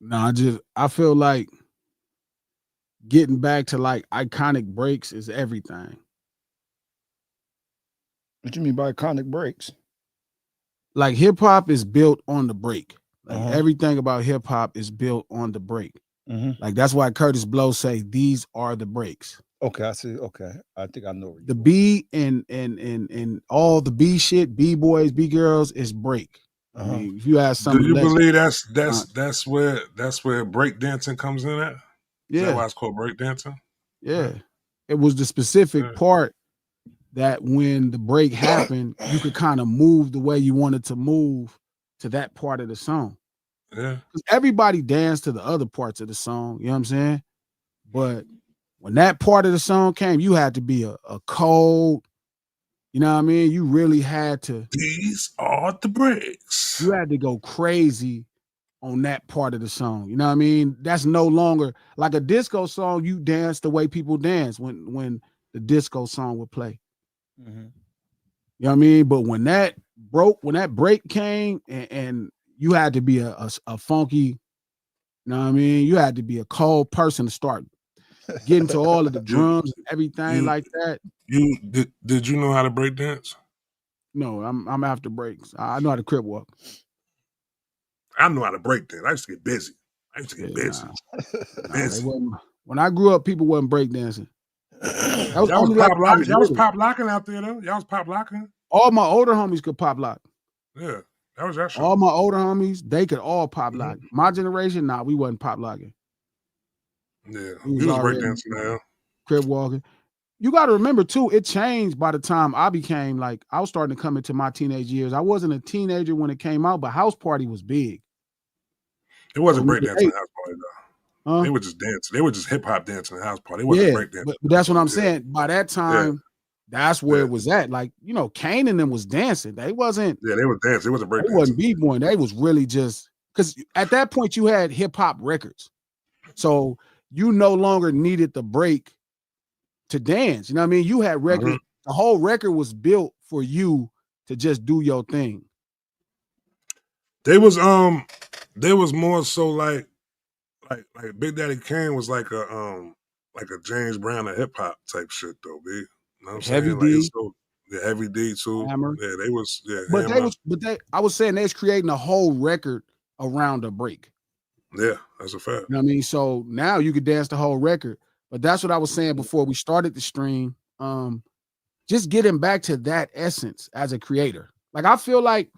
No, I feel like getting back to like iconic breaks is everything. What you mean by iconic breaks? Like hip hop is built on the break. Like Uh-huh. everything about hip hop is built on the break. Mm-hmm. Like that's why Curtis Blow say these are the breaks. Okay, I see. Okay, I think I know where The you're going. B and all the B shit, B boys, B girls is break. I Uh-huh. mean, if you ask Do some of the you legends, believe that's where breakdancing comes in at? Is that yeah, why it's called breakdancing? yeah. Yeah. It was the specific Yeah. part that when the break happened, you could kind of move the way you wanted to move to that part of the song. Yeah. Because everybody danced to the other parts of the song, you know what I'm saying? But when that part of the song came, you had to be a cold, you know what I mean? These are the breaks. You had to go crazy on that part of the song. You know what I mean? That's no longer like a disco song. You dance the way people dance when the disco song would play. Mm-hmm. You know what I mean? But when that break came, and you had to be a funky, you know what I mean? You had to be a cold person to start getting to all of the You drums and everything you like that. did you know how to break dance? No, I'm after breaks. I know how to crip walk. I know how to break dance. I used to get busy. I used to Yeah, get busy. nah, they Busy. wasn't. When I grew up, people wasn't break dancing. That was Y'all was only like pop when I locking. was Y'all was little. pop locking out there though. Y'all was pop locking. All my older homies could pop lock. Yeah, that was that All show. my older homies, they could all pop lock. Mm-hmm. My generation, nah, we wasn't pop locking. Yeah, We we was was already breakdancing now. crib walking. You got to remember too, it changed by the time I became like I was starting to come into my teenage years. I wasn't a teenager when it came out, but house party was big. It So wasn't nigga, breakdancing in the house party though. huh? They were just dancing. They were just hip hop dancing in the house party. It wasn't Yeah, breakdancing but in the house that's what I'm party. saying. By that Yeah, time, that's where yeah, it was at. Like Kane and them was dancing. yeah. They were dancing. It wasn't They breakdancing. wasn't b-boying. They was really just because at that point you had hip hop records, so you no longer needed the break to dance. You know what I mean? You had Mm-hmm. records. The whole record was built for you to just do your thing. They was they was more so like Big Daddy Kane was like a James Brown of hip hop type shit though, B. You know what I'm Heavy saying? Like it's D, so the Heavy D too. Hammer, Yeah, they was but Hammer. I was saying they was creating a whole record around a break. Yeah, that's a fact. You know what I mean? So now you could dance the whole record. But that's what I was saying before we started the stream. Just getting back to that essence as a creator. Like I feel like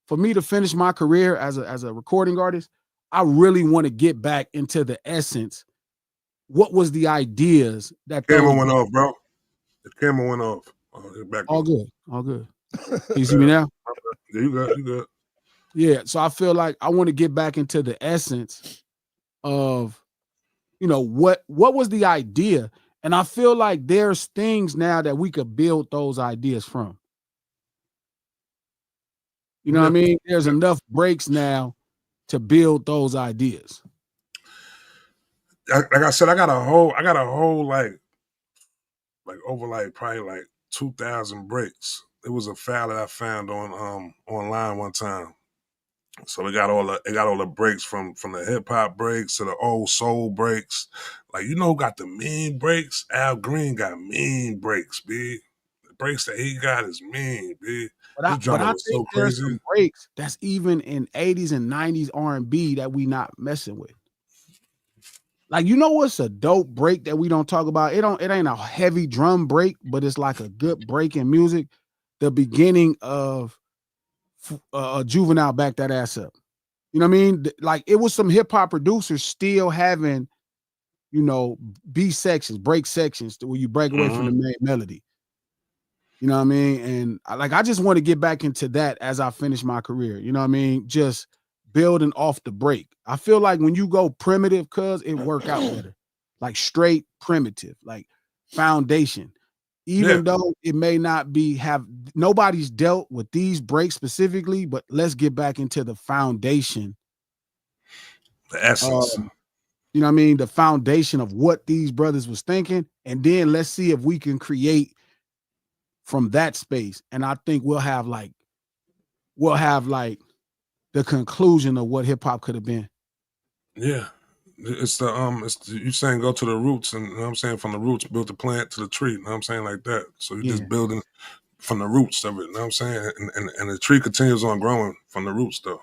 for me to finish my career as a recording artist, I really want to get back into the essence. What was the ideas that Camera those went off, bro. The camera went off. Oh, it's back all on. good, all good. Can you see me now? Yeah, you got you good. Yeah. So I feel like I want to get back into the essence of what was the idea, and I feel like there's things now that we could build those ideas from. You know what I Yeah. mean? There's enough breaks now to build those ideas. Like I said, I got a whole like over like probably like 2,000 breaks. It was a file that I found on online one time. So it got all the breaks from the hip hop breaks to the old soul breaks. Like who got the mean breaks? Al Green got mean breaks, B. The breaks that he got is mean, B. His But drama I was think so there's crazy. some breaks that's even in 80s and 90s R&B that we not messing with. Like what's a dope break that we don't talk about? It ain't a heavy drum break, but it's like a good break in music. The beginning of Juvenile Back That Ass Up. You know what I mean? Like it was some hip hop producers still having, B sections, break sections where you break away from Mm-hmm. the main melody. You know what I mean? And I just want to get back into that as I finish my career. You know what I mean? Just building off the break. I feel like when you go primitive, cuz it work out better. Like straight primitive, like foundation. Yeah, Even though it may not have nobody's dealt with these breaks specifically, but let's get back into the foundation. the essence. Um, you know what I mean? The foundation of what these brothers was thinking. And then let's see if we can create from that space. And I think we'll have like the conclusion of what hip hop could have been. Yeah. It's you saying go to the roots, and you know what I'm saying, from the roots build the plant to the tree, you know what I'm saying, like that. So you're just building from the roots of it, you know what I'm saying? And the tree continues on growing from the roots though.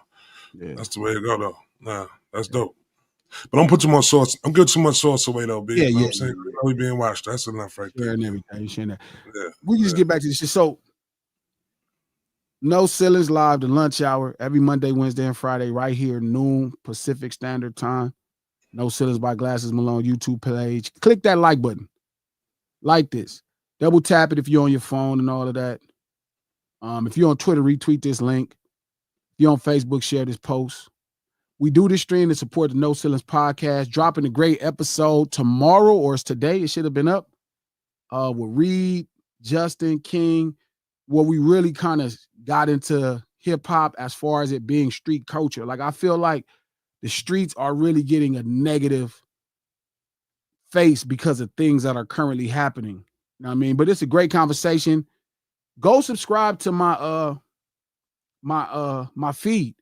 Yeah. That's the way to go though. Nah, that's dope. But don't put too much sauce. Don't give too much sauce away though, B. Yeah, You know what yeah, I'm saying? yeah. We being watched. That's enough right there. Sharing everything, sharing that. Yeah. We can just get back to this shit. So, No Ceilings Live, the lunch hour, every Monday, Wednesday, and Friday, right here, noon Pacific Standard Time. No Ceilings by Glasses Malone YouTube page. Click that like button. Like this. Double tap it if you're on your phone and all of that. If you're on Twitter, retweet this link. If you're on Facebook, share this post. We do this stream to support the No Ceilings podcast, dropping a great episode tomorrow, or it's today. It should have been up with Reed, Justin, King, where we really kind of got into hip hop as far as it being street culture. Like, I feel like the streets are really getting a negative face because of things that are currently happening. You know what I mean? But it's a great conversation. Go subscribe to my my feed.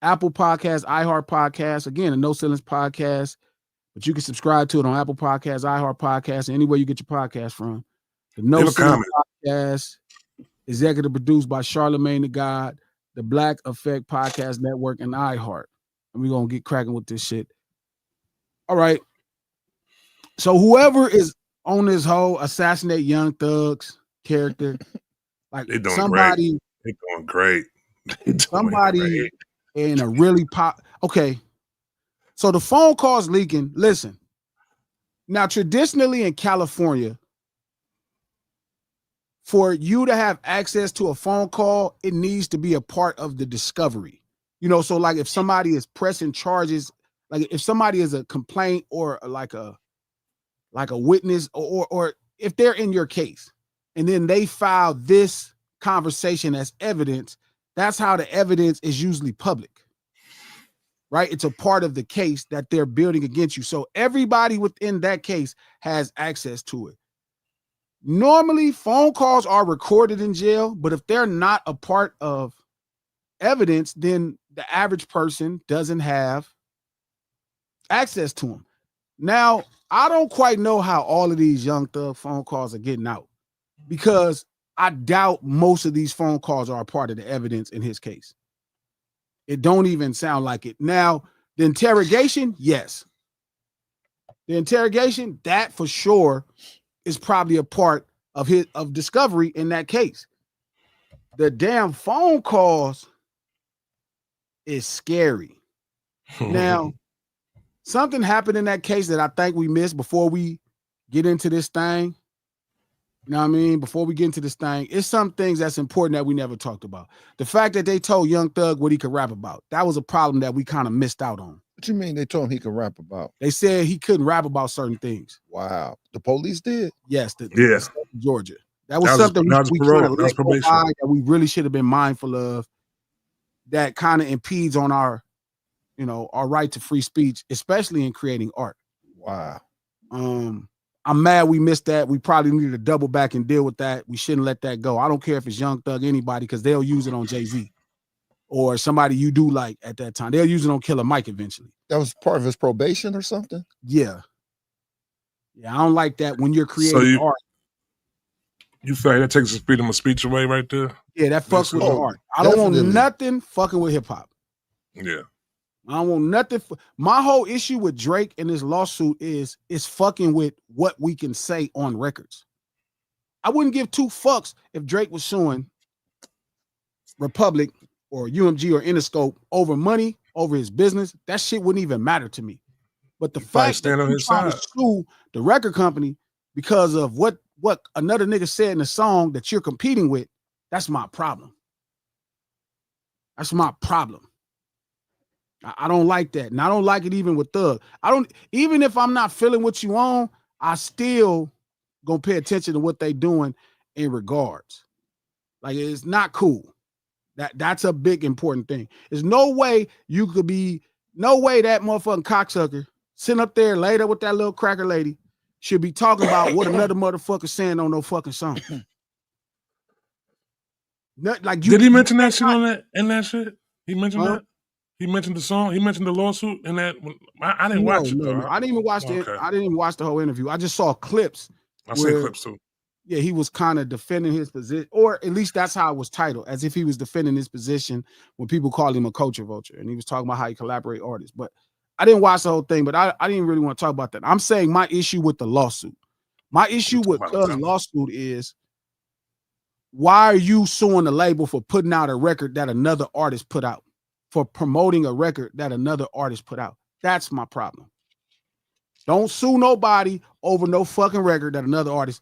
Apple Podcasts, iHeart Podcasts, again, a No Ceilings podcast, but you can subscribe to it on Apple Podcasts, iHeart Podcasts, anywhere you get your podcast from. The No Ceilings Podcast, executive produced by Charlemagne the God, the Black Effect Podcast Network, and iHeart. And we're going to get cracking with this shit. All right. So whoever is on this whole assassinate young thugs character, like they doing somebody, great. They doing great. Somebody in a really okay. So the phone calls leaking. Listen. Now, traditionally in California, for you to have access to a phone call, it needs to be a part of the discovery. You know, so like if somebody is pressing charges, like if somebody is a complaint or like a witness, or if they're in your case, and then they file this conversation as evidence, that's how the evidence is usually public, right? It's a part of the case that they're building against you. So everybody within that case has access to it. Normally, phone calls are recorded in jail, but if they're not a part of evidence, then the average person doesn't have access to them. Now, I don't quite know how all of these young thug phone calls are getting out, because I doubt most of these phone calls are a part of the evidence in his case. It don't even sound like it. Now, the interrogation, yes. The interrogation, that for sure is probably a part of discovery in that case. The damn phone calls is scary. Now, something happened in that case that I think we missed before we get into this thing. You know what I mean? Before we get into this thing, it's some things that's important that we never talked about. The fact that they told Young Thug what he could rap about, that was a problem that we kind of missed out on. What you mean they told him he could rap about? They said he couldn't rap about certain things. Wow. The police did? Yes. The state of Georgia. That was something we kind of let go by, that we really should have been mindful of, that kind of impedes on our, you know, our right to free speech, especially in creating art. Wow. I'm mad we missed that. We probably needed to double back and deal with that. We shouldn't let that go. I don't care if it's Young Thug, anybody, because they'll use it on Jay-Z or somebody you do like at that time. They'll use it on Killer Mike eventually. That was part of his probation or something? Yeah. Yeah, I don't like that when you're creating art. You feel like that takes the freedom of speech away right there? Yeah, that fucks with the art. I don't want nothing fucking with hip-hop. Yeah. I don't want nothing. My whole issue with Drake and this lawsuit is fucking with what we can say on records. I wouldn't give two fucks if Drake was suing Republic or UMG or Interscope over money, over his business. That shit wouldn't even matter to me. But the fact that you're trying to sue the record company because of what another nigga said in the song that you're competing with, that's my problem. That's my problem. I don't like that. And I don't like it even with Thug. Even if I'm not feeling what you on, I still gonna pay attention to what they doing in regards. Like, it's not cool. That's a big important thing. There's no way that motherfucking cocksucker sitting up there later with that little cracker lady should be talking about what another motherfucker saying on no fucking song. Did he mention that shit in that shit? He mentioned that? He mentioned the song. He mentioned the lawsuit and that. I didn't watch it though. No. I didn't even watch Okay. I didn't even watch the whole interview. I just saw clips. I seen clips too. Yeah, he was kind of defending his position, or at least that's how it was titled, as if he was defending his position when people call him a culture vulture, and he was talking about how he collaborate artists. But I didn't watch the whole thing, but I didn't really want to talk about that. I'm saying my issue with the lawsuit. My issue with Cuz' lawsuit is, why are you suing the label for putting out a record that another artist put out, for promoting a record that another artist put out? That's my problem. Don't sue nobody over no fucking record that another artist.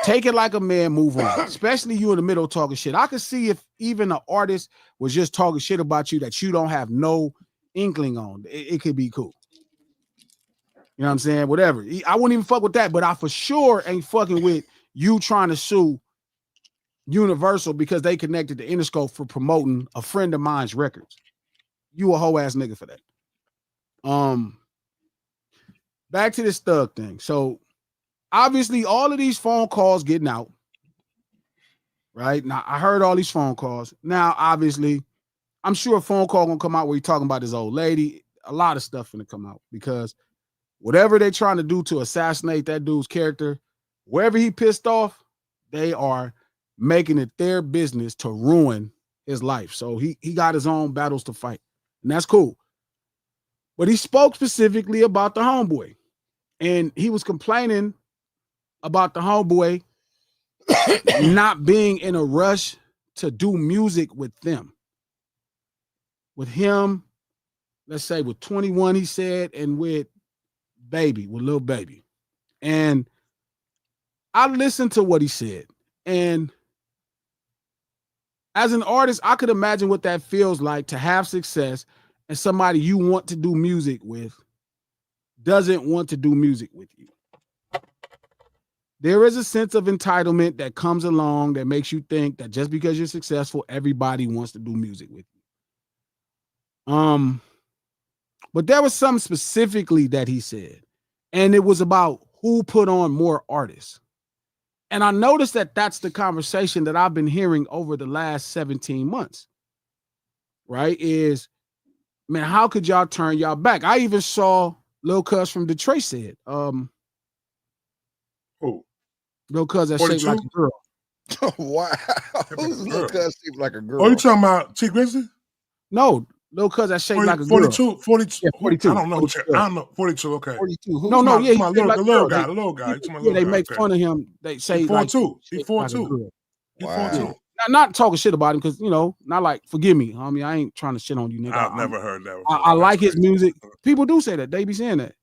Take it like a man, move on. Especially you in the middle talking shit. I could see if even an artist was just talking shit about you that you don't have no inkling on. It could be cool. You know what I'm saying? Whatever. I wouldn't even fuck with that, but I for sure ain't fucking with you trying to sue Universal because they connected to Interscope for promoting a friend of mine's records. You a hoe ass nigga for that. Back to this Thug thing. So obviously all of these phone calls getting out, right? Now I heard all these phone calls. Now, obviously, I'm sure a phone call gonna come out where you're talking about this old lady. A lot of stuff gonna come out because whatever they're trying to do to assassinate that dude's character, wherever he pissed off, they are making it their business to ruin his life. So he got his own battles to fight, and that's cool. But he spoke specifically about the homeboy, and he was complaining about the homeboy not being in a rush to do music with them. With him, let's say with 21, he said, and with Lil Baby. And I listened to what he said. And as an artist, I could imagine what that feels like to have success and somebody you want to do music with doesn't want to do music with you. There is a sense of entitlement that comes along that makes you think that just because you're successful, everybody wants to do music with you. But there was something specifically that he said, and it was about who put on more artists. And I noticed that that's the conversation that I've been hearing over the last 17 months, right? Is, man, how could y'all turn y'all back? I even saw Lil Cuz from Detroit said, Who? Lil Cuz that shaped like a girl. Wow. Who's Lil Cuz shaped like a girl? Oh, you talking about T Grizzly? No, Lil Cuz that shaped like a 42, girl. 42. Yeah, 42. I don't know. 42. I don't know. 42, okay. 42. Who? No, yeah, the little guy. The little guy. Yeah, they make fun of him. They say he like 42. He 42. Like He Wow. 42. not talking shit about him because, you know, not like, forgive me, homie, I ain't trying to shit on you, nigga. I've never heard that before. I like his music. People do say that. They be saying that.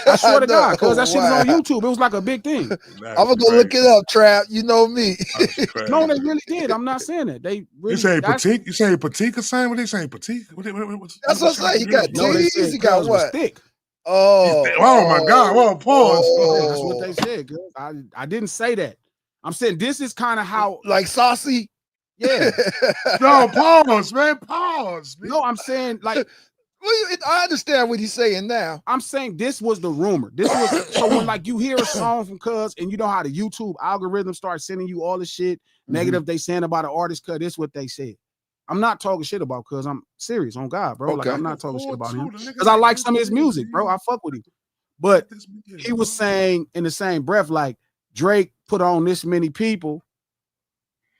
I swear to God, because that shit was on YouTube. It was like a big thing. I'm gonna go look it up, Trap. You know me. No, they really did. I'm not saying that. They really. You say Petite? You say Petite or something? What they saying? Petite? That's what I'm saying. He got titties. He got what? Thick. Oh my God. Well, pause. That's what they said. I didn't say that. I'm saying this is kind of how, like saucy. Yeah. No, pause, man. Pause. Man. No, I'm saying like. Well, I understand what he's saying now. I'm saying this was the rumor. This was so when like you hear a song from Cuz and you know how the YouTube algorithm starts sending you all the shit negative they saying about an artist, Cuz this is what they said. I'm not talking shit about Cuz. I'm serious on God, bro. Okay. Like I'm not talking shit about him because I like some of his music, bro. I fuck with him. But he was saying in the same breath, like Drake put on this many people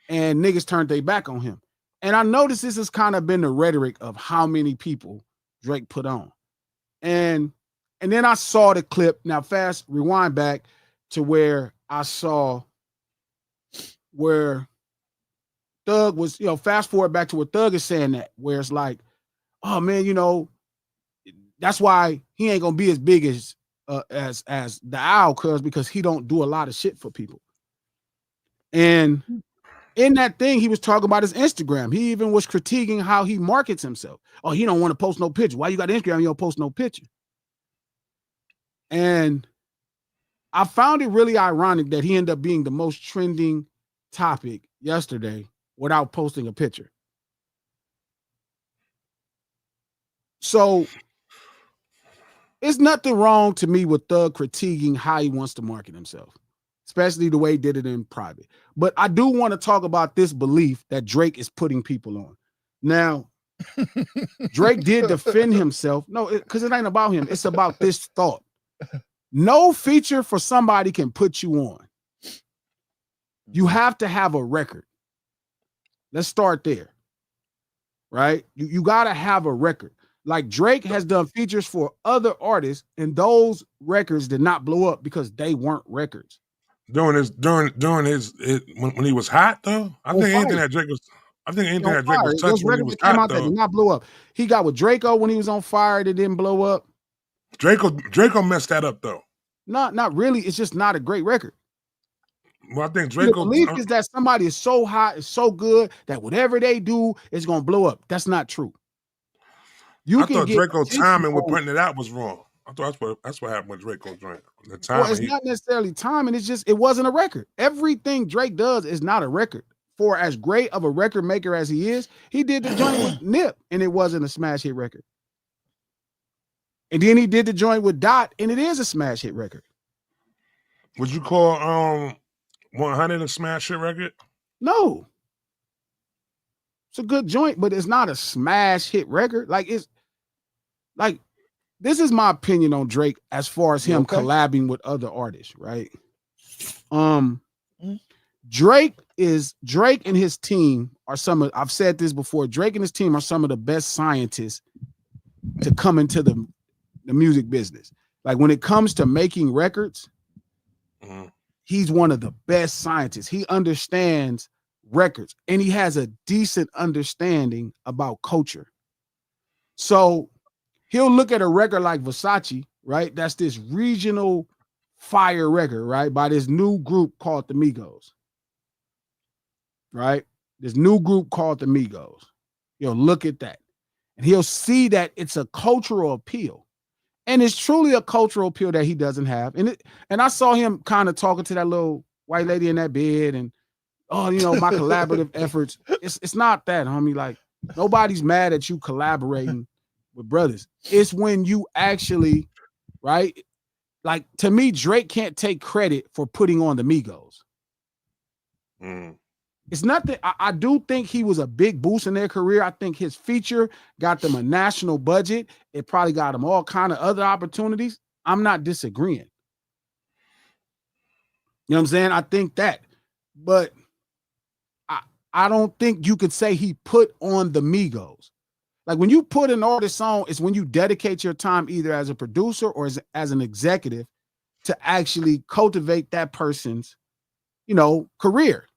and niggas turned their back on him. And I noticed this has kind of been the rhetoric of how many people Drake put on. And then I saw the clip. Now rewind back to where I saw where Thug was, you know, fast forward back to where Thug is saying that, where it's like, oh man, you know, that's why he ain't gonna be as big as the Owl, because he don't do a lot of shit for people. And in that thing, he was talking about his Instagram. He even was critiquing how he markets himself. Oh, he don't want to post no picture. Why you got Instagram? You don't post no picture. And I found it really ironic that he ended up being the most trending topic yesterday without posting a picture. So it's nothing wrong to me with Thug critiquing how he wants to market himself, especially the way he did it in private. But I do want to talk about this belief that Drake is putting people on. Now, Drake did defend himself. No, because it ain't about him. It's about this thought. No feature for somebody can put you on. You have to have a record. Let's start there. Right? You got to have a record. Like Drake has done features for other artists, and those records did not blow up because they weren't records. During his when he was hot though, I think anything that Drake was touching those when he records was that came hot out that though. did not blow up. He got with Draco when he was on fire, that didn't blow up. Draco messed that up though. Not really. It's just not a great record. Well, I think Draco. The belief is that somebody is so hot, is so good that whatever they do is gonna blow up. That's not true. I thought Draco's timing with putting it out was wrong. I thought that's what happened with Draco Drake. The timing. Well, it's not necessarily timing. It's just it wasn't a record. Everything Drake does is not a record. For as great of a record maker as he is, he did the joint with Nip, and it wasn't a smash hit record. And then he did the joint with Dot, and it is a smash hit record. Would you call 100 a smash hit record? No. It's a good joint, but it's not a smash hit record. Like this is my opinion on Drake as far as him collabing with other artists, right? Drake and his team are I've said this before, Drake and his team are some of the best scientists to come into the music business. Like when it comes to making records, he's one of the best scientists. He understands records and he has a decent understanding about culture. So he'll look at a record like Versace, right? That's this regional fire record, right? By this new group called the Migos, right? This new group called the Migos. He'll look at that and he'll see that it's a cultural appeal. And it's truly a cultural appeal that he doesn't have. And I saw him kind of talking to that little white lady in that bed and, my collaborative efforts. It's not that, homie. Like, nobody's mad at you collaborating with brothers. It's when you actually, right? Like, to me, Drake can't take credit for putting on the Migos. It's not that I do think he was a big boost in their career. I think his feature got them a national budget. It probably got them all kind of other opportunities. I'm not disagreeing. You know what I'm saying? I think that. But I don't think you could say he put on the Migos. Like when you put an artist on, it's when you dedicate your time either as a producer or as an executive to actually cultivate that person's, career.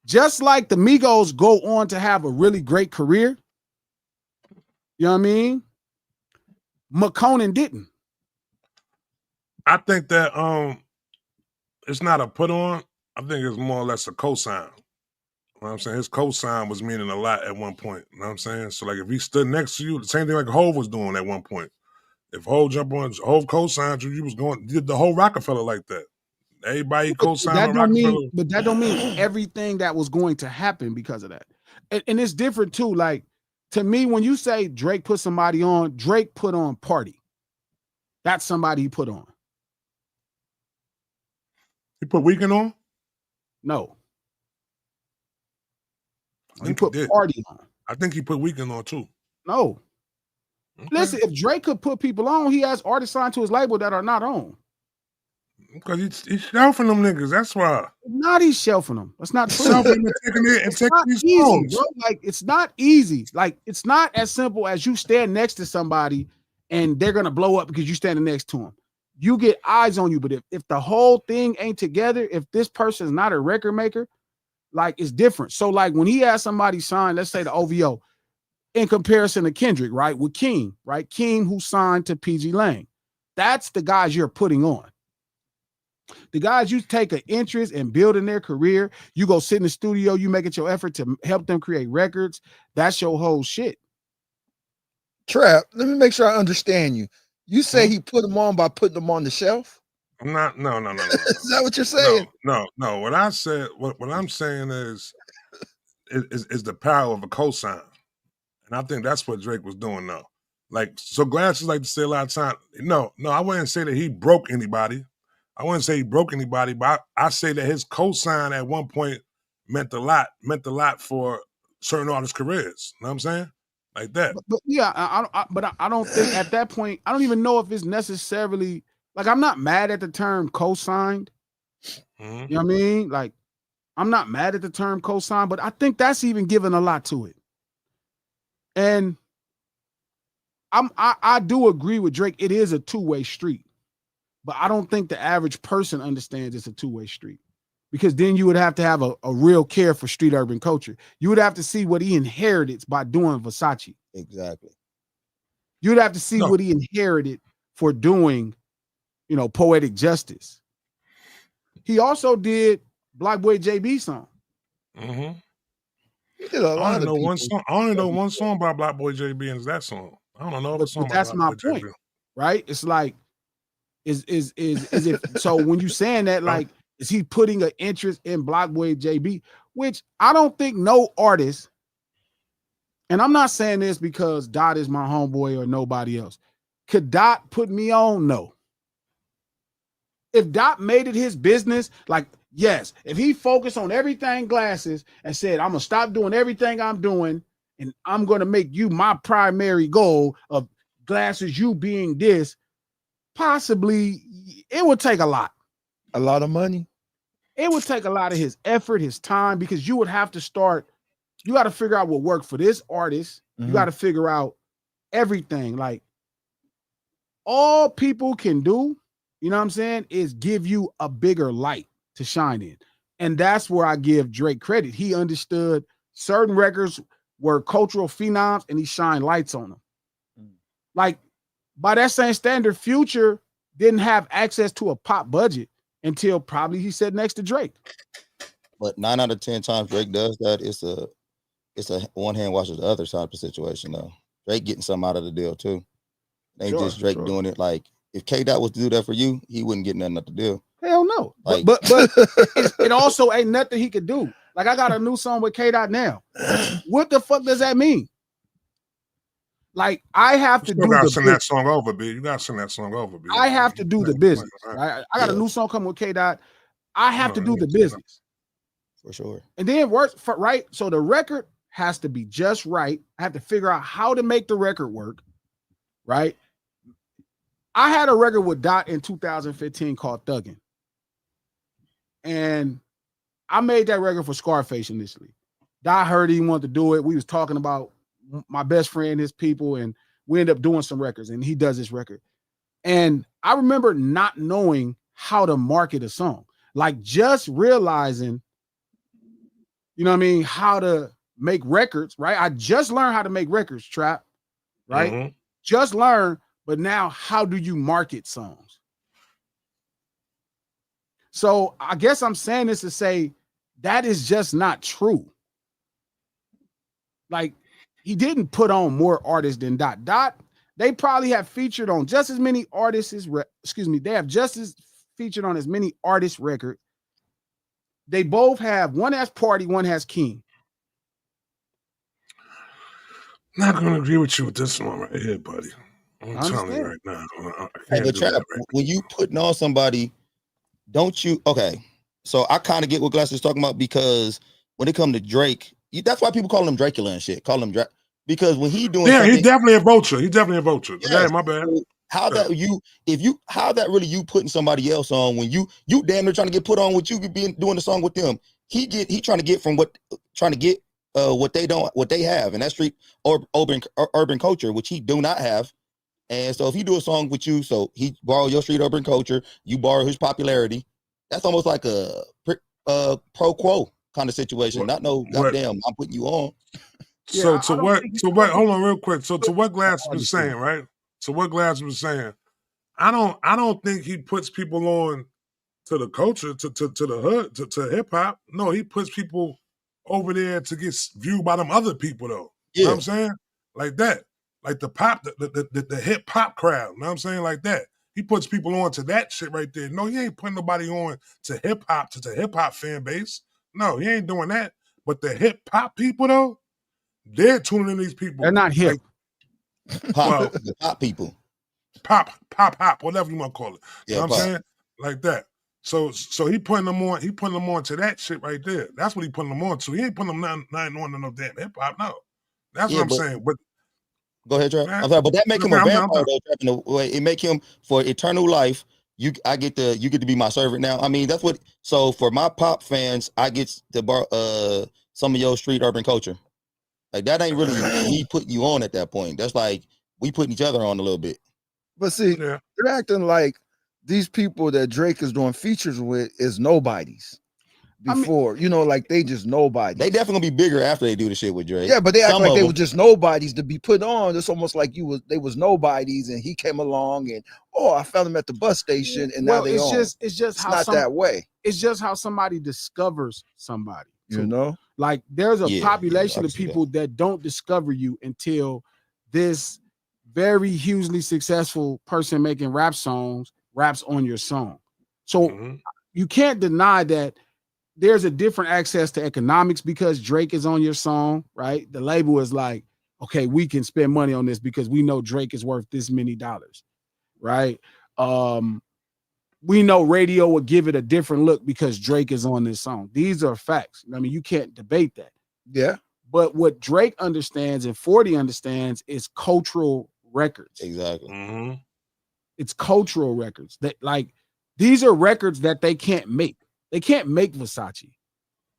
Just like the Migos go on to have a really great career, you know what I mean? McConan didn't. I think that it's not a put on. I think it's more or less a cosign. You know what I'm saying? His cosign was meaning a lot at one point. You know what I'm saying? So like if he stood next to you, the same thing like Hov was doing at one point. If Hov cosigned you, did the whole Rockefeller like that. Everybody co-signed on Rockefeller. But that don't mean everything that was going to happen because of that. And it's different too. Like, to me, when you say Drake put somebody on, Drake put on Party. That's somebody he put on. He put Weeknd on? No. He put Party on. I think he put Weeknd on too. No. Okay. Listen, if Drake could put people on, he has artists signed to his label that are not on. Because he's shelving them niggas. That's why. Not he's shelving them. That's not true. Taking these songs. Bro. Like, it's not easy. Like, it's not as simple as you stand next to somebody and they're gonna blow up because you standing next to them. You get eyes on you, but if the whole thing ain't together, if this person is not a record maker, like, it's different. So like when he has somebody signed, let's say the OVO, in comparison to Kendrick, right? With King, right? King, who signed to PG Lang. That's the guys you're putting on. The guys you take an interest in building their career, you go sit in the studio, you make it your effort to help them create records. That's your whole shit. Trap, let me make sure I understand you. You say he put them on by putting them on the shelf? I'm not. No. Is that what you're saying? No. What I said, what I'm saying is the power of a cosign, and I think that's what Drake was doing now. Like, so Glasses like to say a lot of time. No, I wouldn't say that he broke anybody. I wouldn't say he broke anybody, but I say that his cosign at one point meant a lot for certain artists' careers. You know what I'm saying? like that. But yeah, I don't think at that point, I don't even know if it's necessarily like I'm not mad at the term co-signed. Mm-hmm. You know what I mean? Like, I'm not mad at the term co-sign, but I think that's even giving a lot to it. And I do agree with Drake. It is a two-way street, but I don't think the average person understands it's a two-way street, because then you would have to have a real care for street urban culture. You would have to see what he inherited by doing Versace. Exactly. You would have to see what he inherited for doing, Poetic Justice. He also did Block Boy JB song. Mm-hmm. He did a lot I of only know people. one song. I only know one song by Black Boy JB, and it's that song. I don't know other song But by that's Black my Boy point, JB. right? It's like, is it so when you saying that, like, is he putting an interest in Block Boy JB? Which I don't think no artist, and I'm not saying this because Dot is my homeboy or nobody else. Could Dot put me on? No. If Dot made it his business, like, yes, if he focused on everything glasses and said, I'm gonna stop doing everything I'm doing and I'm gonna make you my primary goal of glasses, you being this, possibly it would take a lot. A lot of money. It would take a lot of his effort, his time, because you would have to start, you got to figure out what worked for this artist. You got to figure out everything. Like, all people can do, you know what I'm saying, is give you a bigger light to shine in. And that's where I give Drake credit. He understood certain records were cultural phenoms and he shined lights on them. Like, by that same standard, Future didn't have access to a pop budget until probably he sat next to Drake. But 9 out of 10 times Drake does that, it's a one hand washes the other type of situation though. Drake getting something out of the deal too. It ain't just Drake doing it. Like, if K Dot was to do that for you, he wouldn't get nothing out the deal. Hell no. Like, but it also ain't nothing he could do. Like, I got a new song with K Dot now. What the fuck does that mean? Like, I have to do the send that song over, B. You gotta send that song over, B. I have to do the business. Right? I got a new song coming with K Dot. I have to do the business. For sure. And then work for right. So the record has to be just right. I have to figure out how to make the record work. Right. I had a record with Dot in 2015 called Thuggin'. And I made that record for Scarface initially. Dot heard he wanted to do it. We was talking about my best friend, his people, and we ended up doing some records, and he does this record. And I remember not knowing how to market a song, like just realizing, you know what I mean, how to make records, right? I just learned how to make records, Trap, right? Just learn, but now how do you market songs? So I guess I'm saying this to say that is just not true. Like, he didn't put on more artists than Dot. Dot, they probably have featured on just as many artists as, they have just as featured on as many artist records. They both have, one has Party, one has King. Not gonna agree with you with this one right here, buddy. I'm telling you right now. Hey, but Trap, when you putting on somebody, don't you? Okay, so I kind of get what Glass is talking about, because when it comes to Drake, that's why people call him Dracula and shit. Call him Drake, because when he doing, he's definitely a vulture. He's definitely a vulture. Yes. Yeah, my bad. How that how that really you putting somebody else on when you damn near trying to get put on with you doing the song with them. He trying to get what they have, and that's street or urban culture, which he do not have. And so if he do a song with you, so he borrow your street urban culture, you borrow his popularity. That's almost like a pro quo kind of situation. Not no goddamn, I'm putting you on. So hold on real quick. So to what Glass was saying, right? So what Glass was saying, I don't think he puts people on to the culture, to the hood, to hip hop. No, he puts people over there to get viewed by them other people though. You know what I'm saying? Like that. Like the pop, the hip hop crowd. You know what I'm saying? Like that. He puts people on to that shit right there. No, he ain't putting nobody on to hip hop, to the hip hop fan base. No, he ain't doing that. But the hip hop people though, they're tuning in these people. They're not hip. Like, the pop people. Pop, whatever you want to call it. You know what I'm saying? Like that. So he putting them on, to that shit right there. That's what he putting them on to. He ain't putting them nothing on to no damn hip hop. No. That's what I'm saying. But Go ahead, Trap. I'm sorry, but that make him a vampire though, Trap, in a way. It make him for eternal life. You get to be my servant now. I mean, that's what. So for my pop fans, I get to borrow some of your street urban culture. Like that ain't really me putting you on at that point. That's like we putting each other on a little bit. But see, they're acting like these people that Drake is doing features with is nobodies. Before, you know, like they just nobodies. They definitely gonna be bigger after they do the shit with Drake. Yeah, but they act like they were just nobodies to be put on. It's almost like they was nobodies, and he came along and I found him at the bus station, and now they on. It's not that way. It's just how somebody discovers somebody. You know, like there's a population of people that don't discover you until this very hugely successful person making rap songs raps on your song. So you can't deny that there's a different access to economics because Drake is on your song, right? The label is like, okay, we can spend money on this because we know Drake is worth this many dollars, right? We know radio will give it a different look because Drake is on this song. These are facts. I mean, you can't debate that. Yeah. But what Drake understands and 40 understands is cultural records. Exactly. It's cultural records that like these are records that they can't make. They can't make Versace.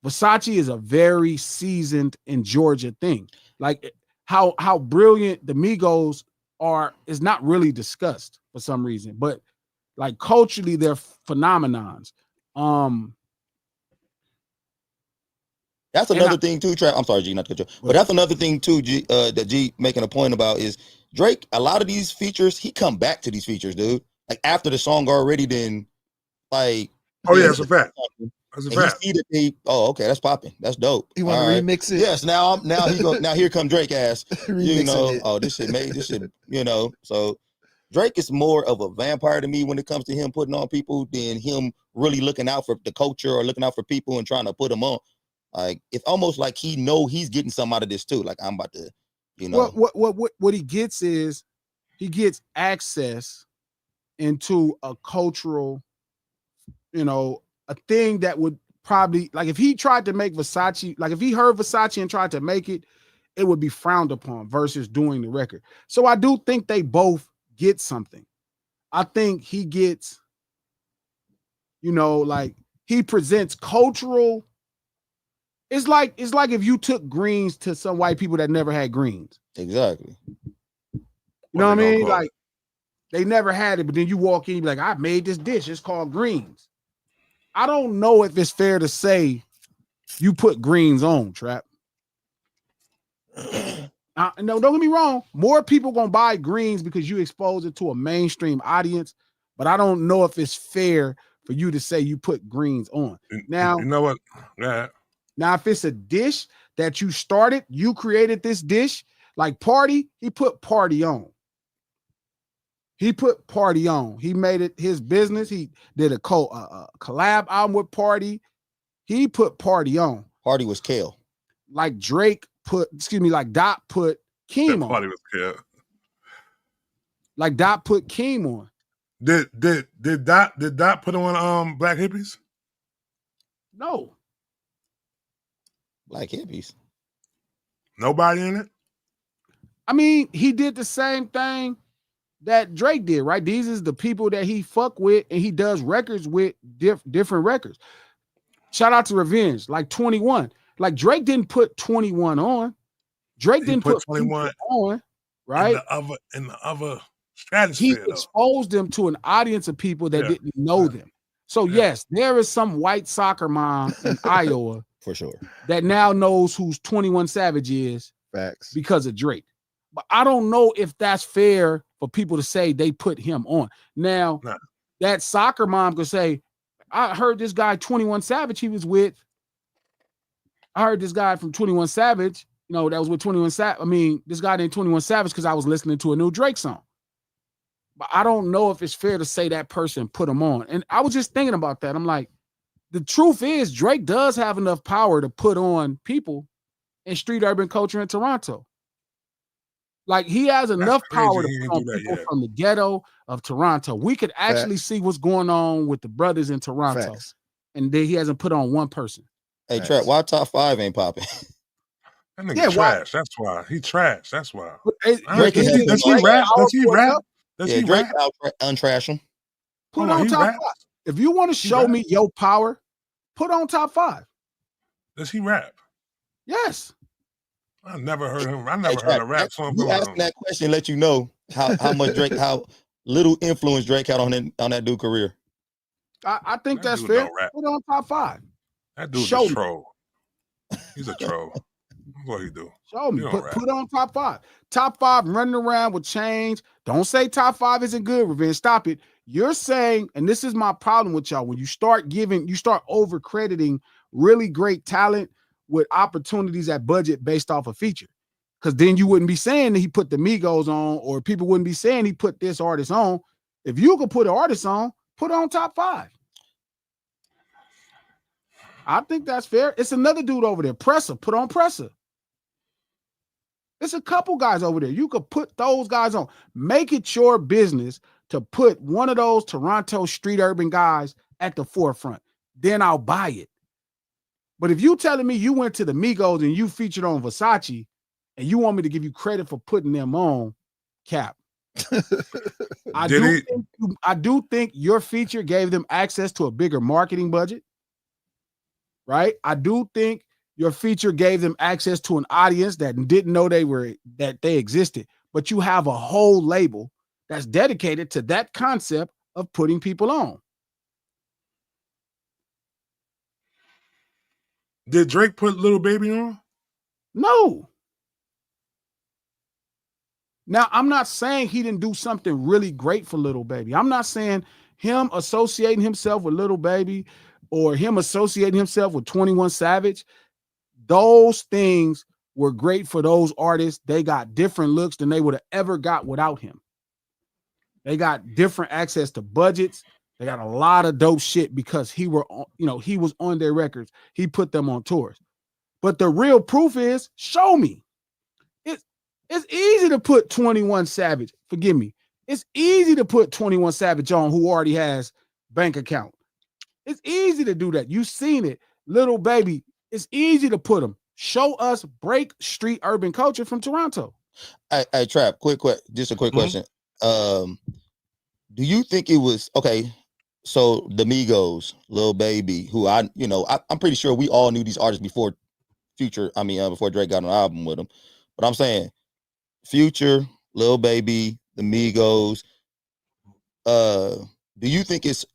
Versace is a very seasoned in Georgia thing. Like how brilliant the Migos are is not really discussed for some reason, but like culturally they're phenomenons. That's another thing too, Trap. I'm sorry, G, not to cut you, but that's another thing too, G, that G making a point about is Drake. A lot of these features, he come back to these features, dude. Like after the song already, then like. Oh yeah, that's a fact. That's a fact. He see that okay, that's popping. That's dope. You want to remix it? Yes. Now here come Drake ass. You know, this shit made this shit. You know, so Drake is more of a vampire to me when it comes to him putting on people than him really looking out for the culture or looking out for people and trying to put them on. Like it's almost like he know he's getting some out of this too. Like I'm about to, you know. What he gets is he gets access into a cultural. You know, a thing that would probably like if he tried to make Versace, like if he heard Versace and tried to make it, it would be frowned upon versus doing the record. So I do think they both get something. I think he gets, you know, like he presents cultural. It's like if you took greens to some white people that never had greens. Exactly. You know what I mean? Like they never had it, but then you walk in, you be like, I made this dish. It's called greens. I don't know if it's fair to say you put greens on, Trap. No, don't get me wrong. More people gonna buy greens because you expose it to a mainstream audience, but I don't know if it's fair for you to say you put greens on. Now, you know what? Yeah. Now, if it's a dish that you started, you created this dish, like Party, he put Party on. He put Party on. He made it his business. He did a collab album with Party. He put Party on. Party was Kale. Like Drake like Dot put Keem on. Party was Kale. Like Dot put Keem on. Did Dot put on Black Hippies? No. Black Hippies. Nobody in it? I mean, he did the same thing that Drake did, right? These is the people that he fuck with and he does records with different records. Shout out to Revenge, like 21. Like Drake didn't put 21 on. Drake didn't put 21 on, right? In the other stratosphere, he exposed them to an audience of people that didn't know them. So yes, there is some white soccer mom in Iowa for sure that now knows who 21 Savage is. Facts. Because of Drake. But I don't know if that's fair for people to say they put him on. Now, that soccer mom could say, I heard this guy 21 Savage he was with. I heard this guy from 21 Savage, you know, that was with 21 Savage. I mean, this guy named 21 Savage because I was listening to a new Drake song. But I don't know if it's fair to say that person put him on. And I was just thinking about that. I'm like, the truth is Drake does have enough power to put on people in street urban culture in Toronto. Like he has enough power to put on people from the ghetto of Toronto. We could actually see what's going on with the brothers in Toronto. And then he hasn't put on one person. Hey, Trap, why top 5 ain't popping? That nigga Yeah, why? trash. That's why. He trash. That's why. Drake Does is he, helping does he him. rap? Does he rap? Does Yeah, he Drake rap? out untrash him. Put Hold on, on he top rap? 5. If you want to show me your power, put on top 5. Does he rap? Yes. I never heard him. I Hey, never heard Trap, a rap song you from asking him. that question let you know how much Drake, how little influence Drake had on that dude's career. I think That that's dude fair. don't rap. Put on top 5. That dude's Show a me. troll. He's a troll. What he do? Show me. He don't rap. Put on top 5. Top 5 running around with change. Don't say top 5 isn't good, Revenge. Stop it. You're saying, and this is my problem with y'all, when you start over crediting really great talent with opportunities at budget based off a feature. Because then you wouldn't be saying that he put the Migos on, or people wouldn't be saying he put this artist on. If you could put an artist on, put on top 5. I think that's fair. It's another dude over there, Presser. Put on Presser. It's a couple guys over there. You could put those guys on. Make it your business to put one of those Toronto street urban guys at the forefront. Then I'll buy it. But if you telling me you went to the Migos and you featured on Versace and you want me to give you credit for putting them on, Cap. I do think your feature gave them access to a bigger marketing budget. Right? I do think your feature gave them access to an audience that didn't know they existed. But you have a whole label that's dedicated to that concept of putting people on. Did Drake put Lil Baby on? No. Now, I'm not saying he didn't do something really great for Lil Baby. I'm not saying him associating himself with Lil Baby or him associating himself with 21 Savage. Those things were great for those artists. They got different looks than they would have ever got without him. They got different access to budgets. They got a lot of dope shit because he was on their records. He put them on tours. But the real proof is, show me. It's easy to put 21 Savage. Forgive me. It's easy to put 21 Savage on who already has bank account. It's easy to do that. You've seen it. Lil Baby, it's easy to put them. Show us break street urban culture from Toronto. Hey, Trap, just a quick question. Do you think it was okay? So the Migos, Lil Baby, who I'm pretty sure we all knew these artists before before Drake got on an album with them. But I'm saying Future, Lil Baby, the Migos. Do you think it's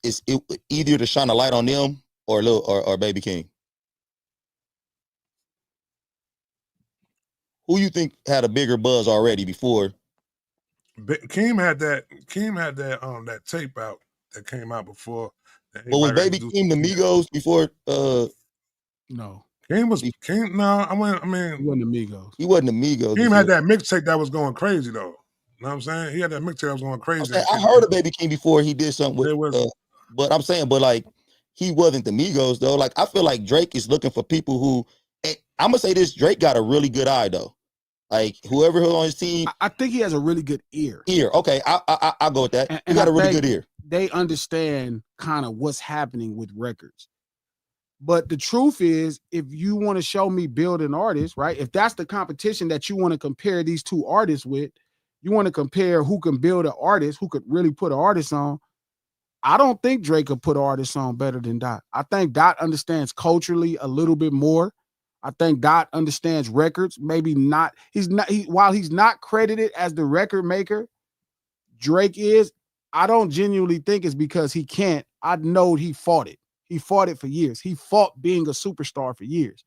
easier to shine a light on them or Baby King? Who you think had a bigger buzz already before? Keem had that tape out that came out before. But was Baby King the Migos before? No. Keem was Keem. No, he wasn't the Migos. He wasn't the Migos. Keem had that mixtape that was going crazy though. You know what I'm saying? He had that mixtape that was going crazy. I heard of Baby King before he did something with. But I'm saying, like he wasn't the Migos though. Like I feel like Drake is looking for people who. I'm gonna say this: Drake got a really good eye though. Like whoever on his team, I think he has a really good ear. Okay, I'll go with that. And he got a really good ear. They understand kind of what's happening with records. But the truth is, if you want to show me build an artist, right? If that's the competition that you want to compare these two artists with, you want to compare who can build an artist, who could really put an artist on. I don't think Drake could put an artist on better than Dot. I think Dot understands culturally a little bit more. I think Dot understands records. Maybe not. While he's not credited as the record maker, Drake is. I don't genuinely think it's because he can't. I know he fought it. He fought it for years. He fought being a superstar for years.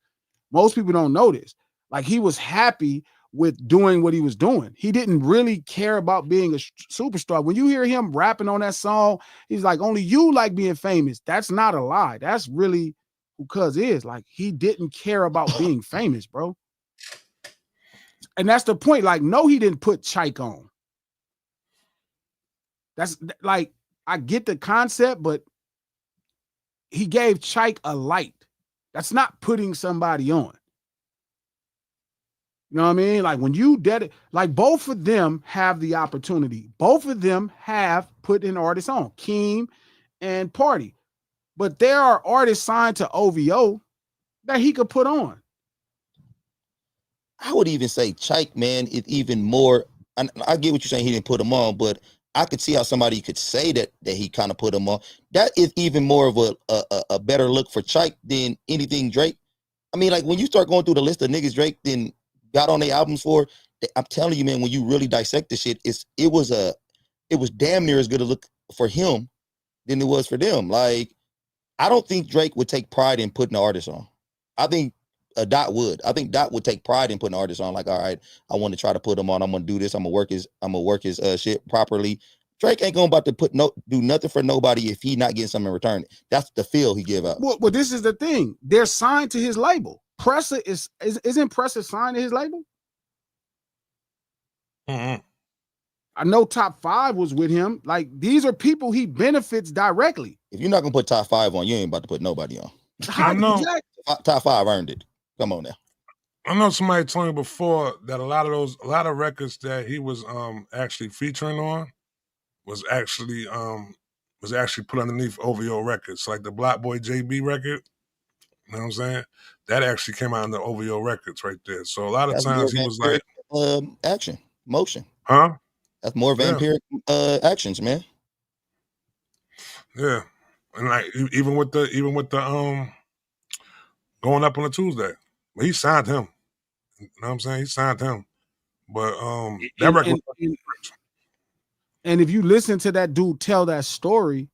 Most people don't know this. Like he was happy with doing what he was doing. He didn't really care about being a superstar. When you hear him rapping on that song, he's like, only you like being famous. That's not a lie. That's really who Cuz is. Like he didn't care about being famous, bro. And that's the point. Like, no, he didn't put Chike on. That's like, I get the concept, but he gave Chike a light. That's not putting somebody on. You know what I mean? Like when you like both of them have the opportunity. Both of them have put an artist on, Keem and Party. But there are artists signed to OVO that he could put on. I would even say Chike, man, is even more. I get what you're saying. He didn't put him on, but I could see how somebody could say that he kind of put him on. That is even more of a better look for Chike than anything Drake. I mean, like when you start going through the list of niggas Drake then got on their albums for, I'm telling you, man, when you really dissect the shit, it was damn near as good a look for him than it was for them. Like, I don't think Drake would take pride in putting the artist on. I think Dot would. I think Dot would take pride in putting the artist on. Like, all right, I want to try to put him on. I'm gonna do this. I'm gonna work his shit properly. Drake ain't going about to do nothing for nobody if he not getting something in return. That's the feel he give out. Well, this is the thing. They're signed to his label. Pressa isn't Pressa signed to his label? Mm-hmm. I know Top 5 was with him. Like, these are people he benefits directly. If you're not gonna put Top 5 on, you ain't about to put nobody on. I know. Top 5 earned it. Come on now. I know somebody told me before that a lot of records that he was actually featuring on was actually put underneath OVO Records. Like the Block Boy JB record, you know what I'm saying? That actually came out in the OVO Records right there. So a lot of That's times he was like action, motion. Huh? That's more vampiric actions, man. Yeah. And like even with the going up on a Tuesday. But he signed him. You know what I'm saying? He signed him. But that record and if you listen to that dude tell that story,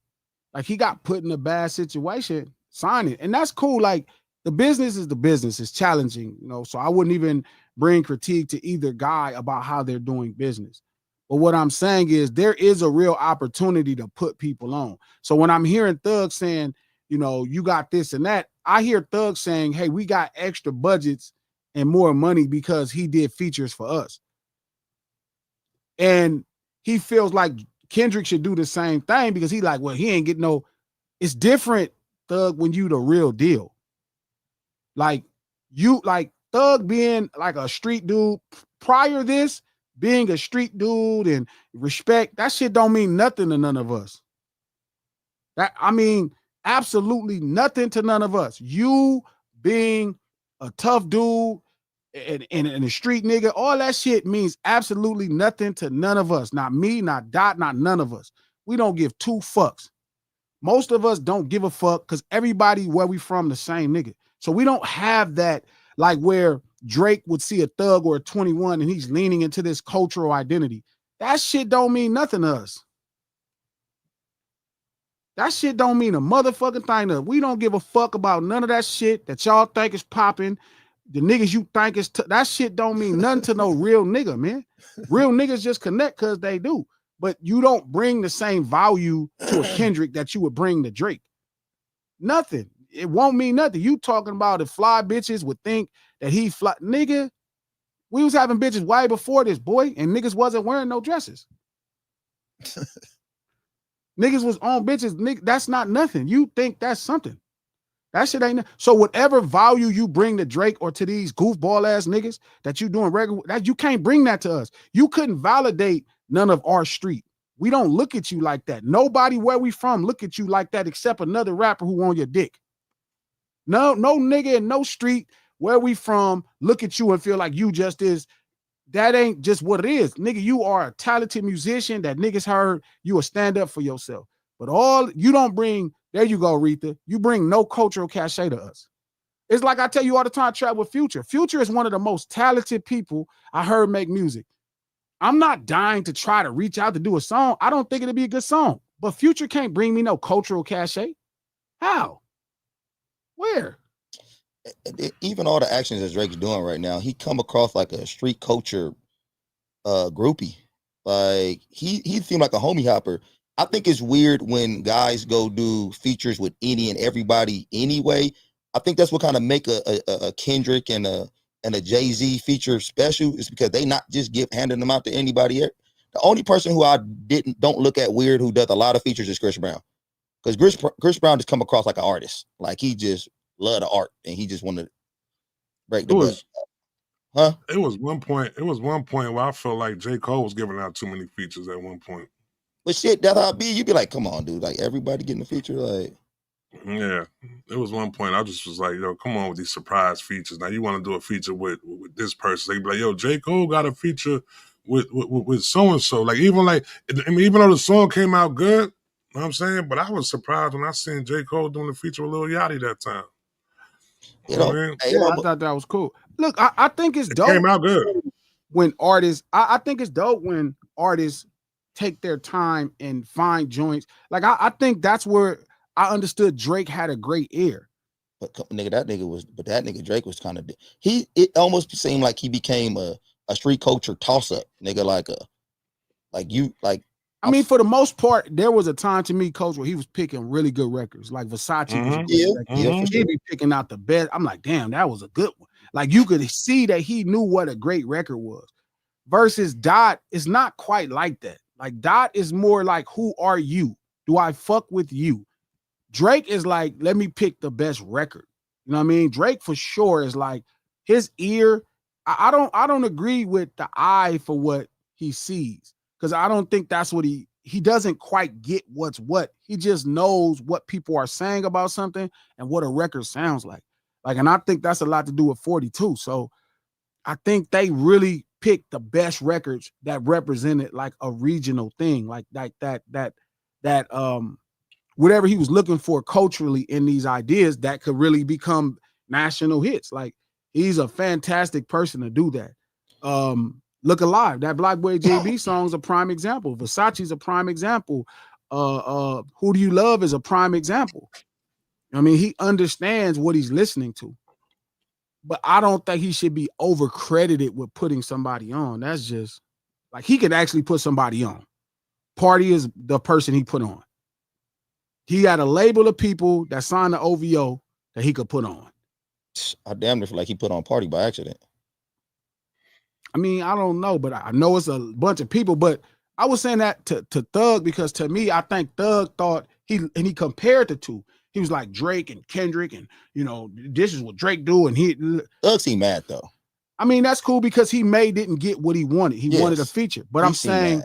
like he got put in a bad situation, sign it. And that's cool. Like the business is the business. It's challenging, you know. So I wouldn't even bring critique to either guy about how they're doing business. But what I'm saying is there is a real opportunity to put people on. So when I'm hearing Thug saying, you know, you got this and that, I hear Thug saying, hey, we got extra budgets and more money because he did features for us. And he feels like Kendrick should do the same thing because he like, well, he ain't getting no, it's different, Thug, when you the real deal. Like you, like Thug being like a street dude prior this, being a street dude and respect, that shit don't mean nothing to none of us. I mean, absolutely nothing to none of us. You being a tough dude and a street nigga, all that shit means absolutely nothing to none of us. Not me, not Dot, not none of us. We don't give two fucks. Most of us don't give a fuck because everybody where we from the same nigga. So we don't have that, like where Drake would see a Thug or a 21 and he's leaning into this cultural identity. That shit don't mean nothing to us. That shit don't mean a motherfucking thing to us. We don't give a fuck about none of that shit that y'all think is popping. The niggas you think is, that shit don't mean nothing to no real nigga, man. Real niggas just connect because they do. But you don't bring the same value to a Kendrick that you would bring to Drake. Nothing. It won't mean nothing. You talking about if fly bitches would think that he fly. Nigga, we was having bitches way before this, boy, and niggas wasn't wearing no dresses. Niggas was on bitches. Nigga, that's not nothing. You think that's something. That shit ain't. So whatever value you bring to Drake or to these goofball ass niggas that you doing regular, that you can't bring that to us. You couldn't validate none of our street. We don't look at you like that. Nobody where we from look at you like that except another rapper who on your dick. No nigga in no street where we from look at you and feel like you just is. That ain't just what it is. Nigga, you are a talented musician that niggas heard. You will stand up for yourself. But all you don't bring, there you go, Retha. You bring no cultural cachet to us. It's like I tell you all the time, trap with Future. Future is one of the most talented people I heard make music. I'm not dying to try to reach out to do a song. I don't think it'd be a good song. But Future can't bring me no cultural cachet. How? Where? Even all the actions that Drake's doing right now, he come across like a street culture groupie. Like he seemed like a homie hopper. I think it's weird when guys go do features with any and everybody anyway. I think that's what kind of make a Kendrick and a Jay-Z feature special, is because they not just handing them out to anybody else. The only person who I don't look at weird who does a lot of features is Chris Brown. Because Chris Brown just come across like an artist. Like he just love the art and he just want to break the butt. Huh? It was one point where I felt like J. Cole was giving out too many features at one point. But shit, that's how it be. You be like, come on, dude. Like everybody getting a feature, like. Yeah, it was one point I just was like, yo, come on with these surprise features. Now you want to do a feature with this person? They be like, yo, J. Cole got a feature with so and so. Like even even though the song came out good, you know what I'm saying, but I was surprised when I seen J. Cole doing the feature with Lil Yachty that time. You You know know, what I mean? hey, Yeah, I thought that was cool. Look, I think it's It dope came out good. when artists. I think it's dope when artists take their time and find joints. Like I think that's where I understood Drake had a great ear. but nigga, that nigga Drake was kind of it almost seemed like he became a street culture toss up nigga, I mean, for the most part, there was a time to me, Coach, where he was picking really good records. Like Versace was a great record. yeah, for He'd sure. be picking out the best. I'm like, damn, that was a good one. Like you could see that he knew what a great record was. Versus Dot is not quite like that. Like Dot is more like, who are you? Do I fuck with you? Drake is like, let me pick the best record. You know what I mean? Drake for sure is like his ear. I don't agree with the eye for what he sees, because I don't think that's what he doesn't quite get what's what. He just knows what people are saying about something and what a record sounds like. Like, and I think that's a lot to do with 42. So I think they really picked the best records that represented like a regional thing, like that whatever he was looking for culturally in these ideas that could really become national hits. Like he's a fantastic person to do that. Look Alive, that Black Boy JB song is a prime example. Versace's a prime example. Who Do You Love is a prime example. I mean, he understands what he's listening to. But I don't think he should be over credited with putting somebody on. That's just like he could actually put somebody on. Party is the person he put on. He got a label of people that signed the OVO that he could put on. I damn near feel like he put on Party by accident. I mean, I don't know, but I know it's a bunch of people. But I was saying that to Thug because to me, I think Thug thought he compared the two. He was like Drake and Kendrick, and you know, this is what Drake do, and he. Thug seemed mad though. I mean, that's cool because didn't get what he wanted. He wanted a feature, but I'm saying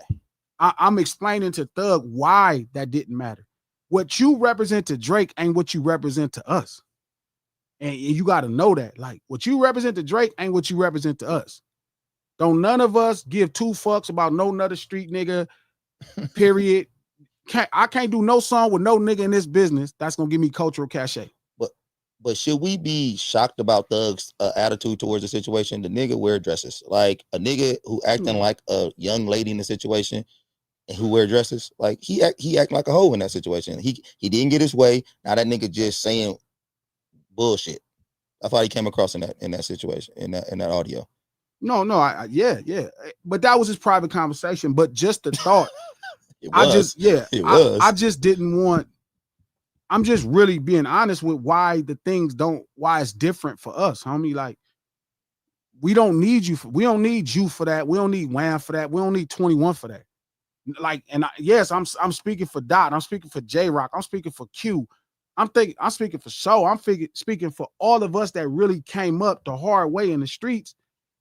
I'm explaining to Thug why that didn't matter. What you represent to Drake ain't what you represent to us, and you got to know that. Like what you represent to Drake ain't what you represent to us. Don't none of us give two fucks about no another street nigga. Period. I can't do no song with no nigga in this business that's gonna give me cultural cachet. But should we be shocked about Thug's attitude towards the situation? The nigga wear dresses, like a nigga who acting like a young lady in the situation, and who wear dresses, like he act like a hoe in that situation. He didn't get his way. Now that nigga just saying bullshit. I thought he came across in that situation in that audio. No, yeah, but that was his private conversation. But just the thought. I just didn't want. I'm just really being honest with why it's different for us, homie. Like, we don't need you for that. We don't need Wham for that. We don't need 21 for that. Like, and I'm speaking for Dot. I'm speaking for J-Rock. I'm speaking for Q. I'm speaking for Show. I'm speaking for all of us that really came up the hard way in the streets,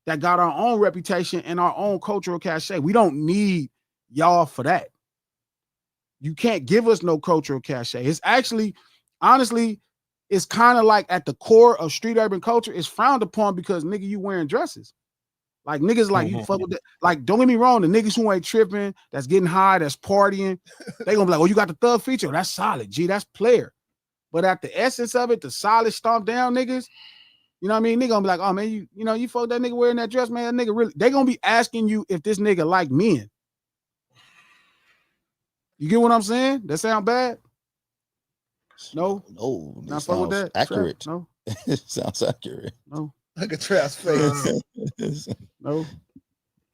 that got our own reputation and our own cultural cachet. We don't need y'all for that. You can't give us no cultural cachet. It's actually, honestly, it's kind of like at the core of street urban culture, it's frowned upon because nigga, you wearing dresses. Like niggas like you fuck with that. Like, don't get me wrong, the niggas who ain't tripping, that's getting high, that's partying, they gonna be like, oh, you got the Thug feature. That's solid, G, that's player. But at the essence of it, the solid stomp down niggas, you know what I mean? Nigga gonna be like, oh man, you fuck that nigga wearing that dress, man. That nigga really, they gonna be asking you if this nigga like men. You get what I'm saying? That sound bad? No, that fuck with that. Accurate. No, it sounds accurate. No, Look at Trap's face. No.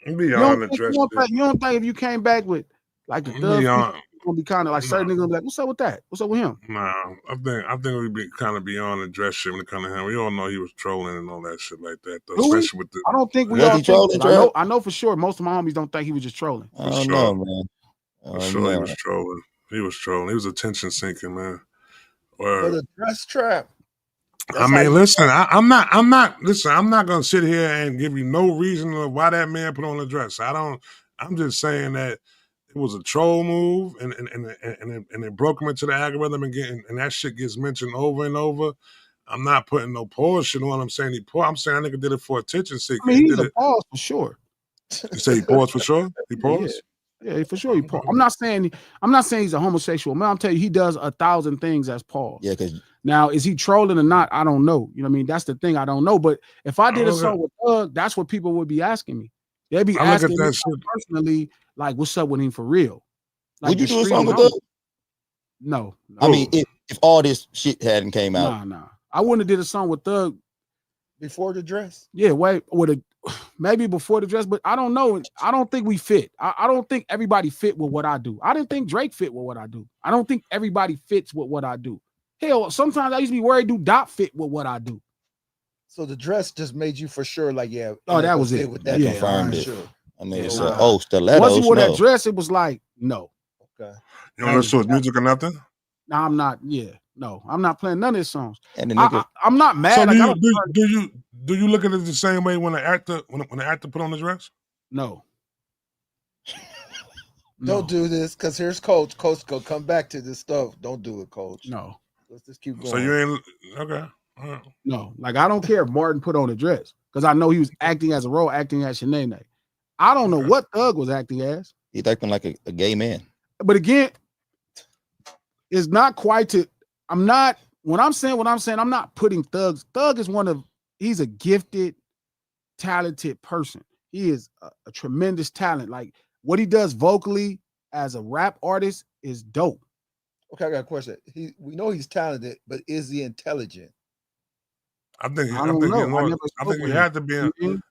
You don't think if you came back with like the Thug, gonna be kind of like certain niggas gonna be like, what's up with that? What's up with him? Nah, I think we be kind of beyond the dress shit when it comes to him. We all know he was trolling and all that shit like that, though. Especially with the. I don't think we all trolling. I know for sure most of my homies don't think he was just trolling. I don't know, man. For sure, he was trolling. He was trolling. He was attention seeking, man. For the dress trap. I mean, listen, I'm not gonna sit here and give you no reason of why that man put on a dress. I'm just saying that it was a troll move, and it broke him into the algorithm and that shit gets mentioned over and over. I'm not putting no pause shit on. I'm saying he paused. I'm saying that nigga did it for attention seeking. I mean, he's a pause for sure. You say he paused for sure? He paused? Yeah, for sure. He paused. I'm not saying he's a homosexual man. I'm telling you, he does 1,000 things as pause. Yeah, because now is he trolling or not? I don't know. You know what I mean? That's the thing. I don't know. But if I did a song with Thug, that's what people would be asking me. They'd be asking me personally, like, what's up with him for real? Like, would you do a song with Thug? No. I mean, if all this shit hadn't came out. Nah. I wouldn't have did a song with Thug before the dress. Yeah, maybe before the dress, but I don't know. I don't think we fit. I don't think everybody fit with what I do. I didn't think Drake fit with what I do. I don't think everybody fits with what I do. Hell, sometimes I used to be worried, do Dot fit with what I do? So the dress just made you for sure, like, yeah. Oh, that was it. That confirmed it. Sure. I mean, it's stilettos. Once he wore that dress, it was like, no. Okay. You don't listen to his music or nothing? No, I'm not. Yeah, no, I'm not playing none of his songs. And the nigga, I'm not mad. So like, do you look at it the same way when the actor put on the dress? No. Don't do this, because here's Coach. Coach, go come back to this stuff. Don't do it, Coach. No. Let's just keep going. So you ain't okay. Right. No, like I don't care if Martin put on a dress because I know he was acting as a role, acting as Shanae. I don't know what Thug was acting as. He's acting like a gay man. But again, it's not quite to. When I'm saying, I'm not putting Thug is he's a gifted, talented person. He is a tremendous talent. Like what he does vocally as a rap artist is dope. Okay, I got a question. We know he's talented, but is he intelligent? I think he had to be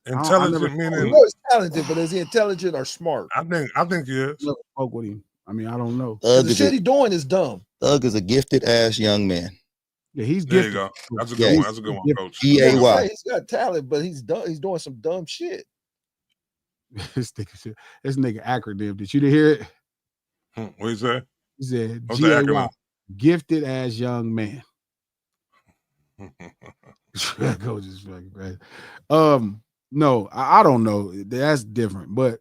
intelligent. Meaning, he's talented, but is he intelligent or smart? I think he is. Never spoke with him. I mean, I don't know. The shit he's doing is dumb. Thug is a gifted ass young man. Yeah, he's there gifted. You go. That's a good one. That's a good one, Coach. G-A-Y. He's got talent, but he's doing some dumb shit. This nigga acronym. Did you hear it? What you say? He said G-A-Y. Gifted as young man. Coach is fucking crazy. No, I don't know. That's different, but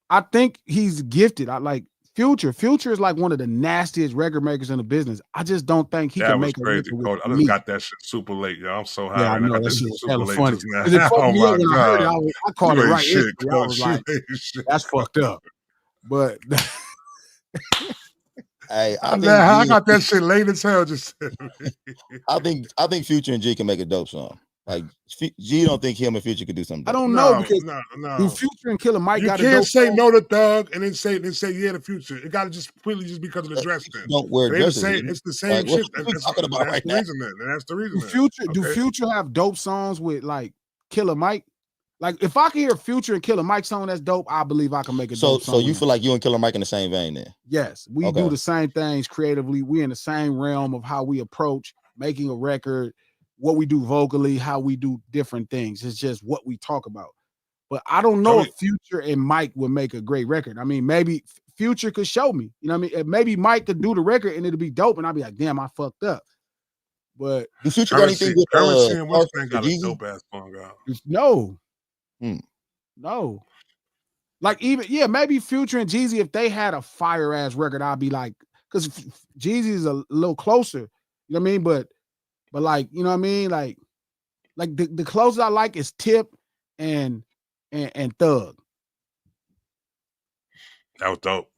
I think he's gifted. I like Future. Future is like one of the nastiest record makers in the business. I just don't think he can make a crazy, Coach. I just got that shit super late, yo. I'm so high. Yeah, I know got that shit super hella late funny. Oh my God. I called it right. Shit, I was like, that's fucked up. But I got that shit late as hell. Just I think Future and G can make a dope song. Like G don't think him and Future could do something. I don't know because do Future and Killer Mike got a dope song? You can't say no to Thug and then say yeah to Future. It got to just completely just because of the dress. Then don't wear dresses. It's the same shit. That's talking about right now. That's the reason. Do Future have dope songs with like Killer Mike? Like if I can hear Future and Killer Mike song that's dope, I believe I can make a dope song. So you feel like you and Killer Mike in the same vein then? Yes, we do the same things creatively. We in the same realm of how we approach making a record, what we do vocally, how we do different things. It's just what we talk about. But I don't know if Future and Mike would make a great record. I mean, maybe Future could show me. You know what I mean? Maybe Mike could do the record and it'll be dope, and I'll be like, damn, I fucked up. But do Future got anything with got a dope ass song out? No. No. Like maybe Future and Jeezy, if they had a fire ass record, I'd be like, because Jeezy is a little closer. You know what I mean? But like, you know what I mean? Like the closest I like is Tip and Thug. That was dope.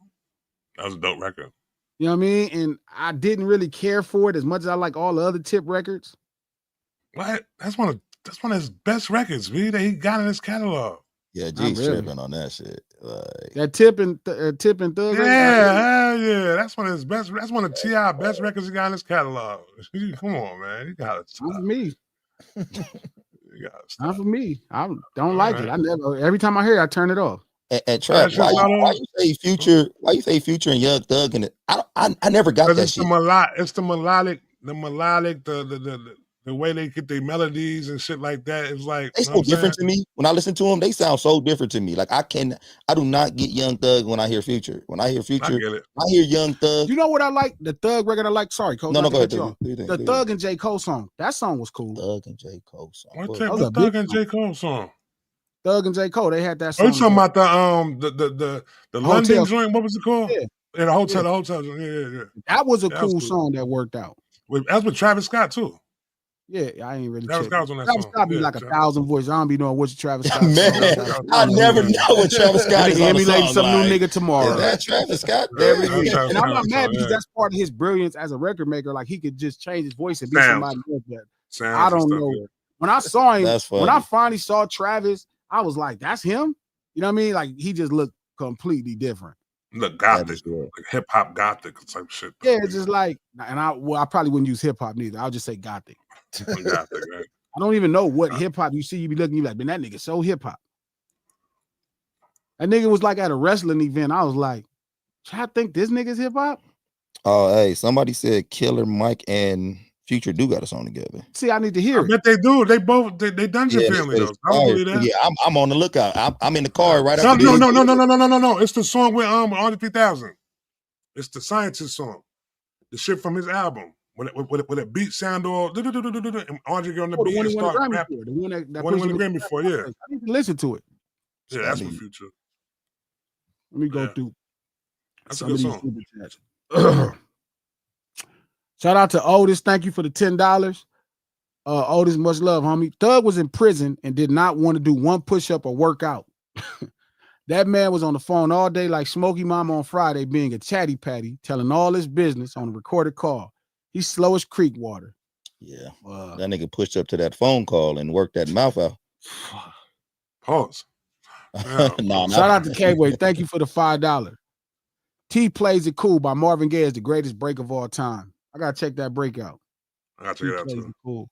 That was a dope record. You know what I mean? And I didn't really care for it as much as I like all the other Tip records. What? That's one of his best records, that he got in his catalog. Yeah, G's tripping on that shit. Like that Tip and Thug. Yeah, that's one of his best. That's one of T.I. best records he got in his catalog. Come on, man, you got it. Not for me. Not for me. I don't like it. I never. Every time I hear it, I turn it off. And Trap, why you say Future? Why you say Future and Young Thug? And I never got that shit. It's the melodic, the way they get their melodies and shit like that. It's like they so different to me. When I listen to them, they sound so different to me. Like I do not get Young Thug when I hear Future. When I hear Future, I hear Young Thug. You know what I like? The Thug record I like. Sorry, Coach. No, go ahead. The Thug and J. Cole song. That song was cool. Thug and J. Cole song. What's the Thug and J. Cole song? Thug and J. Cole, they had that Oh, song. you talking together. about the London Hotel. joint? What was it called? Yeah. Yeah, the Yeah. hotel joint. Yeah. That was a Yeah, cool song that worked out. That's with Travis Scott too. Yeah, I ain't really Travis checked. Scott was on that Travis song. Scott be Yeah, like Travis. 1,000 voices. I don't be knowing which Travis Scott Man, song. I never know what Travis Scott is on the emulating song. some new Like, nigga tomorrow. is that Travis Scott? Every That's week. Travis And I'm Scott not mad song, because yeah. that's part of his brilliance as a record maker. Like he could just change his voice and be Sounds. somebody else. But Sounds I and don't stuff, know. yeah. When I saw him, That's when I funny. finally saw Travis, I was like, that's him. You know what I mean? Like he just looked completely different. Look, That gothic, is good. like hip hop gothic type shit. Yeah, it's just like, and I probably wouldn't use hip hop neither. I'll just say gothic. Gothic, right? I don't even know what hip hop you see. You be looking, you like, man, that nigga so hip hop. That nigga was like at a wrestling event. I was like, I think this nigga's hip hop. Oh, hey, somebody said Killer Mike and Future do got a song together. See, I need to hear I it. bet they do. They both they Dungeon Yeah, Family they though. I don't believe that. Yeah, I'm on the lookout. I'm in the car right No, after no, this. no. It's the song with Andre 3000. It's the Scientist song. The shit from his album. When a beat sound all and Andre get on the beat and start rapping. The one that One won the Grammy for, yeah. I need to listen to it. Yeah, that's for Future. Let me go through That's some a of good these song. super chats. Shout out to Otis. Thank you for the $10. Otis, much love, homie. Thug was in prison and did not want to do one push-up or work out. That man was on the phone all day like Smokey Mama on Friday being a chatty patty, telling all his business on a recorded call. He's slow as creek water. Yeah. That nigga pushed up to that phone call and worked that mouth out. Pause. Shout out to K-Way. Thank you for the $5. T Plays It Cool by Marvin Gaye is the greatest break of all time. I gotta check that break out. I gotta check it out too. Cool.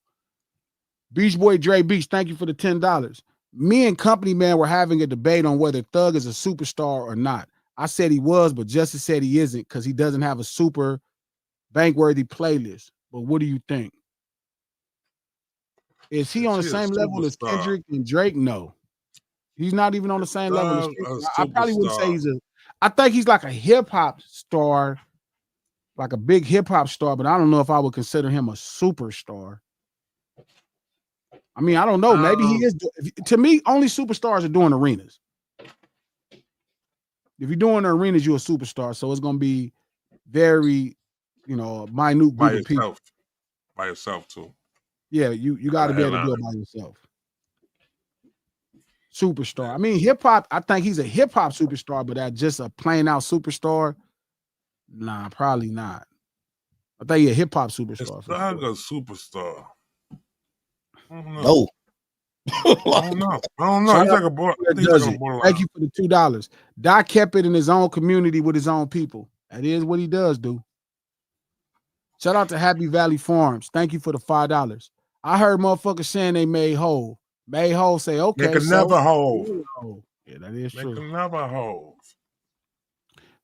Beach Boy Dre Beach, thank you for the $10. Me and Company Man were having a debate on whether Thug is a superstar or not. I said he was, but Justice said he isn't because he doesn't have a super bank-worthy playlist. But what do you think? Is he on the same level as Kendrick and Drake? No. He's not even on the same level as Kendrick. I probably wouldn't say he's I think he's like a hip-hop star, like a big hip-hop star, but I don't know if I would consider him a superstar. I mean, I don't know. Maybe he is. To me, only superstars are doing arenas. If you're doing the arenas, you're a superstar. So it's going to be very, minute group of people. By yourself, too. Yeah, you got to be able to do it by yourself. Superstar. I mean, hip-hop, I think he's a hip-hop superstar, but that's just a plain-out superstar. Nah, probably not. I think he's a hip-hop superstar. It's not a superstar. No. I don't know. He's like a boy. Thank you for the $2. Doc kept it in his own community with his own people. That is what he does do. Shout out to Happy Valley Farms. Thank you for the $5. I heard motherfuckers saying they made whole. Made whole say, okay. They can never hold. Yeah, that is true. They can never hold.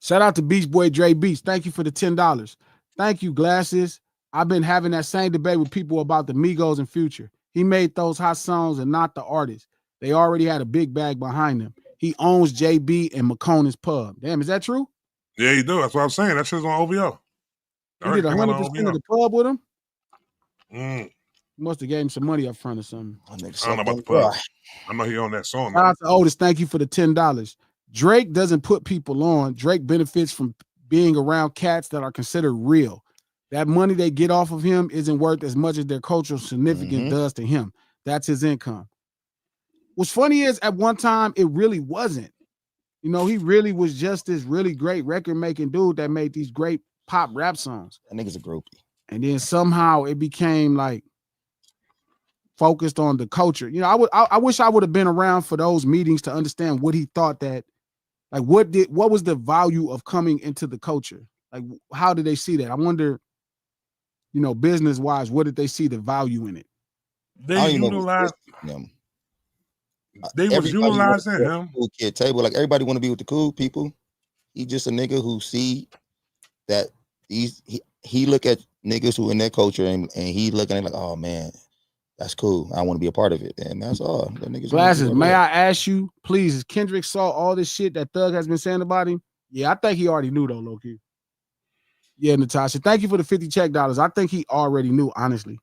Shout out to Beach Boy Dre Beach. Thank you for the $10. Thank you, Glasses. I've been having that same debate with people about the Migos and Future. He made those hot songs and not the artist. They already had a big bag behind them. He owns JB and McConaughey's Pub. Damn, is that true? Yeah, he do. That's what I'm saying. That shit's on OVO. He did 100% of the pub with him? Mm. Must have gave him some money up front or something. I don't know about the pub. I know he on that song. Shout out to Otis. Thank you for the $10. Drake doesn't put people on. Drake benefits from being around cats that are considered real. That money they get off of him isn't worth as much as their cultural significance does to him. That's his income. What's funny is at one time, it really wasn't. He really was just this really great record-making dude that made these great pop rap songs. That nigga's a groupie. And then somehow it became like focused on the culture. I wish I would have been around for those meetings to understand what he thought that, like, what was the value of coming into the culture? Like, how did they see that? I wonder, business wise, what did they see the value in it? They utilized him. They was utilizing him. Cool kid table. Like, everybody want to be with the cool people. He just a nigga who see that he look at niggas who in their culture and he looking at it like, oh man, that's cool. I want to be a part of it. And that's all. That niggas Glasses, may I ask you, please, is Kendrick saw all this shit that Thug has been saying about him? Yeah, I think he already knew though, low-key. Yeah, Natasha. Thank you for the 50 check dollars. I think he already knew, honestly.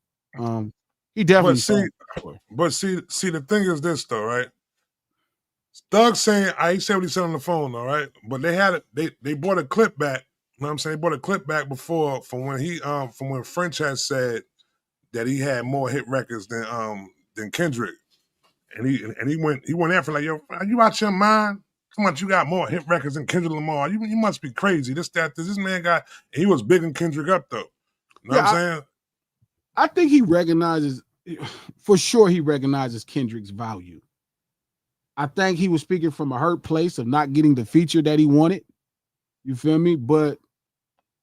He definitely But see, the thing is this though, right? Thug saying, he said what he said on the phone, all right? But they had it, they brought a clip back. You know what I'm saying? They brought a clip back before from when French had said that he had more hit records than Kendrick. And he went after like, yo, are you out your mind? Come on, you got more hit records than Kendrick Lamar. You must be crazy. This man got, and he was bigging Kendrick up though. You know what I'm saying? I think he recognizes, for sure he recognizes Kendrick's value. I think he was speaking from a hurt place of not getting the feature that he wanted. You feel me? But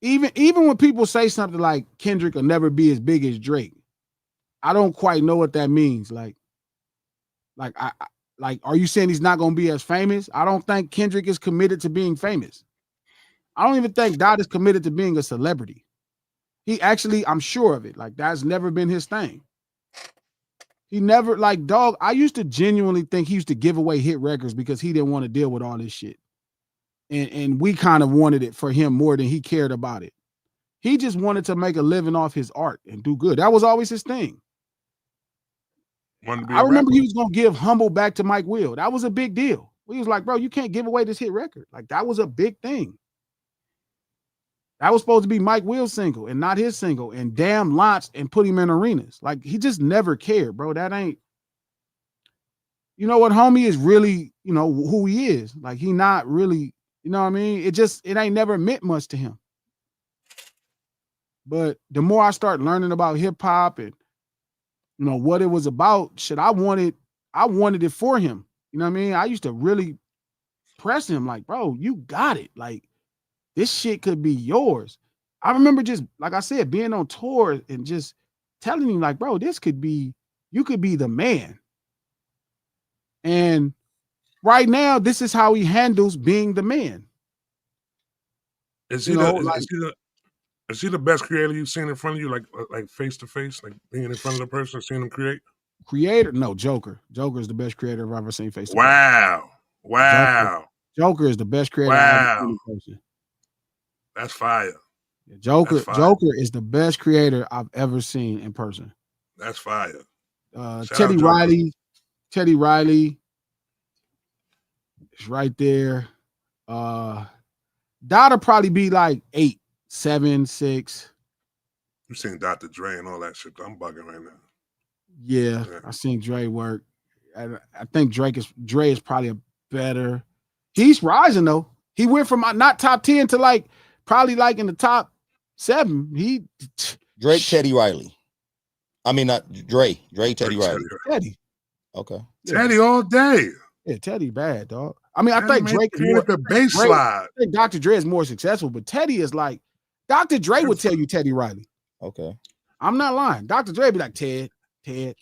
even when people say something like Kendrick will never be as big as Drake, I don't quite know what that means. Like, are you saying he's not going to be as famous? I don't think Kendrick is committed to being famous. I don't even think Dot is committed to being a celebrity. He actually, I'm sure of it. Like, that's never been his thing. He never, like, dog, I used to genuinely think he used to give away hit records because he didn't want to deal with all this shit. And we kind of wanted it for him more than he cared about it. He just wanted to make a living off his art and do good. That was always his thing. I remember he was going to give Humble back to Mike Will. That was a big deal. He was like, bro, you can't give away this hit record. Like, that was a big thing. That was supposed to be Mike Will's single and not his single. And damn launched and put him in arenas. Like, he just never cared, bro. That ain't, you know what, homie is really, you know, who he is. Like, he not really, you know what I mean? It ain't never meant much to him. But the more I start learning about hip hop and, you know, what it was about, shit, I wanted it for him. You know what I mean? I used to really press him like, bro, you got it. Like, this shit could be yours. I remember just, like I said, being on tour and just telling him like, bro, you could be the man. And right now, this is how he handles being the man. Is he the best creator you've seen in front of you, like face to face, like being in front of the person, seeing him create? Creator? No, Joker. Joker is the best creator I've ever seen face to face. Wow. Joker is the best creator I've ever seen in person. That's fire. Joker is the best creator I've ever seen in person. That's fire. Teddy Riley is right there. Dot'll probably be like 8, 7, 6. You seen Dr. Dre and all that shit. I'm bugging right now. Yeah. I seen Dre work. I think Dre is probably a better. He's rising though. He went from not top 10 to like probably like in the top 7. Drake, Teddy Riley. I mean, not Dre, Teddy Riley. Teddy. Okay. Yeah. Teddy all day. Yeah, Teddy bad, dog. I mean, I think Drake is more the bass slide. I think Dr. Dre is more successful, but Teddy is like Dr. Dre would tell you Teddy Riley. Okay. I'm not lying. Dr. Dre be like, Ted. Teddy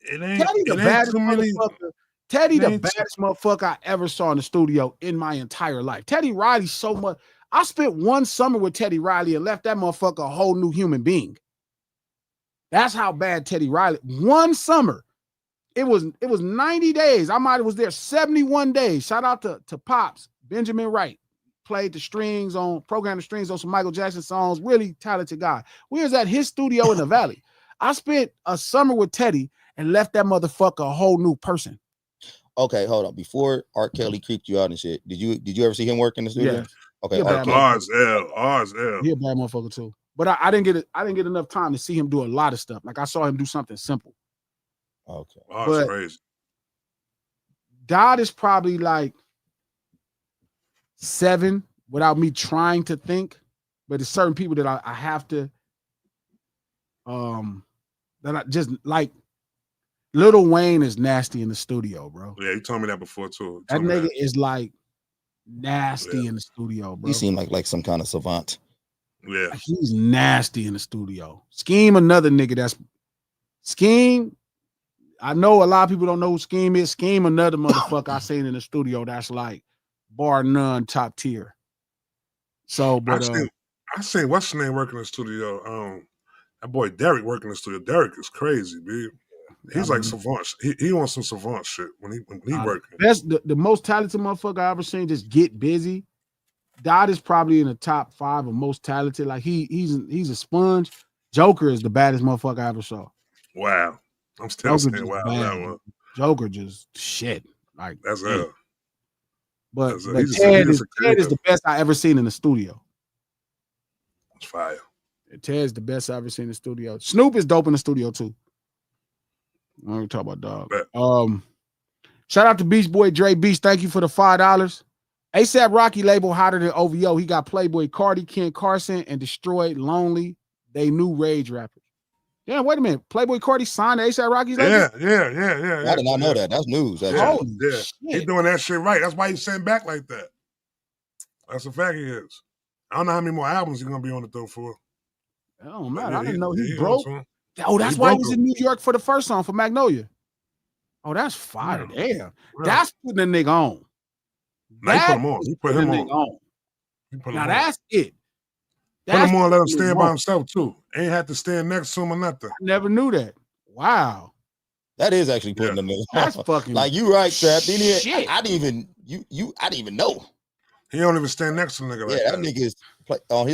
the baddest motherfucker. Teddy the baddest motherfucker I ever saw in the studio in my entire life. Teddy Riley so much. I spent one summer with Teddy Riley and left that motherfucker a whole new human being. That's how bad Teddy Riley. One summer. It was 90 days. I might have was there 71 days. Shout out to Pops, Benjamin Wright. Programmed the strings on some Michael Jackson songs. Really talented guy. We was at his studio in the Valley. I spent a summer with Teddy and left that motherfucker a whole new person. Okay, hold on. Before R. Kelly creeped you out and shit, did you ever see him work in the studio? Yeah. Okay. He a bad motherfucker too. But I didn't get enough time to see him do a lot of stuff. Like I saw him do something simple. Okay. That's crazy. Dot is probably like 7 without me trying to think. But there's certain people that I have to that I just like. Lil Wayne is nasty in the studio, bro. Yeah, you told me that before too. That nigga is like nasty in the studio, bro. He seemed like some kind of savant. Yeah. Like, he's nasty in the studio. Scheme, another nigga that's Scheme. I know a lot of people don't know who Scheme is. Scheme, another motherfucker I seen in the studio that's like bar none top tier. So, but I seen what's his name working in the studio. That boy Derek working in the studio. Derek is crazy, dude. He's like savant. He wants some savant shit when he working. That's the most talented motherfucker I ever seen. Just get busy. Dot is probably in the top 5 of most talented. Like he's a sponge. Joker is the baddest motherfucker I ever saw. Wow, I'm still saying wow. That one. Joker just shit. Like that's it. But He's Ted just is a the best I ever seen in the studio. It's fire. Ted's the best I ever seen in the studio. Snoop is dope in the studio too. I'm gonna talk about dog. Bet. Shout out to Beast Boy Dre Beast. Thank you for the $5. ASAP Rocky label hotter than OVO. He got Playboy Cardi, Ken Carson, and Destroyed Lonely. They new rage rappers. Yeah, wait a minute. Playboy Cardi signed to ASAP Rocky's label? Yeah. I did not know that. That's news. Actually. Holy Yeah. shit. He's doing that shit right. That's why he's sitting back like that. That's a fact he is. I don't know how many more albums he's gonna be on the throw for. Oh man, Yeah, I didn't know he he broke. on Oh, that's He why he broke was him. in New York for the first song for Magnolia. Oh, that's fire. Yeah. Damn. Yeah. That's putting a nigga on. Now he put That him on. is He put putting him a on. nigga on. He put Now him on. that's it. Put him on, let him putting stand nigga by on. himself too. Ain't had to stand next to him or nothing. I never knew that. Wow. That is actually putting the nigga. That's fucking like you right, Trap. shit. I didn't even know. He don't even stand next to a nigga like Yeah, that. that nigga is on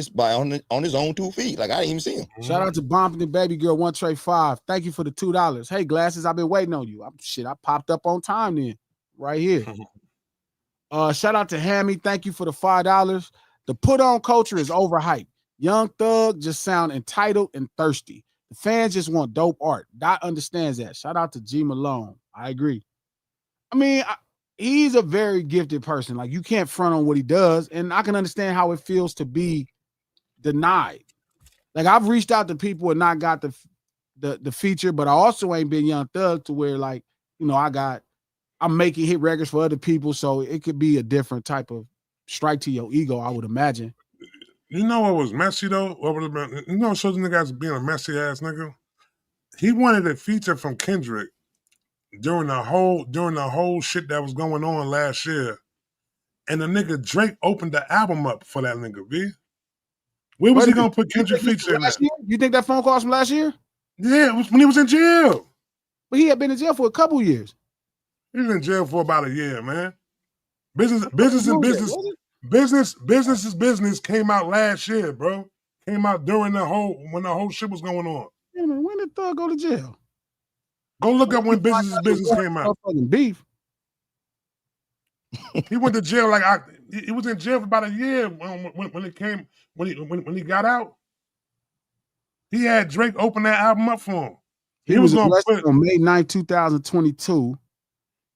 his own 2 feet. Like I didn't even see him. Shout out to Bompton Baby Girl 135. Thank you for the $2. Hey, Glasses, I've been waiting on you. I popped up on time then. Right here. Shout out to Hammy. Thank you for the $5. The put on culture is overhyped. Young Thug just sound entitled and thirsty. The fans just want dope art. Dot understands that. Shout out to G Malone. I agree. I mean, he's a very gifted person. Like you can't front on what he does, and I can understand how it feels to be denied. Like I've reached out to people and not got the feature, but I also ain't been Young Thug to where like, you know, I'm making hit records for other people, so it could be a different type of strike to your ego, I would imagine. You know what was messy though? You know what shows the nigga as being a messy ass nigga? He wanted a feature from Kendrick during the whole shit that was going on last year. And the nigga Drake opened the album up for that nigga, V. Where was he gonna put Kendrick feature in that? You think that phone call was from last year? Yeah, it was when he was in jail. But he had been in jail for a couple years. He was in jail for about a year, man. Business is business came out last year, bro. Came out during when the whole shit was going on. Yeah, man, when did Thug go to jail? Go look up when business is business came out. Beef. He went to jail he was in jail for about a year when he got out. He had Drake open that album up for him. He was arrested on May 9, 2022.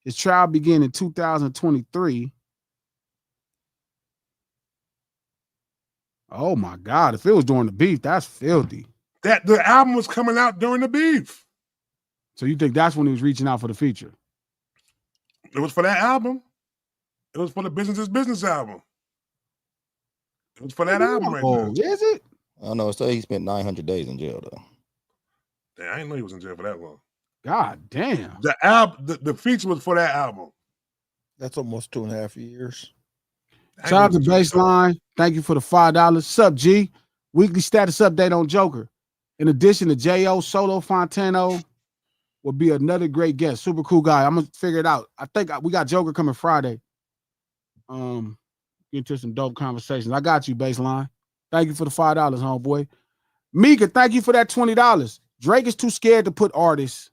His trial began in 2023. Oh my God! If it was during the beef, that's filthy. That the album was coming out during the beef. So you think that's when he was reaching out for the feature? It was for that album. It was for the Business is Business album. It was for that album right there. Is it? I don't know. So he spent 900 days in jail though. Damn, I didn't know he was in jail for that long. God damn. The feature was for that album. That's almost 2.5 years. Shout out to Baseline. Thank you for the $5. Sup, G? Weekly status update on Joker. In addition to J.O., Solo Fontano will be another great guest. Super cool guy. I'm going to figure it out. I think we got Joker coming Friday. Get into some dope conversations. I got you, Baseline. Thank you for the $5, homeboy. Mika, thank you for that $20. Drake is too scared to put artists.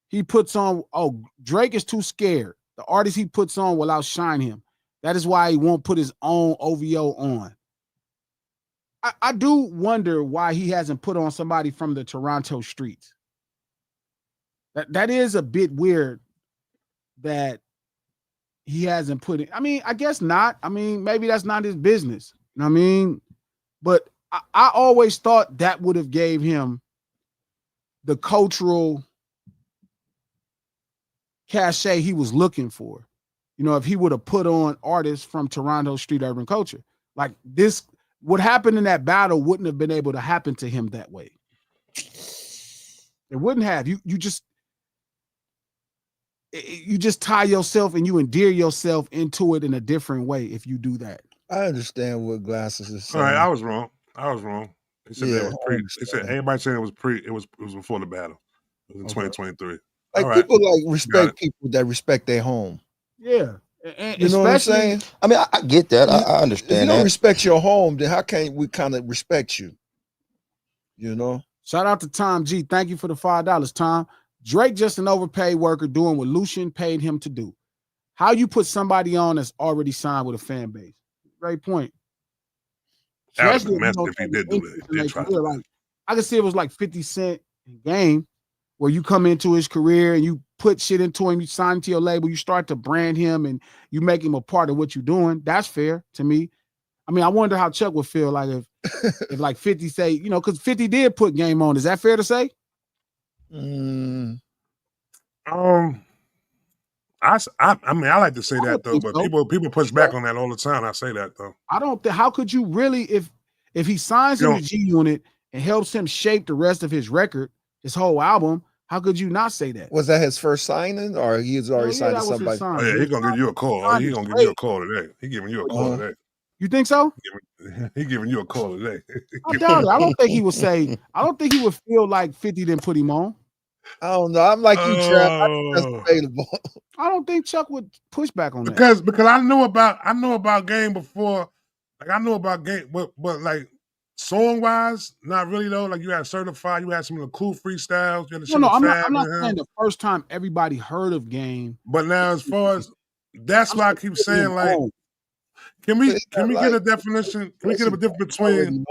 He puts on, Drake is too scared. The artist he puts on will outshine him. That is why he won't put his own OVO on. I do wonder why he hasn't put on somebody from the Toronto streets. That is a bit weird that he hasn't put it. I mean, I guess not. I mean, maybe that's not his business. You know what I mean? But I always thought that would have gave him the cultural cachet he was looking for. You know, if he would have put on artists from Toronto street urban culture, like this, what happened in that battle wouldn't have been able to happen to him that way. It wouldn't have. You just tie yourself and you endear yourself into it in a different way if you do that. I understand what Glasses is saying. All right, I was wrong. He said it was pre. He said everybody saying it was pre. It was before the battle. It was in 2023. Like people respect people that respect their home. Yeah. And you know what I'm saying? I mean, I get that. I understand. If you don't respect your home, then how can we kind of respect you? You know? Shout out to Tom G. Thank you for the $5, Tom. Drake just an overpaid worker doing what Lucian paid him to do. how you put somebody on that's already signed with a fan base. Great point. That would have Especially been messed if he did do that. increase If in they their tried career. to. Like I could see it was like 50 Cent in Game, where you come into his career and you put shit into him, you sign to your label, you start to brand him and you make him a part of what you're doing. That's fair to me. I mean, I wonder how Chuck would feel like if like 50 say, you know, because 50 did put Game on. Is that fair to say? I mean, I like to say I that don't though, think but so. people push back on that all the time. I say that though. I don't think. How could you really, if he signs You him don't- to G Unit and helps him shape the rest of his record, his whole album? How could you not say that? Was that his first signing, or he was already Hell yeah, signed to that was his somebody? sign. Oh yeah, he's gonna give you a call. Oh, signed he to gonna give you a Drake. call today. He giving you a call today. You think so? He giving you a call today. I doubt it. I don't think he would say. I don't think he would feel like 50 didn't put him on. I don't know. I'm like you, Trap. I think that's debatable. I don't think Chuck would push back on that. Because I know about Game before. Like I know about Game, but like song wise, not really though. Like you had Certified, you had some of the cool freestyles. You had the No, I'm Fab not and saying him. the first time everybody heard of Game. But now, as far as that's why I keep saying like, on. can we But get a definition? Can we get a difference between?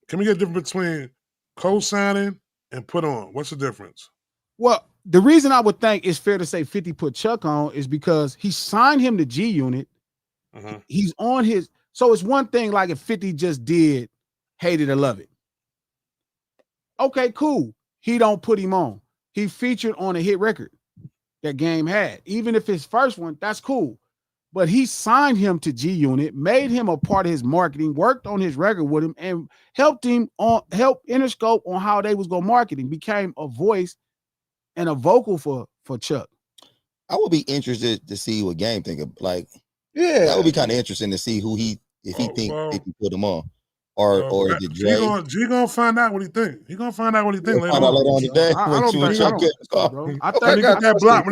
Can we get a difference between co-signing and put on? What's the difference? Well, the reason I would think it's fair to say 50 put Chuck on is because he signed him to G Unit. He's on his. So it's one thing like if 50 just did Hate It or Love It. Okay, cool. He don't put him on. He featured on a hit record that Game had. Even if his first one, that's cool. But he signed him to G Unit, made him a part of his marketing, worked on his record with him, and helped Interscope on how they was gonna market him. Became a voice and a vocal for Chuck. I would be interested to see what Game think of. Like, yeah, that would be kind of interesting to see who he think if he put him on, or is it Dre? G gonna find out what he think. He gonna find out what he think later Find out on. later on today I when don't you and think- I Chuck don't- get the bro. When I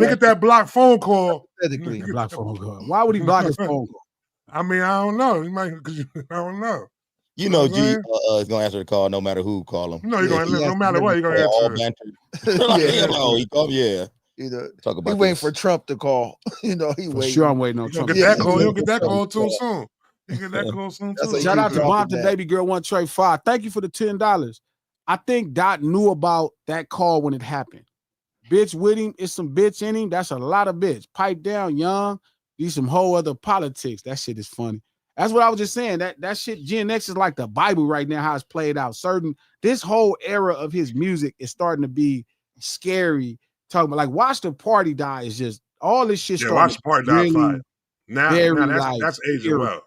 he get that block phone call. Block phone call. Why would he block his phone call? I mean, I don't know. He might because I don't know. You know, what I'm G saying? is gonna answer the call no matter who call him. No, you're gonna no matter what, you're gonna They're all answer. banter. Like, he called, yeah. He Talk about waiting this. for Trump to call. You know, he For waiting. sure, I'm waiting on He's gonna Trump. get that Yeah, call. yeah, He'll get that yeah. call too soon. He get that call soon That's too. what Shout out to dropping Bomb to that. Baby Girl 135. Thank you for the $10. I think Dot knew about that call when it happened. Bitch with him, it's some bitch in him. That's a lot of bitch. Pipe down, young. These some whole other politics. That shit is funny. That's what I was just saying. That shit, Gen X is like the Bible right now, how it's played out. This whole era of his music is starting to be scary. Talking about like Watch the Party Die is just all this shit. Yeah, Watch the Party Die really fire. Now like, that's aging well.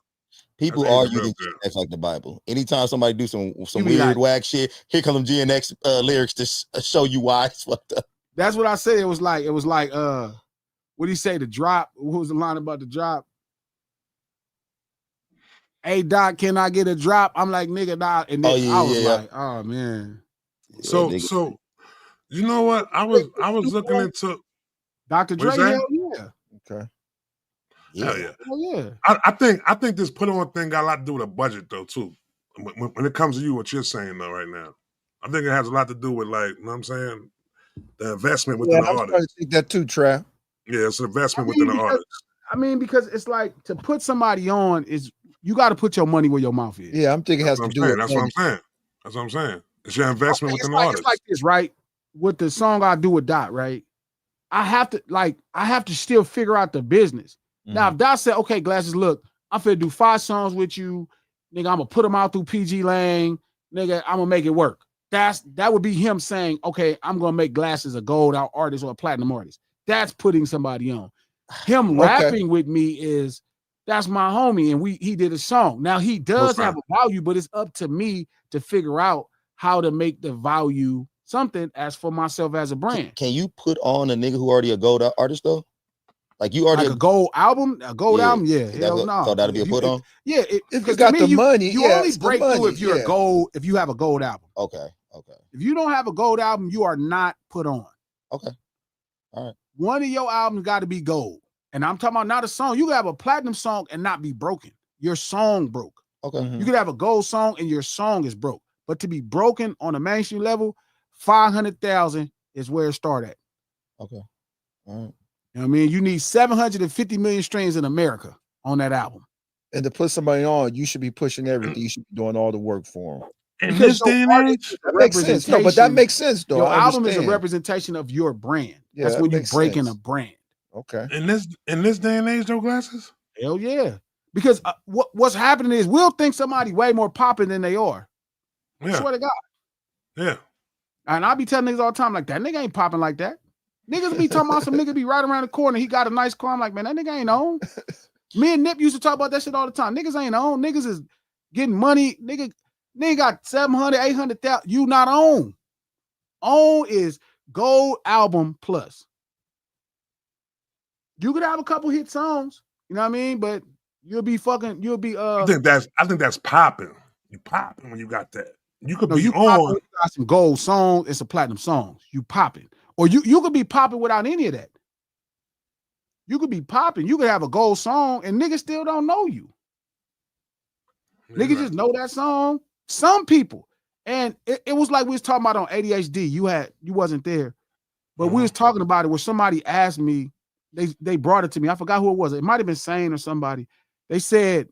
People That's are aging real using good. GNX like the Bible. Anytime somebody do some You be weird like- whack shit, here come them GNX lyrics to show you why it's fucked up. That's what I said. It was like, what do you say? The drop. What was the line about the drop? Hey Doc, can I get a drop? I'm like, nigga, Doc. And then I was like, oh man. So you know what? I was looking into Dr. Dre, What's that? hell yeah. Okay. hell yeah. Hell yeah. I think this put on thing got a lot to do with a budget though too. When it comes to you, what you're saying though right now, I think it has a lot to do with like, you know what I'm saying, the investment within Yeah, the I'm artist. starting to think that too, Trav. Yeah, it's an investment within the artist. I mean, because it's like to put somebody on is you got to put your money where your mouth is. Yeah, I'm thinking it has to do with That's what I'm saying. That's what I'm saying. It's your investment It's within like, the artist. it's like this, right? With the song I do with Dot, right? I have to still figure out the business. Now, if Dot said, okay, Glasses, look, I'm finna do 5 songs with you, nigga, I'm gonna put them out through PG Lang, nigga, I'm gonna make it work. That would be him saying, okay, I'm gonna make Glasses a gold out artist or a platinum artist. That's putting somebody on. Him rapping with me that's my homie, and he did a song. Now he does have a value, but it's up to me to figure out how to make the value something as for myself as a brand. Can you put on a nigga who already a gold artist though? Like you already like a gold album, album, yeah. Hell no. So that'll be a put on. Yeah, if you got the money, you yeah, only it's the break through money, if you're a gold. If you have a gold album. Okay. If you don't have a gold album, you are not put on. Okay. All right. One of your albums got to be gold, and I'm talking about not a song. You can have a platinum song and not be broken. Your song broke. Okay. You could have a gold song and your song is broke, but to be broken on a mainstream level, 500,000 is where it started at. Okay. All right. You know what I mean? You need 750 million streams in America on that album. And to put somebody on, you should be pushing everything. You should be doing all the work for them. In Because this day and age, That makes sense. No, but that makes sense though. Your I album is a understand. representation of your brand. Yeah, That's that when you makes break in a sense. brand. Okay. in this day and age, though, Glasses. Hell yeah. Because what's happening is we'll think somebody way more popping than they are. Yeah. Swear to God. Yeah. And I be telling niggas all the time, like, that nigga ain't popping like that. Niggas be talking about some nigga be right around the corner. He got a nice car. I'm like, man, that nigga ain't on. Me and Nip used to talk about that shit all the time. Niggas ain't on. Niggas is getting money. Nigga got 700, 800,000. You not on. On is gold album plus. You could have a couple hit songs, you know what I mean? But you'll be I think that's popping. You popping when you got that. You could be you on. You got some gold songs and some platinum songs. You popping. Or you could be popping without any of that. You could be popping. You could have a gold song and niggas still don't know you. Niggas just know that song. Some people. And it was like we was talking about on ADHD. You wasn't there. But we was talking about it where somebody asked me, they brought it to me. I forgot who it was. It might have been Sane or somebody. They said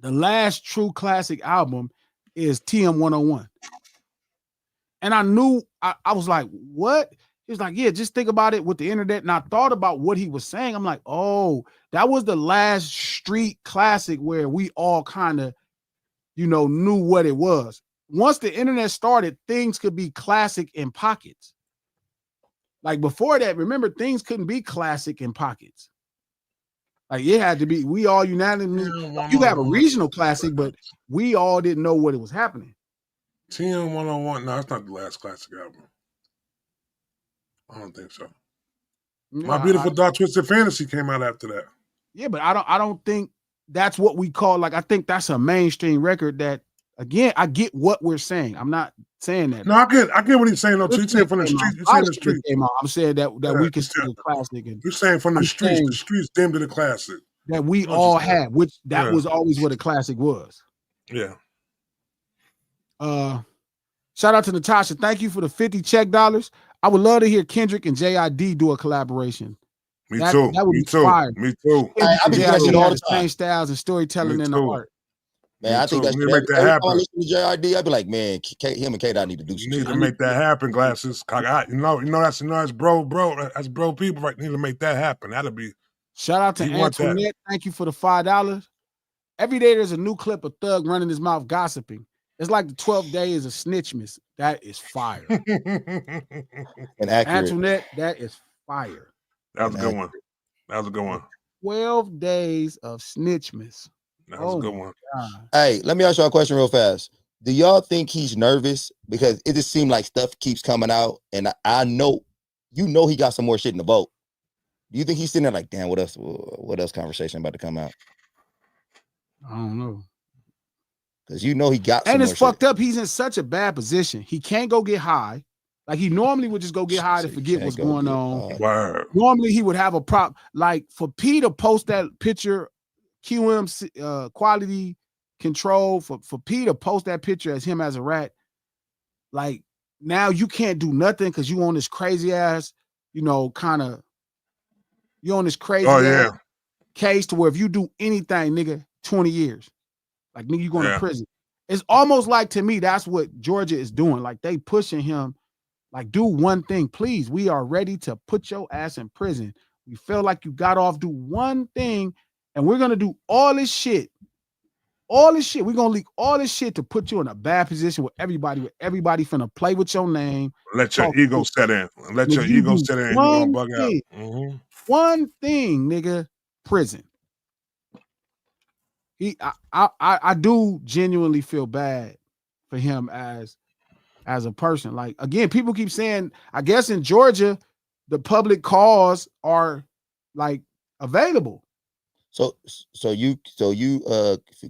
the last true classic album is TM 101. And I knew, I was like, what? He was like, yeah, just think about it with the internet. And I thought about what he was saying. I'm like, oh, that was the last street classic where we all kind of, knew what it was. Once the internet started, things could be classic in pockets. Like before that, remember, things couldn't be classic in pockets. Like it had to be, we all unanimously, you have a regional classic, but we all didn't know what it was happening. TM 101, no, it's not the last classic album. I don't think so. My Beautiful Dark Twisted Fantasy came out after that. Yeah, but I don't think that's what we call, like, I think that's a mainstream record that, again, I get what we're saying. I'm not saying that. No, I get what he's saying. No, he's saying from the streets. You're saying the streets. I'm saying that we consider a classic. And you're saying from the streets. The streets deemed it a classic. That we all had, which that was always what a classic was. Yeah. Shout out to Natasha. Thank you for the $50 check dollars. I would love to hear Kendrick and JID do a collaboration. Me too. That would be fire. Me too. I be that shit all the time. Same styles and storytelling in the art. Man, I think that's make that happen. I listen to JID, I'd be like, man, him and K-Dot need to do something. You need to make that happen, Glasses. That's bro. That's bro people right. Need to make that happen. That'll be. Shout out to Antoinette. Thank you for the $5. Every day there's a new clip of Thug running his mouth gossiping. It's like the 12th day is a snitchmas. That is fire. And accurate. Antoinette, that is fire. That was a good one. That was a good one. 12 days of snitchmas. That was a good one. God. Hey, let me ask y'all a question real fast. Do y'all think he's nervous? Because it just seemed like stuff keeps coming out, and I know, he got some more shit in the boat. Do you think he's sitting there like, damn, what else conversation about to come out? I don't know. Because he got some and more it's fucked up. He's in such a bad position. He can't go get high. Like he normally would just go get high to forget what's going on. Wow. Normally he would have a prop. Like for P to post that picture, QM quality control, for P to post that picture as him as a rat, like now you can't do nothing because you on this crazy ass, kind of, you on this crazy ass case to where if you do anything, nigga, 20 years. Like, nigga, you going to prison. It's almost like, to me, that's what Georgia is doing. Like, they pushing him, like, do one thing. Please, we are ready to put your ass in prison. We feel like you got off, do one thing, and we're going to do all this shit. All this shit. We're going to leak all this shit to put you in a bad position with everybody finna play with your name. Let your ego set in. Let your ego set in. You're going to bug out. Mm-hmm. One thing, nigga, prison. I do genuinely feel bad for him as a person. Like, again, people keep saying, I guess in Georgia, the public calls are like available. So you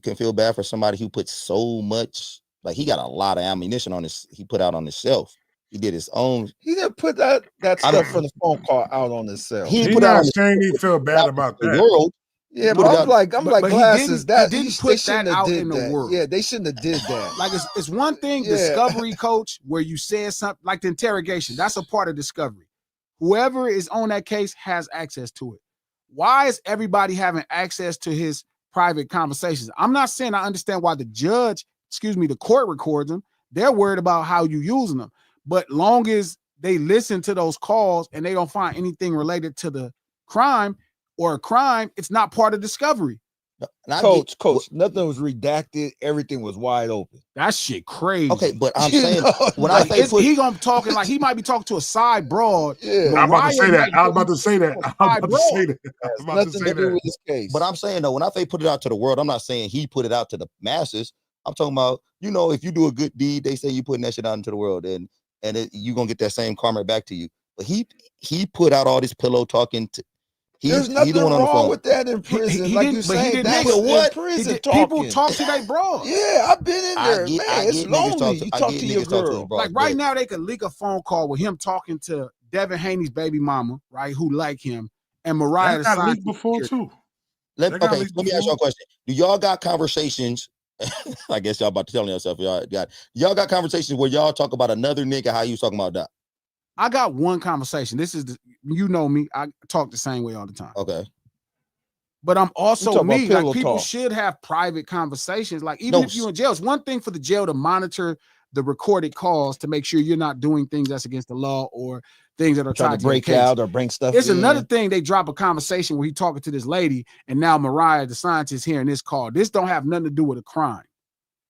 can feel bad for somebody who put so much, like he got a lot of ammunition on his, he put out on his shelf. He did his own. He didn't put that stuff from the phone call out on himself. He put out saying he feel bad about that. World. Yeah, but I'm like Glasses. They didn't put that out in the world. Yeah, they shouldn't have did that. Like it's one thing, discovery, coach, where you said something like the interrogation. That's a part of discovery. Whoever is on that case has access to it. Why is everybody having access to his private conversations? I'm not saying I understand why the court records them. They're worried about how you using them. But long as they listen to those calls and they don't find anything related to the crime or a crime, it's not part of discovery. Coach, nothing was redacted. Everything was wide open. That shit crazy. Okay, but I'm saying when like, I say he gonna talking like he might be talking to a side broad. Yeah, I'm about to say that. I was about to say that. But I'm saying though, when I say put it out to the world, I'm not saying he put it out to the masses. I'm talking about, you know, if you do a good deed, they say you putting that shit out into the world, and you gonna get that same karma back to you. But he put out all this pillow talking. There's nothing wrong with that in prison. You saying, that's what? In prison people talk to their bro. Yeah, I've been in there, man. It's lonely. You talk to your girl. Like right now, they could leak a phone call with him talking to Devin Haney's baby mama, right? Who like him, and Mariah. That got leaked before too. Let me ask you a question. Do y'all got conversations? I guess y'all about to tell yourself y'all got conversations where y'all talk about another nigga how you talking about that. I got one conversation. This is you know me. I talk the same way all the time. Okay. But I'm also me. Like people talk. should have private conversations. Like even if you're in jail, it's one thing for the jail to monitor the recorded calls to make sure you're not doing things that's against the law or things that are trying to break out or bring stuff. It's another thing. They drop a conversation where he's talking to this lady, and now Mariah, the scientist, hearing this call. This don't have nothing to do with a crime.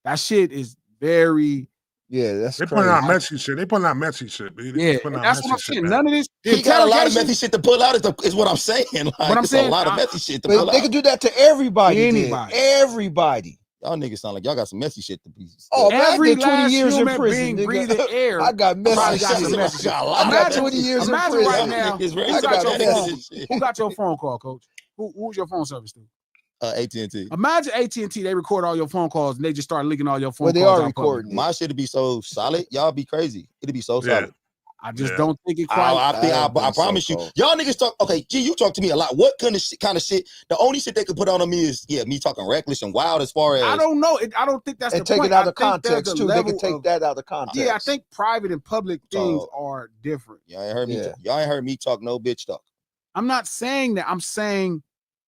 That shit is very. Yeah, that's they putting out messy shit. They putting out messy shit, baby. Yeah, that's what I'm saying. None of this. He got a lot of messy shit to pull out. Is what I'm saying. Like, but I'm saying a lot of messy shit to pull out. They can do that to everybody. Anybody. Everybody. Y'all niggas sound like y'all got some messy shit to be. Oh, every man, 20 years in prison, breathing air. I got messy shit. I got 20 years in prison. Right now, who got your phone call, Coach? Who's your phone service to? AT&T. Imagine AT&T, they record all your phone calls and they just start leaking all your phone calls. Well, they are recording. My shit would be so solid. Y'all be crazy. It'd be so solid. I just don't think it quite. I promise you. Y'all niggas talk. Okay, G, you talk to me a lot. What kind of shit? The only shit they could put on me is me talking reckless and wild as far as. I don't know. I don't think that's the take point. It out of context too. They can take that out of context. Yeah, I think private and public things are different. Y'all ain't heard me. Y'all ain't heard me talk no bitch talk. I'm not saying that. I'm saying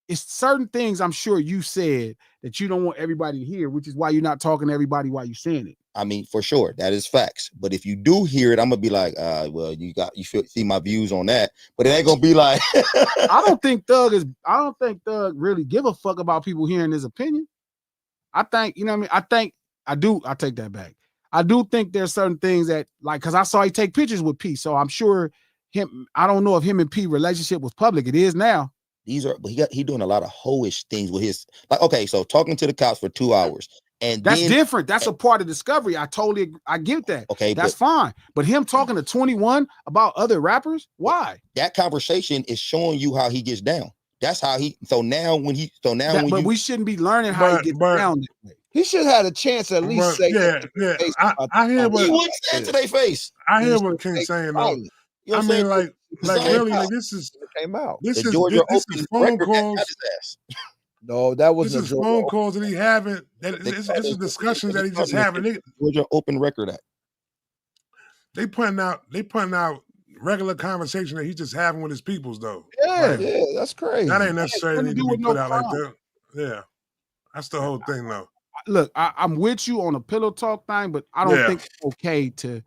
it's certain things I'm sure you said that you don't want everybody to hear, which is why you're not talking to everybody while you're saying it. I mean, for sure, that is facts. But if you do hear it, I'm gonna be like, well, you should see my views on that. But it ain't gonna be like. I don't think Thug really give a fuck about people hearing his opinion. I think, you know what I mean? I take that back. I do think there's certain things that, like, because I saw he take pictures with P, so I'm sure I don't know if him and P relationship was public. It is now. But he doing a lot of hoish things with his, like, okay, so talking to the cops for 2 hours. And that's different. That's a part of discovery. I get that. Okay, that's fine. But him talking to 21 about other rappers, why? That conversation is showing you how he gets down. That's how he. But we shouldn't be learning how he gets down that way. He should have had a chance at least say. I hear what he wouldn't say it to their face. I hear what King's saying though. You know I mean, like really, like this is came out. This is phone calls. No, that was this is phone calls that he having. This is discussions that he just having. Georgia Open Record Act. They putting out regular conversation that he's just having with his peoples though. Yeah, that's crazy. That ain't necessarily need to be put out like that. Yeah, that's the whole thing though. Look, I'm with you on a pillow talk thing, but I don't think it's okay to.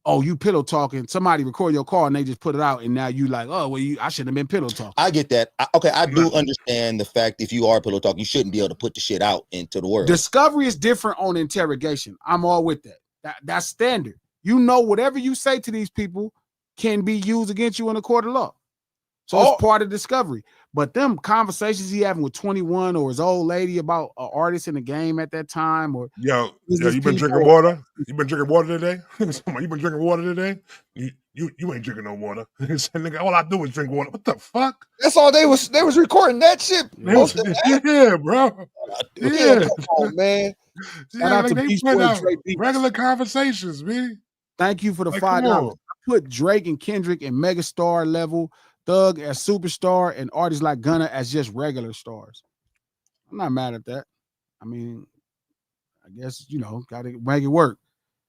Oh, you pillow talking. Somebody record your call and they just put it out, and now you like, oh, well, I shouldn't have been pillow talking. I get that. I do understand the fact if you are pillow talking, you shouldn't be able to put the shit out into the world. Discovery is different on interrogation. I'm all with that. That's standard. You know, whatever you say to these people can be used against you in a court of law. So it's part of discovery. But them conversations he having with 21 or his old lady about an artist in the game at that time, or yo, you been drinking water? You been drinking water today? You been drinking water today? You ain't drinking no water. Nigga, all I do is drink water. What the fuck? That's all they was recording that shit. Yeah, bro. Yeah, come on, man. Yeah, like they put out regular conversations, man. Thank you for the $5. I put Drake and Kendrick in megastar level, Thug as superstar, and artists like Gunna as just regular stars. I'm not mad at that. I mean, I guess, gotta make it work.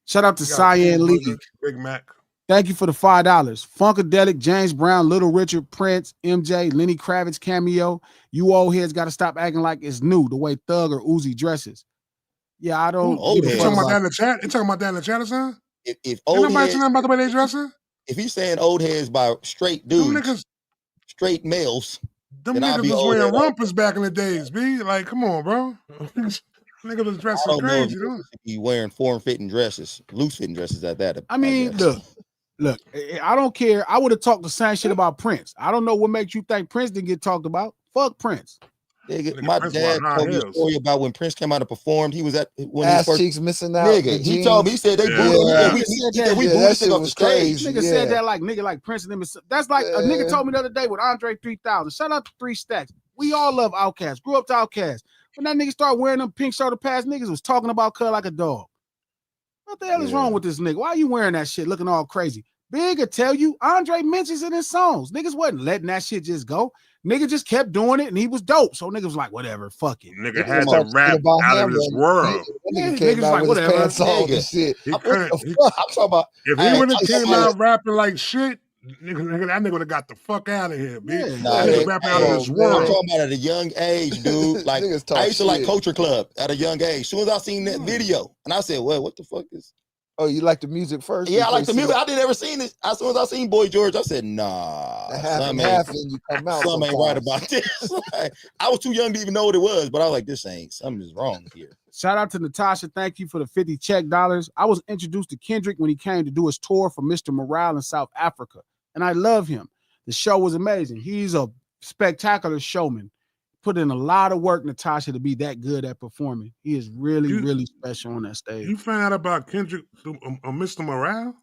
Shout out to Cyan Lee. Big Mac. Thank you for the $5. Funkadelic, James Brown, Little Richard, Prince, MJ, Lenny Kravitz cameo. You old heads got to stop acting like it's new, the way Thug or Uzi dresses. Yeah, I don't Old give a heads? You fuck talking about that about in the chat? You talking about that in the chat or something? If Ain't old nobody saying heads, nothing about the way they dressing. if he's saying old heads by straight Them dudes, niggas, straight males, them then I'll niggas be was old wearing head. rumpers back in the days, B. Like, come on, bro. Niggas was I dressing don't know if crazy, you though. should be wearing form-fitting dresses, loose-fitting dresses at that. I mean, guess. look, I don't care. I would have talked the same shit about Prince. I don't know what makes you think Prince didn't get talked about. Fuck Prince. Nigga, Nigga, my Prince dad wore high told me a heels. story about when Prince came out and performed. He was at when Ass he first cheeks missing out. nigga. He told me, he said they Yeah. booed him. Yeah. We Nigga booed that this shit nigga off the was stage. crazy. Nigga said that like nigga like Prince and them. That's like a nigga Yeah. told me the other day with Andre 3000. Shout out to 3 Stacks. We all love Outkast. Grew up to Outkast. When that nigga started wearing them pink shoulder pads, niggas was talking about Cuz like a dog. What the hell is wrong with this nigga? Why are you wearing that shit looking all crazy? Big will tell you, Andre mentions it in songs. Niggas wasn't letting that shit just go. Nigga just kept doing it and he was dope. So niggas was like, whatever, fuck it. Nigga Niggas had to talking rap about out him, of this and world. Nigga Yeah, came niggas out like, with whatever. his pants off Nigga. and shit. He What couldn't. the fuck? I'm talking about. If he Hey, would have I'm came talking about- out rapping like shit, nigga, that nigga would have got the fuck out of here, B. Yeah. Nah, He was nigga, rapping out of hey, this man. I'm world. talking about at a young age, dude. Like Niggas talk I used to like shit. Culture Club at a young age. As soon as I seen that video, and I said, "Well, what the fuck is?" Oh, you like the music first? Yeah, I before like the you see music. I didn't ever seen it. As soon as I seen Boy George, I said, "Nah, the half and something half, and you come out. ain't right sometimes. about this." Like, I was too young to even know what it was, but I was like, "This ain't something is wrong here." Shout out to Natasha. Thank you for the 50 check dollars. I was introduced to Kendrick when he came to do his tour for Mr. Morale in South Africa, and I love him. The show was amazing. He's a spectacular showman. Put in a lot of work, Natasha, to be that good at performing. He is really, really special on that stage. You found out about Kendrick through Mr. Morale?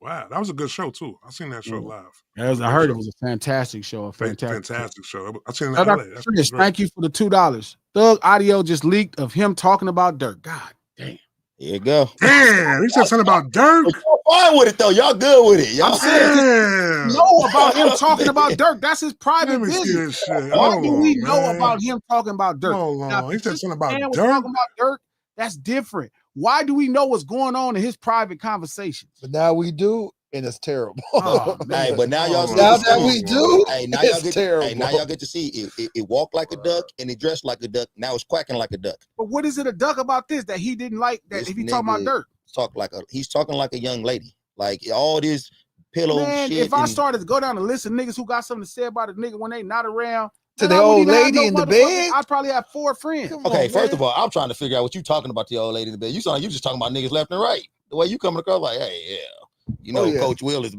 Wow, that was a good show too. I seen that show live. I heard it was a fantastic show. A fantastic show. I seen it in Shout out LA. to That's Chris. great. Thank you for the $2. Thug audio just leaked of him talking about Dirk. God damn. Here you go. Damn, he said something about Dirk. Y'all fine with it though. Y'all good with it. Y'all Damn. Know about him talking about Dirk. That's his private Let me see business. this shit. Why Hold do we on, know man. about him talking about Dirk? Hold Now, on. He said something about man was Dirk. talking about Dirk. That's different. Why do we know what's going on in his private conversations? But now we do, and it's terrible. Oh, Hey, man. but now y'all now see- that we do, Hey, now y'all it's get terrible. hey, now y'all get to see it walked like a duck and it dressed like a duck. Now it's quacking like a duck. But what is it a duck about this that he didn't like? That This if he talking about nigga Dirk, He's talking like a young lady. Like all this pillow man. shit. If I and- started to go down the list of niggas who got something to say about a nigga when they not around, To man, the I wouldn't old even have lady no in the motherfucking- bed? I'd probably have 4 friends. Come Okay, on, first man. of all, I'm trying to figure out what you talking about to your old lady in the bed. You sound like you just talking about niggas left and right. The way you coming across, like, hey, yeah. You know, Oh, yeah. Coach Will is.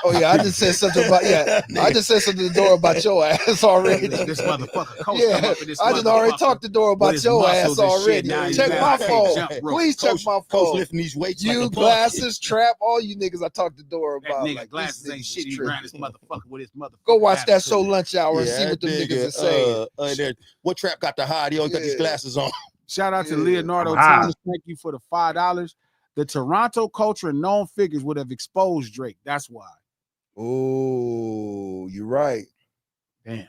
Oh yeah, I just said something about I just said something to the door about your ass already. This motherfucker coach come Yeah, up in this I just already motherfucker talked the door with about his your ass muscles and shit. already. Now he's Check got my a fake phone. jump rope. Please check Coach, my Coach phone. lifting these weights You like a punk. glasses, trap, all you niggas I talked the door That about. nigga like, glasses these ain't niggas shit. He is around this tripping. motherfucker with his motherfucker. Go watch that attitude. show Lunch Hour and see Yeah, what them that niggas are saying. there. What trap got the hide? He always got these Yeah. glasses on. Shout out to Yeah. Leonardo I'm high. Thomas. Thank you for the $5. The Toronto culture and known figures would have exposed Drake. That's why. Oh, you're right. Damn.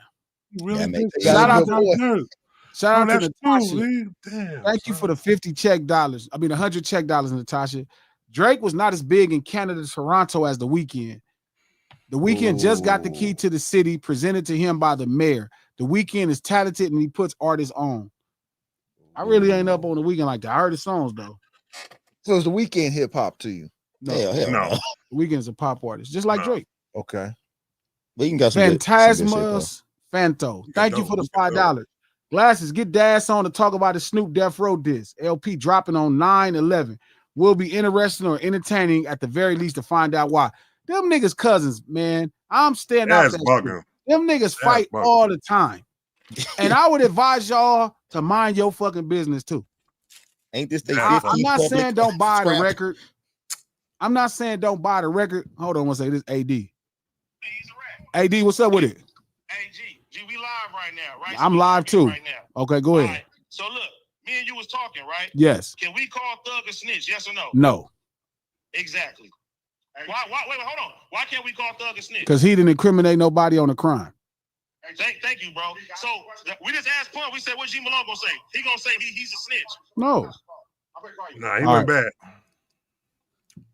You really Yeah, man. did Shout say out about to- Dirk. Shout Oh, out to that's Natasha. true, B. Damn. Thank you for the 50 check dollars. I mean, 100 check dollars, Natasha. Drake was not as big in Canada, Toronto as The Weeknd. The Weeknd just got the key to the city presented to him by the mayor. The Weeknd is talented and he puts artists on. I really ain't up on The Weeknd like that. I heard his songs though. So it's the weekend hip hop to you. No, Hell No. no. The Weeknd's a pop artist, just like No. Drake. Okay. But you can got some good shit, though. Phantasmus Fanto. Thank you dope. for the He got $5. Glasses, get Dash on to talk about the Snoop Death Row diss. LP dropping on 9/11. Will be interesting or entertaining at the very least to find out why. Them niggas cousins, man. I'm staying out That's that shit. bugging. Them niggas fight bugging. all the time. And I would advise y'all to mind your fucking business too. Ain't this thing Yeah, 15 I'm not public saying don't buy the scrap? record. I'm not saying don't buy the record. Hold on one second. This AD. AD, what's up with it? Hey, G, we live right now, right? I'm we live too. right now. Okay, go All ahead. right. So look, me and you was talking, right? Yes. Can we call Thug a snitch? Yes or no? No. Exactly. Why? Wait, hold on. Why can't we call Thug a snitch? Because he didn't incriminate nobody on a crime. Thank you, bro. So we just asked Pun. We said, what G Malone gonna say? He gonna say he's a snitch. No. Nah, he All went back.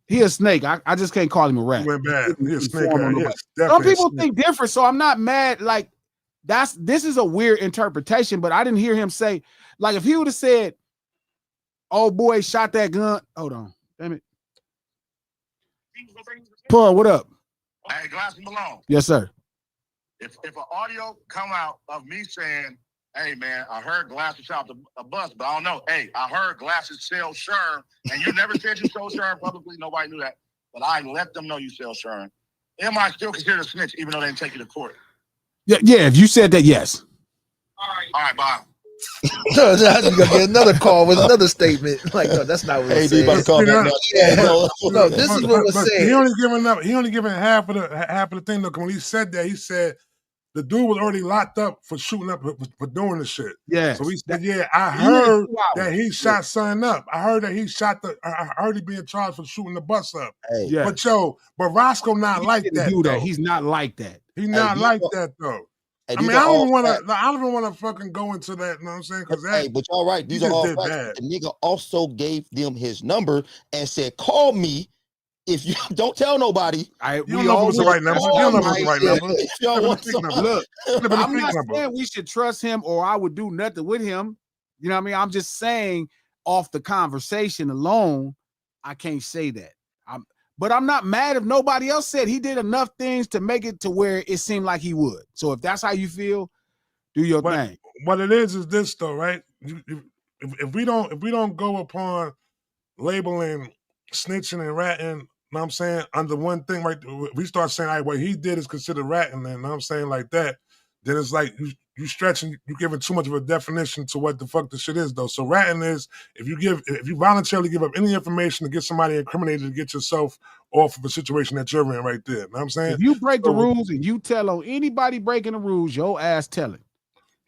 He a snake. I just can't call him a rat. He went bad. He a snake. Inform on He nobody. is Some definitely a people snake. think different, so I'm not mad. Like this is a weird interpretation, but I didn't hear him say, like, if he would have said, "Oh boy, shot that gun." Hold on, damn it. Paul, what up? Hey, Glass Malone. Yes, sir. If an audio come out of me saying, "Hey man, I heard Glasses shot a bus, but I don't know. Hey, I heard Glasses sell Sherm, and you never said you sold Sherm publicly. Nobody knew that, but I let them know you sell Sherm. Am I still considered a snitch, even though they didn't take you to court? Yeah. If you said that, yes. All right, bye. No, now you're gonna get another call with another statement. Like, no, that's not what Hey, it D about to says. call back now. Yeah. No. No, this is what was But said. he only giving half of the thing though. 'Cause when he said that, he said the dude was already locked up for shooting up for doing the shit. Yeah. So he said, "Yeah, I heard that he shot Yeah. son up. I heard that he shot I heard he being charged for shooting the bus up. Hey, Yeah. But Roscoe not He like didn't that do though. that. He's not like that. He's not these like are- that though. hey, I these mean, are I all don't want facts. to. I don't even want to fucking go into that. You know what I'm saying? Because Hey, but y'all right. These he are just all did facts. bad. The nigga also gave them his number and said, "Call me if you don't tell nobody." You don't know if it was the right number. You don't know if it was the right number. If y'all Never want the fake some, number. Look, Never the I'm fake not number. saying we should trust him or I would do nothing with him. You know what I mean? I'm just saying off the conversation alone, I can't say that. But I'm not mad if nobody else said he did enough things to make it to where it seemed like he would. So if that's how you feel, do your thing. What it is this though, right? If we don't go upon labeling snitching and ratting, know what I'm saying, under one thing, right? We start saying, all right, what he did is considered ratting, then, know what I'm saying, like that, then it's like you stretching, you giving too much of a definition to what the fuck the shit is, though. So ratting is if you voluntarily give up any information to get somebody incriminated to get yourself off of a situation that you're in right there. Know what I'm saying? If you break the rules and you tell on anybody breaking the rules, your ass telling.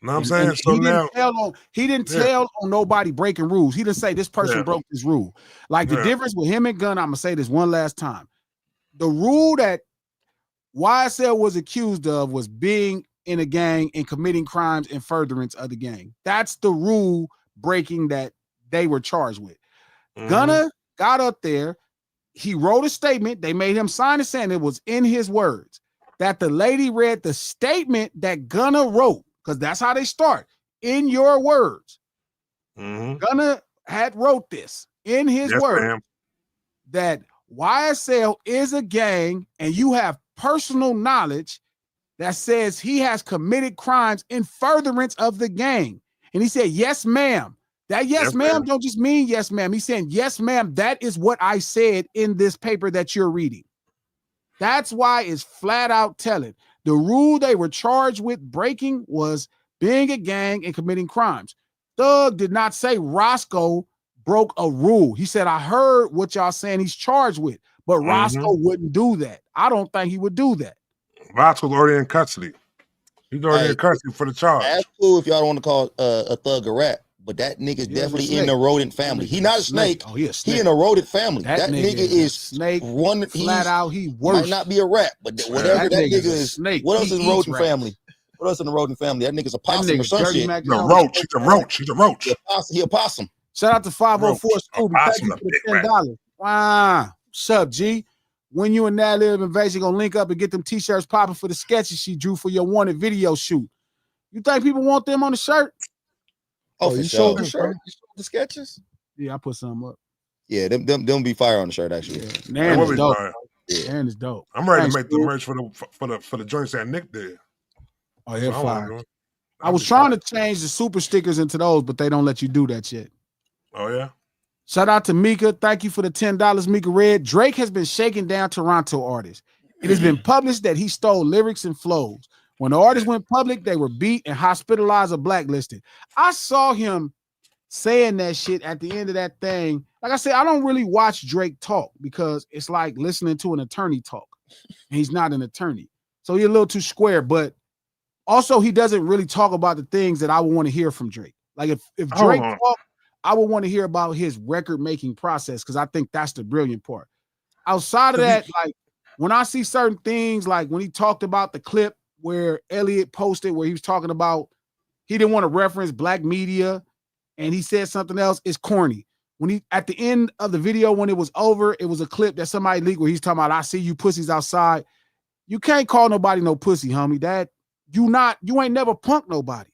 Know what I'm saying? And So now he didn't tell on nobody breaking rules. He didn't say this person broke this rule. Like the difference with him and Gunn, I'm gonna say this one last time. The rule that YSL was accused of was being in a gang and committing crimes in furtherance of the gang. That's the rule breaking that they were charged with. Gunna got up there. He wrote a statement. They made him sign it saying it was in his words that the lady read the statement that Gunna wrote, because that's how they start. In your words. Gunna had wrote this in his words that YSL is a gang and you have personal knowledge that says he has committed crimes in furtherance of the gang. And he said, yes, ma'am. That yes, ma'am don't just mean yes, ma'am. He's saying, yes, ma'am, that is what I said in this paper that you're reading. That's why it's flat out telling. The rule they were charged with breaking was being a gang and committing crimes. Thug did not say Roscoe broke a rule. He said, I heard what y'all saying he's charged with, but Roscoe wouldn't do that. I don't think he would do that. Roscoe's already in custody. He's already in custody for the charge. That's cool if y'all don't want to call a thug a rat, but that nigga's definitely in the rodent family. He not a snake. Oh, he a snake. He in a rodent family. That nigga is snake. One flat out, he worse. Might not be a rat, but whatever that nigga is. Snake. What else He is eats rodent rats. family? What else in the rodent family? That nigga's a possum or some shit. He's a roach. He's a roach. He's a roach. He a possum. Shout out to 504 Roach. Scooby. A Thank you possum, for the a big $10. Wow. What's up, G? When you and Nat Live Invasion gonna link up and get them t-shirts popping for the sketches she drew for your wanted video shoot. You think people want them on the shirt? Oh, you showed the shirt? You showed the sketches? Yeah, I put some up. Yeah, them be fire on the shirt actually. Yeah, Nan is dope. Yeah. Nan is dope. I'm ready Thanks, to make the dude. merch for the joints that Nick did. Oh, yeah, So fire. I was trying to change the super stickers into those, but they don't let you do that shit. Oh, yeah? Shout out to Mika. Thank you for the $10, Mika Red. Drake has been shaking down Toronto artists. It has been published that he stole lyrics and flows. When the artists went public, they were beat and hospitalized or blacklisted. I saw him saying that shit at the end of that thing. Like I said, I don't really watch Drake talk because it's like listening to an attorney talk. And he's not an attorney. So he's a little too square, but also he doesn't really talk about the things that I would want to hear from Drake. Like if Drake talked, I would want to hear about his record-making process because I think that's the brilliant part. Outside of that, like when I see certain things, like when he talked about the clip where Elliot posted where he was talking about he didn't want to reference black media and he said something else, it's corny. when he at the end of the video, when it was over, it was a clip that somebody leaked where he's talking about, I see you pussies outside. You can't call nobody no pussy, homie. That you ain't never punked nobody.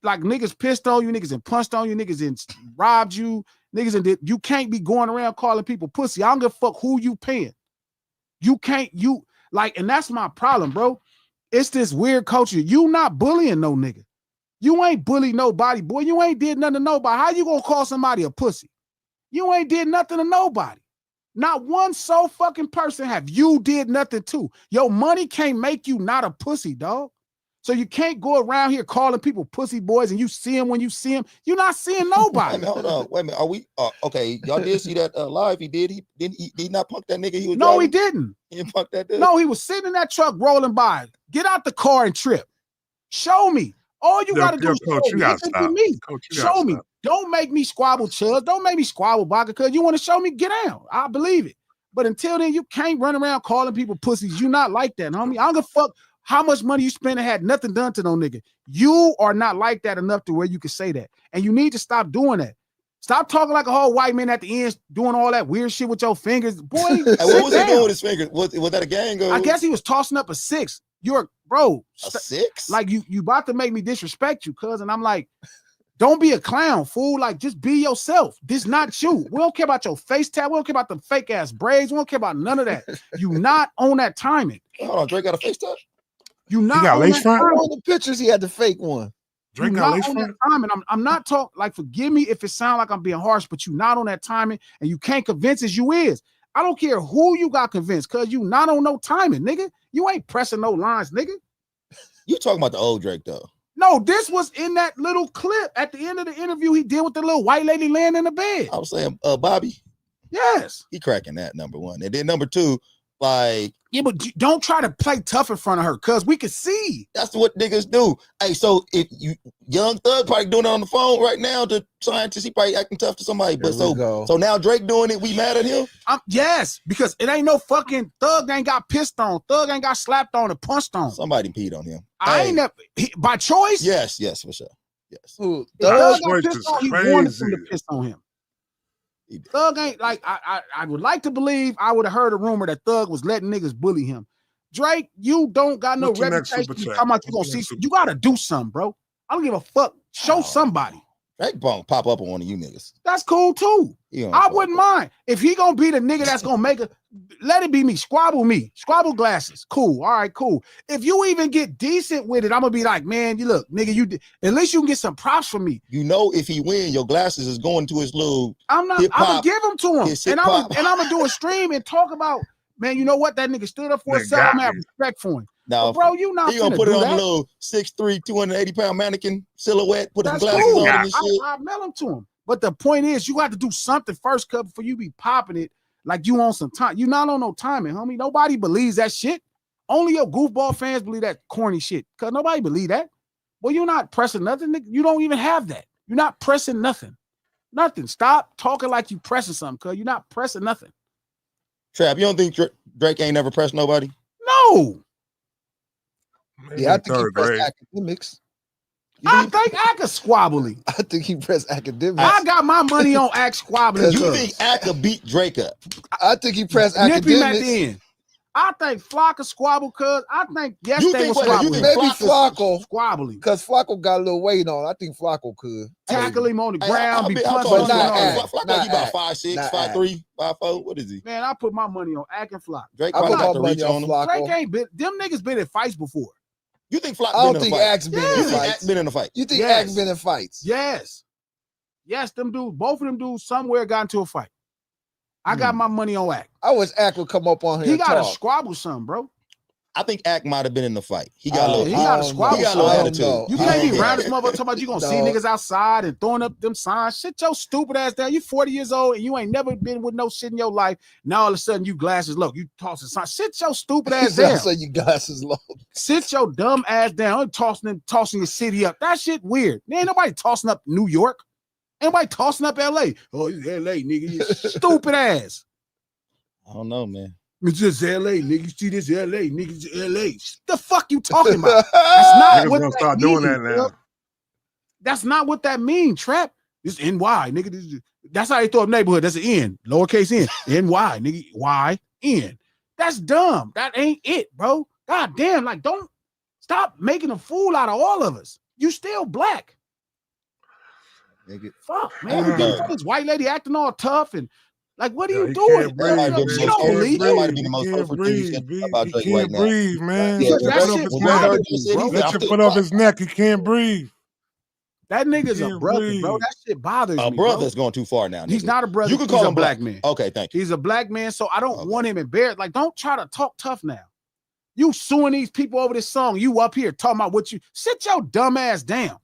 Like niggas pissed on you, niggas and punched on you, niggas and robbed you, niggas and you can't be going around calling people pussy. I don't give a fuck who you paying. You can't, and that's my problem, bro. It's this weird culture. You not bullying no nigga. You ain't bullied nobody, boy. You ain't did nothing to nobody. How you gonna call somebody a pussy? You ain't did nothing to nobody. Not one sole fucking person have you did nothing to. Your money can't make you not a pussy, dog. So you can't go around here calling people pussy boys and you see them when you see them. You're not seeing nobody. Hold on. Wait a minute. Are we okay? Y'all did see that live? He did. He did not punk that nigga. He was no, driving? he didn't. He didn't punk that dude. No, he was sitting in that truck rolling by. Get out the car and trip. Show me. All you gotta do is Coach, show you me. gotta It could stop. be me. Coach, you Show gotta me. stop. Don't make me squabble, Chubbs. Don't make me squabble, Baca, because you want to show me, get down. I believe it. But until then, you can't run around calling people pussies. You not like that, homie. I don't give a fuck how much money you spend and had nothing done to no nigga. You are not like that enough to where you can say that. And you need to stop doing that. Stop talking like a whole white man at the end, doing all that weird shit with your fingers. Boy, Hey, what was he doing with his fingers? Was that a gang? I guess he was tossing up a 6. You're, bro. A 6? Like you about to make me disrespect you, cuz. And I'm like, don't be a clown, fool. Like, just be yourself. This not you. We don't care about your face tat. We don't care about the fake ass braids. We don't care about none of that. You not on that timing. Hold on, Drake got a face tat? You not He got on lace that front? timing. All the pictures, he had the fake one. Drake You got not lace on front? that timing. I'm not talking, like, forgive me if it sounds like I'm being harsh, but you not on that timing and you can't convince us you is. I don't care who you got convinced, cuz you not on no timing, nigga. You ain't pressing no lines, nigga. You talking about the old Drake though? No, this was in that little clip at the end of the interview he did with the little white lady laying in the bed. I was saying, Bobby, Yes. he cracking that, number one. And then number two, like, Yeah, but don't try to play tough in front of her, cuz we can see. that's what niggas do. Hey, so if you Young Thug probably doing it on the phone right now to scientists, he probably acting tough to somebody. But so now Drake doing it, we mad at him? Yes, because it ain't no fucking Thug ain't got pissed on. Thug ain't got slapped on and punched on. Somebody peed on him. I ain't never by choice. Yes, for sure. Yes. Who? If Thug Choice got pissed is on, he wanted crazy. him to piss on him. He did. Thug ain't like I would like to believe I would have heard a rumor that Thug was letting niggas bully him. Drake, you don't got no What's your next reputation. super You chat? talking about you gonna What's your see. next super You gotta do something, bro. I don't give a fuck. Show Oh. somebody. Drake bone pop up on one of you niggas. That's cool too. He don't I fuck wouldn't with it. mind if he gonna be the nigga that's gonna make a. Let it be me. Squabble glasses. Cool. All right, cool. If you even get decent with it, I'm gonna be like, man, you look, nigga, you at least you can get some props from me. You know, if he win, your glasses is going to his little. I'm not. Hip I'm gonna hop. give them to him, His and hip I'm hop. gonna do a stream and talk about, man. You know what? That nigga stood up for Nigga himself. I'm got gonna have me. respect for him. Now, But bro, you not he gonna finna put it do on that. a little 6'3", 280-pound mannequin silhouette, put his That's glasses cool. on Yeah. him and shit. I'll mail them to him. But the point is, you got to do something first, cuz, before you be popping it like you on some time. You not on no timing, homie. Nobody believes that shit. Only your goofball fans believe that corny shit. Cause nobody believe that. Well, you're not pressing nothing. Nigga. You don't even have that. You're not pressing nothing. Nothing. Stop talking like you pressing something, cuz you're not pressing nothing. Trap, you don't think Drake ain't never pressed nobody? No. Maybe Yeah, I in think he third pressed grade. academics. I think I could squabbly. I think he pressed academics. I got my money on act squabbly. You cuz. think Ack could beat Drake up? I think he pressed Nip him at academics. the end. I think Flock could squabble, cuz. I think yes, You they think was what? You squabbling. think Maybe Flock Flacco, Squabbling. because Flacco got a little weight on. I think Flacco could. Tackle him on the Hey, ground, be how punched tall on is him. and not all Ack. that. Flock Not like he about Ack. 5'6", Not 5'3", 5'4". What is he? Man, I put my money on Ack and Flock. Drake I probably put got my the money reach on on him. Drake Flacco. ain't been, them niggas been in fights before. You think Flock I been don't in a think fight? Ack's been Yeah. in You think fights. Ack been in a fight? You think Yes. Ack's been in fights? Yes. Yes, them dudes, both of them dudes somewhere got into a fight. I got my money on Ack. I wish Ack would come up on here He and got to talk. squabble something, bro. I think Ack might have been in the fight. He I got a don't- little. he I got a don't squabble. know. He got a little I don't attitude. know. You I can't don't be know. around this motherfucker talking about you gonna see No. niggas outside and throwing up them signs. Shit your stupid ass down. You 40 years old and you ain't never been with no shit in your life. Now all of a sudden you glasses low. You tossing signs. Sit your stupid ass down. So you glasses low. Sit your dumb ass down. I'm tossing your city up. That shit weird. Ain't nobody tossing up New York. Ain't nobody tossing up LA. Oh, it's LA, nigga. You stupid ass. I don't know, man. It's just LA, nigga. You see this LA, nigga. It's LA. The fuck you talking about? That's not Niggas what gonna that start doing mean, that now. bro. That's not what that mean, Trap. This NY, nigga. That's how they throw up neighborhood. That's an N, lowercase N. NY, nigga. Y, N. That's dumb. That ain't it, bro. God damn, like, don't stop making a fool out of all of us. You still black. Nigga. Fuck, man. We get this white lady acting all tough and like, what are you he doing? can't breathe, man. She don't believe that might it. have been the most hurtful thing you said about He Drake can't right now. breathe, man. Yeah, Let your that foot up shit his bothers neck. me, bro. Let your foot up his neck. He can't breathe. That nigga's a can't brother, breathe. bro. That shit bothers me, A bro. brother's going too far now. He's nigga. not a brother. You can He's call a him black man. Okay, thank you. He's a black man, so I don't Okay. want him embarrassed. Like, don't try to talk tough now. You suing these people over this song. You up here talking about what you sit your dumb ass down.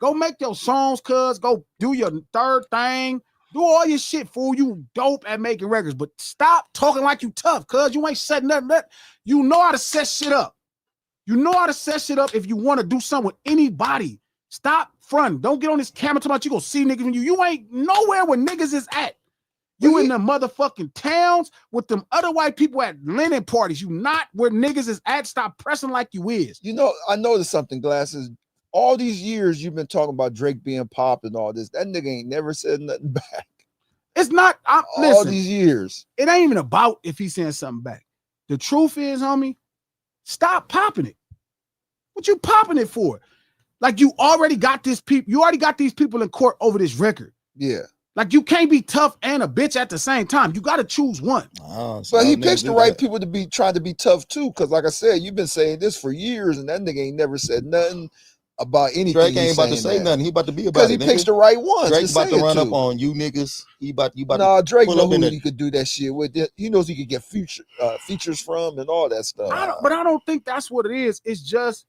Go make your songs, cuz. Go do your third thing. Do all your shit, fool. You dope at making records, but stop talking like you tough, cuz you ain't setting nothing up. You know how to set shit up. You know how to set shit up if you want to do something with anybody. Stop fronting. Don't get on this camera talking about you gonna see niggas when you ain't nowhere where niggas is at. You in the motherfucking towns with them other white people at linen parties. You not where niggas is at. Stop pressing like you is. You know, I noticed something, Glasses. All these years you've been talking about Drake being popped and all this. That nigga ain't never said nothing back. It's not. All Listen, these years. it ain't even about if he's saying something back. The truth is, homie, stop popping it. What you popping it for? Like you already got this people. You already got these people in court over this record. Yeah. Like you can't be tough and a bitch at the same time. You got to choose one. But he picks the right people to be trying to be tough too. Because like I said, you've been saying this for years, and that nigga ain't never said nothing about anything. Drake ain't about to say nothing. He about to be about it. Because he picks the right ones. Drake's about to run up too. on you niggas. You about Nah, to Drake pull know up in who a- he could do that shit with. He knows he could get features from and all that stuff. But I don't think that's what it is. It's just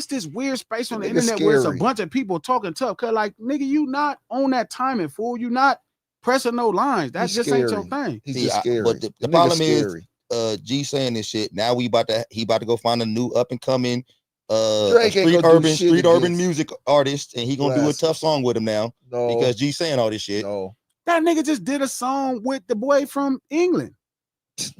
this weird space on the Nigga internet where it's a scary. bunch of people talking tough. Cause like, nigga, you not on that timing, fool. You not pressing no lines. That He's just ain't your thing. He's See, just scary. But the nigga's problem scary. is, G saying this shit. Now he about to go find a new up and coming Drake ain't gonna do shit street urban against music artist, and he gonna do a Glass. tough song with him now No, because G saying all this shit. no. That nigga just did a song with the boy from England.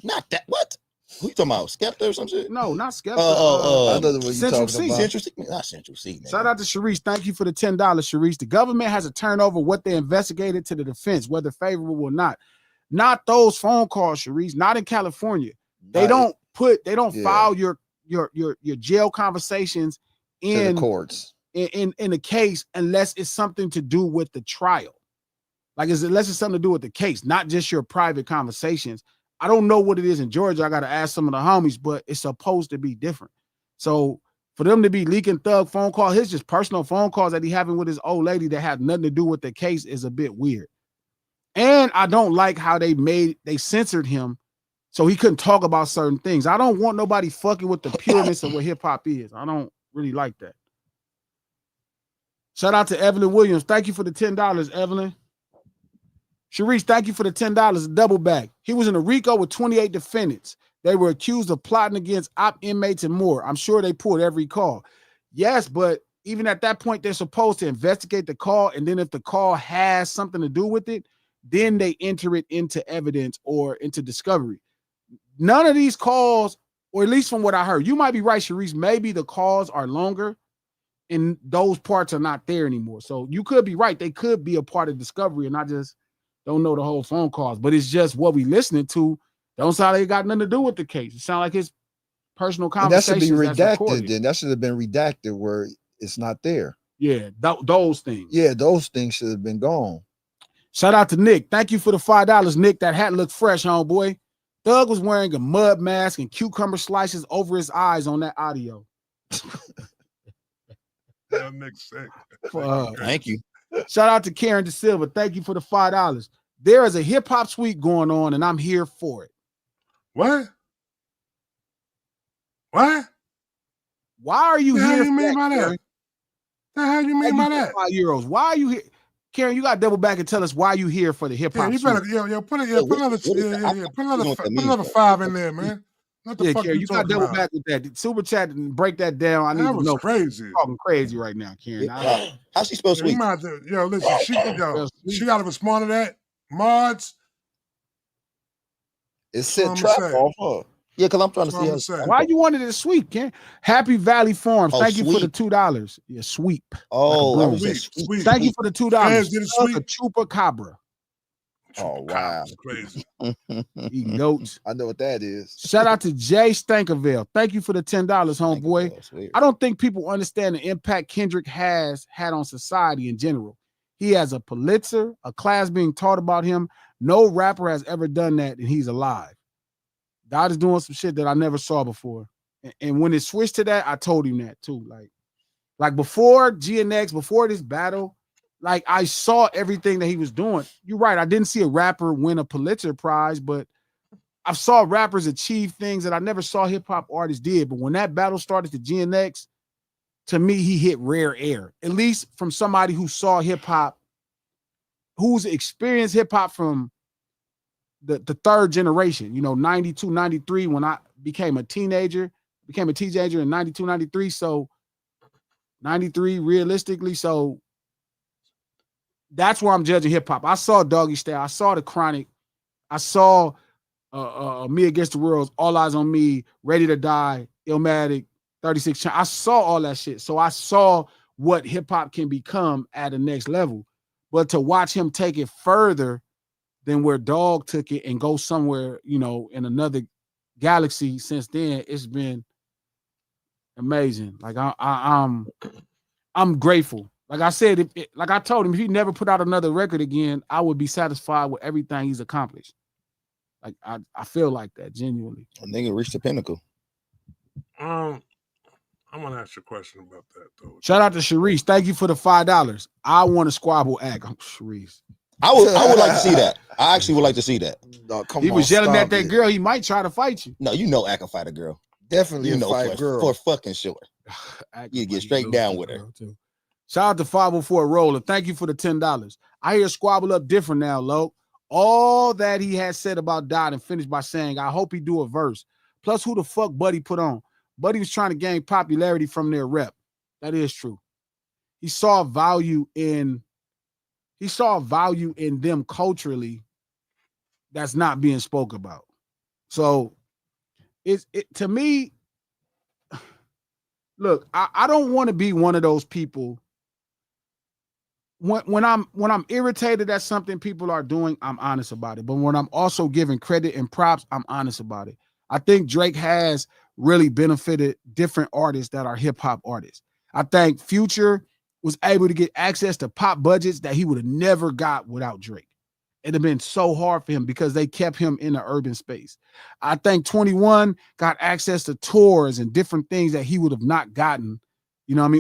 Not that. What? Who you talking about? Skepta or some shit? No, not Skepta. I know what you're Central talking C. about. Central C. Not Central C. Nigga. Shout out to Sharice. Thank you for the $10, Sharice. The government has to turn over what they investigated to the defense, whether favorable or not. Not those phone calls, Sharice. Not in California. They don't file your jail conversations in the courts in the case unless it's something to do with the trial. Like unless it's something to do with the case, not just your private conversations. I don't know what it is in Georgia. I got to ask some of the homies, but it's supposed to be different. So for them to be leaking thug phone calls, his just personal phone calls that he having with his old lady that have nothing to do with the case is a bit weird. And I don't like how they censored him so he couldn't talk about certain things. I don't want nobody fucking with the pureness of what hip hop is. I don't really like that. Shout out to Evelyn Williams. Thank you for the $10, Evelyn. Sharice, thank you for the $10, a double back. He was in a Rico with 28 defendants. They were accused of plotting against op inmates and more. I'm sure they pulled every call. Yes, but even at that point, they're supposed to investigate the call. And then if the call has something to do with it, then they enter it into evidence or into discovery. None of these calls, or at least from what I heard, you might be right, Sharice, maybe the calls are longer and those parts are not there anymore. So you could be right. They could be a part of discovery and I just don't know the whole phone calls, but it's just what we listening to. Don't sound like it got nothing to do with the case. It sound like his personal conversations. And that should be redacted. Then that should have been redacted where it's not there. Yeah, those things. Yeah, those things should have been gone. Shout out to Nick. Thank you for the $5, Nick. That hat looked fresh, homeboy. Thug was wearing a mud mask and cucumber slices over his eyes on that audio. Nick sick. Thank you. Shout out to Karen De Silva. Thank you for the $5. There is a hip hop suite going on, and I'm here for it. What? What? Why are you here? How you mean by that? How you mean by that? €5. Why are you here? Karen, you got to double back and tell us why you here for the hip hop. Yeah, you better put another 5 in there, man. What the fuck Karen, you got to double back with that. Super chat and break that down. I need to know. Crazy. You're talking crazy right now, Karen. How's she supposed to be? Listen, she got to respond to that. Mods. It set trap off her. Yeah, because I'm trying That's to what see I'm how. saying. Why you wanted it sweep, Ken? Happy Valley Farms. Oh, Thank you for the sweep. $2. Yeah, sweep. Oh, I broom. was Sweet, sweet. sweet. Thank you for the $2. Fans did it Thug sweet. a chupacabra. Oh, wow. It's crazy. Eating goats. I know what that is. Shout out to Jay Stankerville. Thank you for the $10, homeboy. I don't think people understand the impact Kendrick has had on society in general. He has a Pulitzer, a class being taught about him. No rapper has ever done that, and he's alive. God is doing some shit that I never saw before. And when it switched to that, I told him that too. Like before GNX, before this battle, like I saw everything that he was doing. You're right. I didn't see a rapper win a Pulitzer Prize, but I saw rappers achieve things that I never saw hip hop artists did. But when that battle started to GNX, to me, he hit rare air, at least from somebody who saw hip hop, who's experienced hip hop from the third generation, 92, 93, when I became a teenager in 92, 93. So 93 realistically. So that's where I'm judging hip hop. I saw Doggy Style. I saw The Chronic. I saw Me Against the World, All Eyes on Me, Ready to Die, Illmatic, 36. I saw all that shit. So I saw what hip hop can become at the next level. But to watch him take it further than where Dog took it and go somewhere, in another galaxy since then, it's been amazing. Like I'm grateful. Like I said, like I told him, if he never put out another record again, I would be satisfied with everything he's accomplished. Like I feel like that genuinely. A nigga reached the pinnacle. I'm gonna ask you a question about that though. Shout out to Sharice. Thank you for the $5. I want a squabble act. I'm Sharice. I would like to see that. I actually would like to see that. No, He was yelling at that girl. He might try to fight you. No, I can fight a girl. Definitely You a know, fight girl. for fucking sure. You get straight down with her. Too. Shout out to 504 Roller. Thank you for the $10. I hear Squabble Up different now, Lo. All that he had said about Dot and finished by saying, I hope he do a verse. Plus, who the fuck Buddy put on? Buddy was trying to gain popularity from their rep. That is true. He saw value in them culturally that's not being spoke about. So it to me, look, I don't want to be one of those people. When I'm irritated at something people are doing, I'm honest about it. But when I'm also giving credit and props, I'm honest about it. I think Drake has really benefited different artists that are hip hop artists. I think Future was able to get access to pop budgets that he would have never got without Drake. It'd have been so hard for him because they kept him in the urban space. I think 21 got access to tours and different things that he would have not gotten,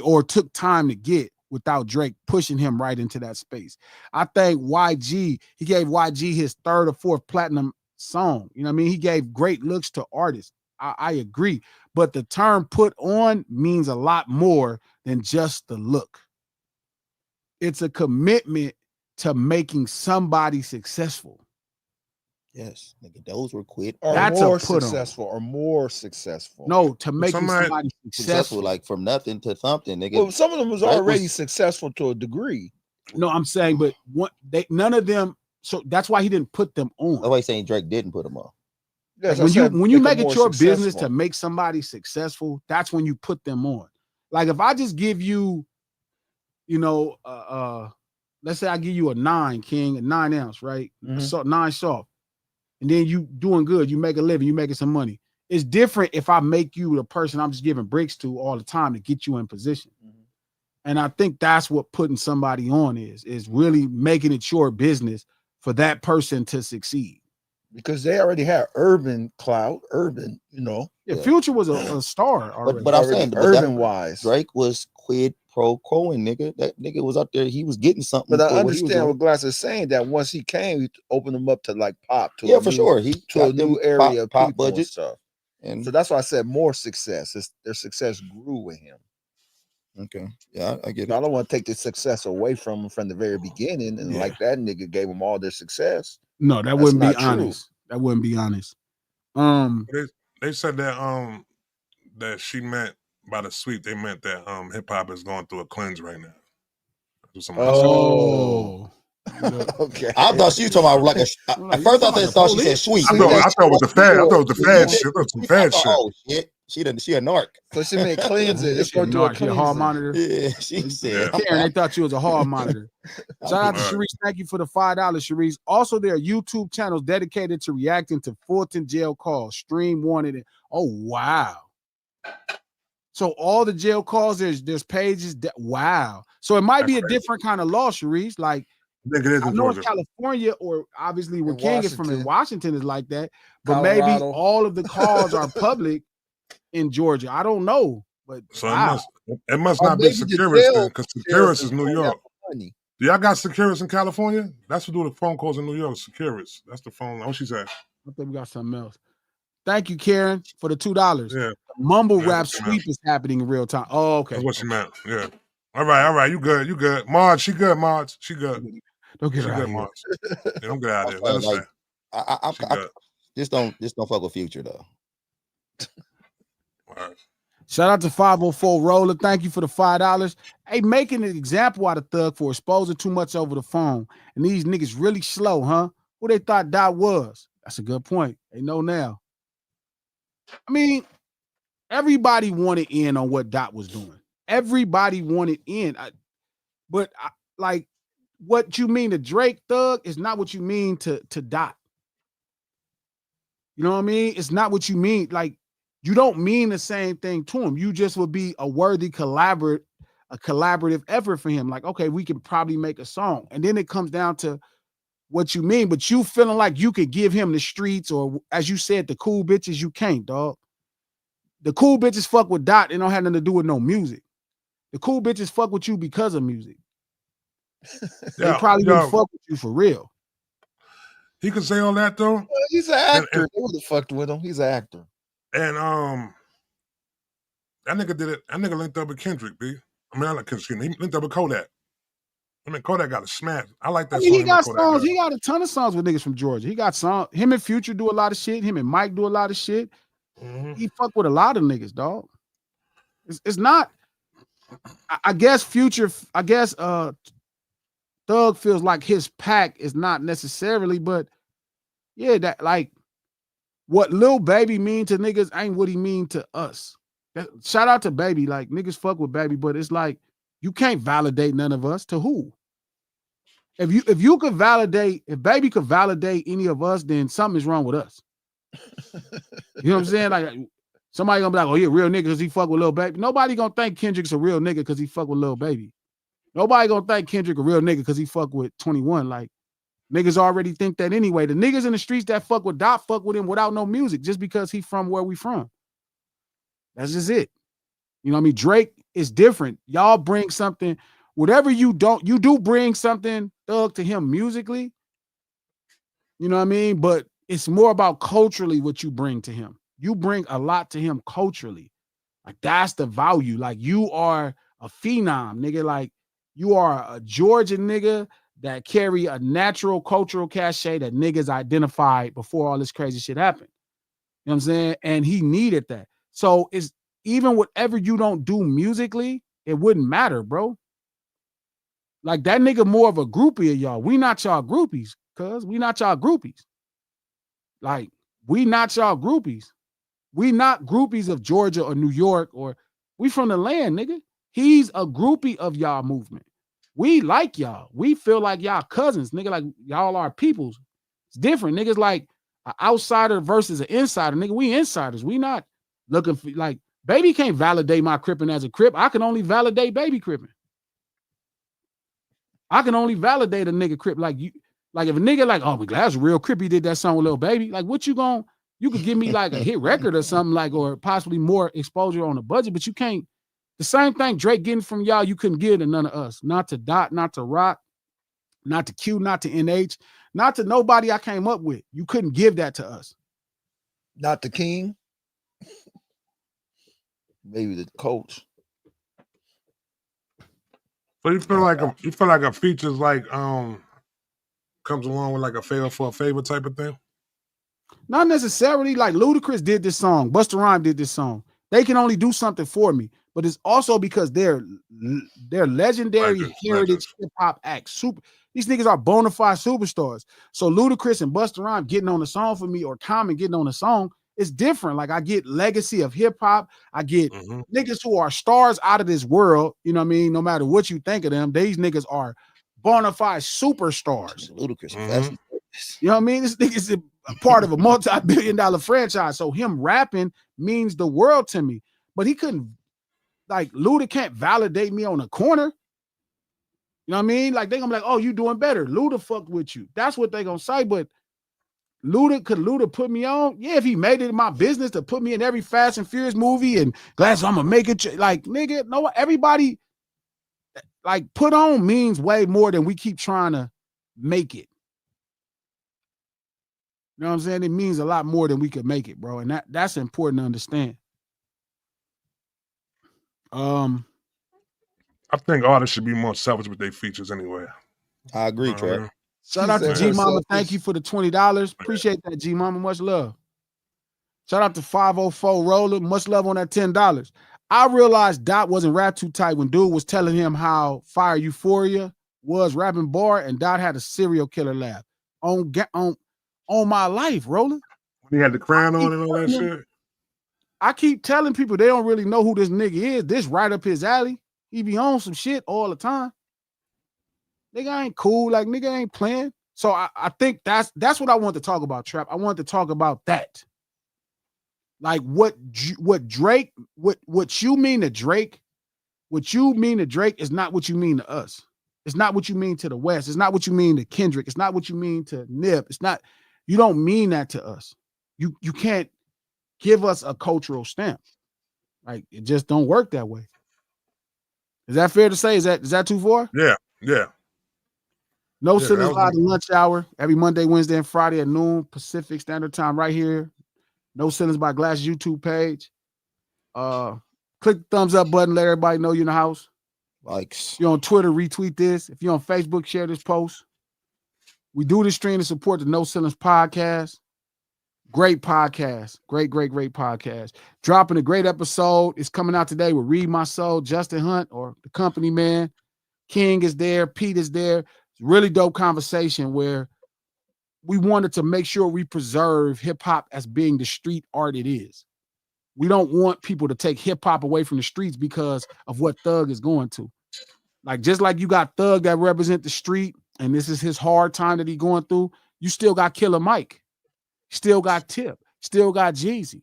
or took time to get without Drake pushing him right into that space. I think YG, he gave YG his third or fourth platinum song. He gave great looks to artists. I agree. But the term put on means a lot more than just the look. It's a commitment to making somebody successful. Yes, nigga, those were quick. Or That's more a put successful. Or more successful. No, to making Somebody- somebody Successful, successful. like from nothing to something, nigga. Well, some of them was Drake already was- successful to a degree. No, I'm saying, but none of them. So that's why he didn't put them on. Nobody's saying Drake didn't put them on. Yes, Like when you make them it more your business to successful. make somebody successful, that's when you put them on. Like if I just give you, let's say I give you a 9 King, a 9 ounce, right? Mhm. So 9 soft, and then you doing good, you make a living, you making some money. It's different if I make you the person I'm just giving bricks to all the time to get you in position. Mhm. And I think that's what putting somebody on is really making it your business for that person to succeed. Because they already had urban clout, Yeah, Yeah. Future was a star already. But I'm already saying, but urban wise. Drake was quid pro quoing, nigga. That nigga was out there. He was getting something. But I for what he was understand doing. what Glass is saying, that once he came, he opened them up to like pop, to Yeah, a for new, sure. He to a got them new area of pop people and budget. stuff. And So that's why I said more success. Their success grew with him. okay, yeah, I get I it. don't want to take the success away from him from the very beginning, and Yeah. like that nigga gave them all their success. No, that That's wouldn't be not true. honest. That wouldn't be honest. They said that that she meant by the sweep, they meant that hip hop is going through a cleanse right now. That's what somebody said. Oh, Okay. I thought she was talking about like a. At first, I thought she said sweet. I thought it was the fad. I thought it was the fad shit. It was some fad shit. Oh shit, she a narc. So she made cleanse it. It's She a going to do a narc, she a hall cleansing. monitor. Yeah, she said. Karen, they thought you was a hall monitor. Shout out to Sharice. Thank you for the $5, Sharice. Also, there are YouTube channels dedicated to reacting to Fulton jail calls. Stream wanted it. Oh, wow. So all the jail calls, there's pages. Wow. So it might be a different kind of law, Sharice. Like, I know in California, or obviously where King is from in Washington is like that, but Colorado. maybe all of the calls are public in Georgia. I don't know, but so wow. it must not be Securus, because Securus is New York. Money. Do y'all got Securus in California? That's who do the phone calls in New York. Securus. That's the phone. What she said. I think we got something else. Thank you, Karen, for the $2. Yeah. Mumble rap sweep is happening in real time. Oh, okay. That's what she meant. Yeah. All right. You good. Marge, she good, Marge. She good. Don't get her out of here. Marge. Yeah, don't get out of here. Let us say. I just don't fuck with Future though. All right. Shout out to 504 Roller. Thank you for the $5. Hey, making an example out of Thug for exposing too much over the phone. And these niggas really slow, huh? Who they thought Dot was? That's a good point. They know now. I mean, everybody wanted in on what Dot was doing. Everybody wanted in. But what you mean to Drake Thug is not what you mean to Dot. You know what I mean? It's not what you mean. Like, you don't mean the same thing to him. You just would be a worthy collaborative effort for him. Like, okay, we can probably make a song. And then it comes down to what you mean. But you feeling like you could give him the streets, or as you said, the cool bitches, you can't, dog. The cool bitches fuck with Dot. It don't have nothing to do with no music. The cool bitches fuck with you because of music. They probably didn't fuck with you for real. He could say all that though. He's an actor. They would have fucked with him. He's an actor. And that nigga did it. That nigga linked up with Kendrick, B. I mean, I like Kendrick. He linked up with Kodak. I mean, Kodak got a smash. I like that song. He got songs. He got a ton of songs with niggas from Georgia. He got songs. Him and Future do a lot of shit. Him and Mike do a lot of shit. Mm-hmm. He fuck with a lot of niggas, dog. It's not. I guess Future. I guess Thug feels like his pack is not necessarily, but yeah, that like what Lil Baby mean to niggas ain't what he mean to us. Shout out to Baby, like niggas fuck with Baby, but it's like you can't validate none of us. To who? If you could validate, if Baby could validate any of us, then something's wrong with us. You know what I'm saying? Like somebody gonna be like, oh, he a real nigga because he fuck with Lil Baby. Nobody gonna think Kendrick's a real nigga because he fuck with Lil Baby. Nobody gonna think Kendrick a real nigga because he fuck with 21. Like niggas already think that anyway. The niggas in the streets that fuck with Dot fuck with him without no music just because he from where we from. That's just it. You know what I mean? Drake is different. Y'all bring something, whatever you do bring something, Thug, to him musically. You know what I mean? But it's more about culturally what you bring to him. You bring a lot to him culturally. Like that's the value. Like you are a phenom, nigga. Like you are a Georgia nigga that carry a natural cultural cachet that niggas identified before all this crazy shit happened. You know what I'm saying? And he needed that. So it's even whatever you don't do musically, it wouldn't matter, bro. Like that nigga more of a groupie of y'all. We not y'all groupies, cuz we not y'all groupies. Like we not y'all groupies. We not groupies of Georgia or New York, or we from the land, nigga. He's a groupie of y'all movement. We like y'all. We feel like y'all cousins, nigga. Like y'all are peoples. It's different. Niggas like an outsider versus an insider, nigga. We insiders. We not looking for, like, Baby can't validate my cripping as a crip. I can only validate Baby cripping. I can only validate a nigga crip like you. Like if a nigga like, oh, that's a real crip, he did that song with Lil Baby. Like what you could give me like a hit record or something, like, or possibly more exposure on the budget, but you can't. The same thing Drake getting from y'all, you couldn't give to none of us. Not to Dot, not to Rock, not to Q, not to NH, not to nobody I came up with. You couldn't give that to us. Not the King. Maybe the coach. So you feel like a features like comes along with like a favor for a favor type of thing? Not necessarily. Like Ludacris did this song, Busta Rhymes did this song. They can only do something for me, but it's also because they're legendary heritage hip hop acts. Super. These niggas are bona fide superstars. So Ludacris and Busta Rhymes getting on the song for me, or Common getting on the song, it's different. Like I get legacy of hip hop. I get niggas who are stars out of this world. You know what I mean? No matter what you think of them, these niggas are bona fide superstars. Ludacris, you know what I mean? This nigga's a part of a multi-billion-dollar franchise. So him rapping means the world to me. But he couldn't, like, Luda can't validate me on a corner. You know what I mean? Like, they gonna be like, oh, you doing better. Luda fucked with you. That's what they gonna say. But could Luda put me on? Yeah, if he made it my business to put me in every Fast and Furious movie and Glass, I'm gonna make it. Like, nigga, no, everybody, like, put on means way more than we keep trying to make it. You know what I'm saying? It means a lot more than we could make it, bro. And that's important to understand. I think artists should be more selfish with their features anyway. I agree, Trap. Shout out to G Mama. Thank you for the $20. Appreciate that, G Mama. Much love. Shout out to 504 Roller. Much love on that $10. I realized Dot wasn't rap too tight when dude was telling him how fire Euphoria was rapping bar, and Dot had a serial killer laugh. On my life, Roller. When he had the crown on and all that shit. I keep telling people they don't really know who this nigga is. This right up his alley. He be on some shit all the time. Nigga ain't cool. Like, nigga ain't playing. So I think that's what I want to talk about, Trap. I want to talk about that. Like what Drake, what you mean to Drake, what you mean to Drake is not what you mean to us. It's not what you mean to the West. It's not what you mean to Kendrick. It's not what you mean to Nip. It's not, you don't mean that to us. You can't give us a cultural stamp. Like, it just don't work that way. Is that fair to say? Is that too far? Yeah. No Ceilings Live the lunch hour every Monday, Wednesday, and Friday at noon Pacific Standard Time right here. No Ceilings by Glass YouTube page. Click the thumbs up button. Let everybody know you're in the house. Likes. If you're on Twitter, retweet this. If you're on Facebook, share this post. We do this stream to support the No Ceilings podcast. Great podcast. Great podcast. Dropping a great episode. It's coming out today with Read My Soul, Justin Hunt, or the company man. King is there. Pete is there. It's a really dope conversation where we wanted to make sure we preserve hip-hop as being the street art it is. We don't want people to take hip-hop away from the streets because of what Thug is going to. Like, just like you got Thug that represent the street, and this is his hard time that he's going through, you still got Killer Mike. Still got Tip. Still got Jeezy.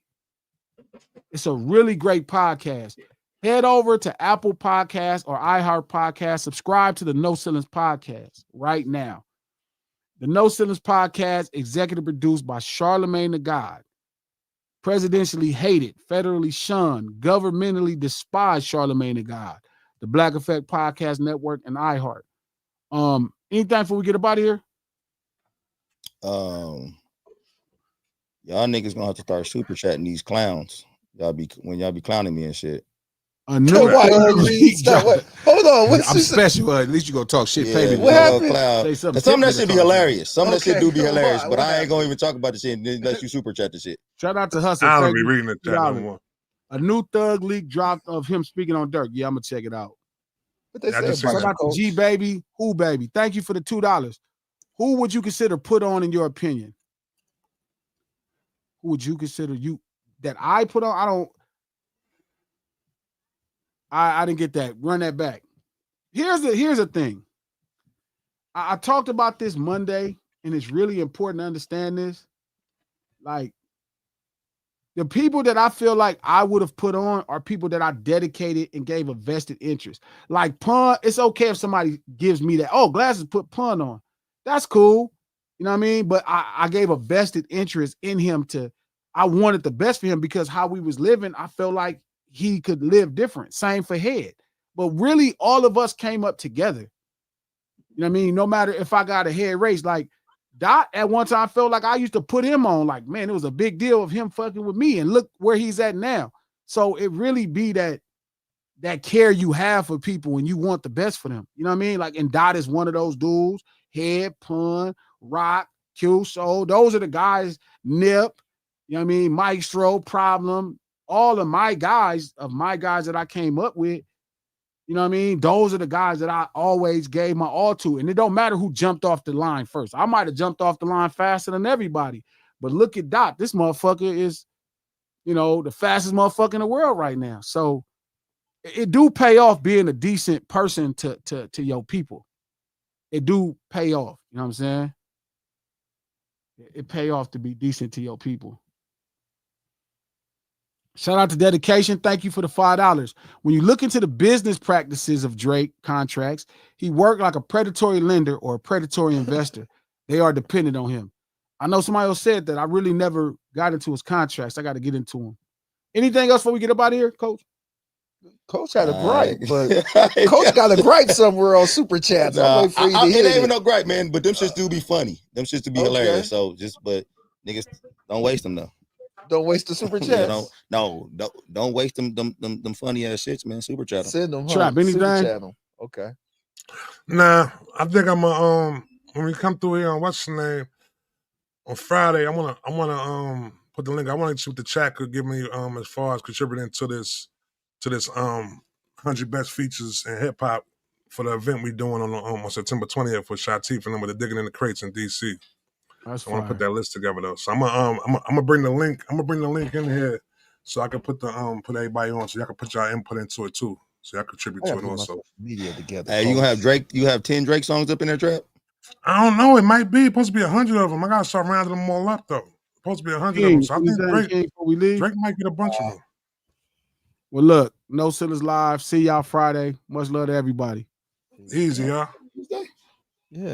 It's a really great podcast. Head over to Apple Podcasts or iHeart Podcasts. Subscribe to the No Ceilings Podcast right now. The No Ceilings Podcast, executive produced by Charlemagne the God. Presidentially hated, federally shunned, governmentally despised Charlemagne the God. The Black Effect Podcast Network and iHeart. Anything before we get up out of here? Y'all niggas gonna have to start super chatting these clowns. When y'all be clowning me and shit. A new Hold on. I'm special. At least you gonna talk shit. Yeah, what happened? Some of that shit be hilarious. Some of that shit do be hilarious, but I ain't gonna even talk about the shit unless you super chat the shit. Shout out to Hustle. I don't be reading the chat no more. A new Thug leak dropped of him speaking on Dirk. Yeah, I'm gonna check it out. What they say Shout out to G Baby, Who Baby. Thank you for the $2. Who would you consider put on in your opinion? Who would you consider that I put on? I didn't get that. Run that back. Here's the thing. I talked about this Monday, and it's really important to understand this. Like, the people that I feel like I would have put on are people that I dedicated and gave a vested interest. Like Pun, it's okay if somebody gives me that. Oh, Glasses put Pun on. That's cool. You know what I mean? But I gave a vested interest in him I wanted the best for him because how we was living, I felt like he could live different. Same for Head. But really, all of us came up together. You know what I mean? No matter if I got a head race, like Dot at one time felt like I used to put him on. Like, man, it was a big deal of him fucking with me. And look where he's at now. So it really be that care you have for people when you want the best for them. You know what I mean? Like, and Dot is one of those dudes. Head, Pun, Rock, Q. So those are the guys, Nip, you know what I mean? Maestro, Problem, all of my guys that I came up with, you You know what I mean? Those are the guys that I always gave my all to. And it don't matter who jumped off the line first. I might have jumped off the line faster than everybody. But look at Doc. This motherfucker is, you know, the fastest motherfucker in the world right now. So it do pay off being a decent person to your people. It do pay off. You know what I'm saying? It pay off to be decent to your people. Shout out to Dedication. Thank you for the $5. When you look into the business practices of Drake contracts, he worked like a predatory lender or a predatory investor. They are dependent on him. I know somebody else said that. I really never got into his contracts. I got to get into them. Anything else before we get up out of here, Coach? Coach had a gripe, but Coach got a gripe somewhere on Super Chat. So I'm waiting for you to hit it ain't even no gripe, man. But them shits do be funny. Them shits do be hilarious. So but niggas don't waste them though. Don't waste the Super Chats. Don't waste them funny ass shits, man. Super Chat them. Send them. Trap anything. Super Chat them. Okay. Nah, I think I'm when we come through here on what's the name on Friday, I wanna put the link. I want to see what the chat could give me as far as contributing to this 100 best features in hip hop for the event we doing on September 20th with Shatif and them with the Digging in the Crates in DC. That's I want to put that list together though. So I'm gonna bring the link. I'm gonna bring the link in here so I can put everybody on so y'all can put y'all input into it too. So y'all contribute to it also. Media together. Hey, you gonna have Drake? You have 10 Drake songs up in there, Trap? I don't know. It might be. It's supposed to be 100 of them. I gotta start rounding them all up though. It's supposed to be 100 of them. So I think Drake might get a bunch of them. Well, look, No Ceilings Live. See y'all Friday. Much love to everybody. Easy, y'all. Yeah.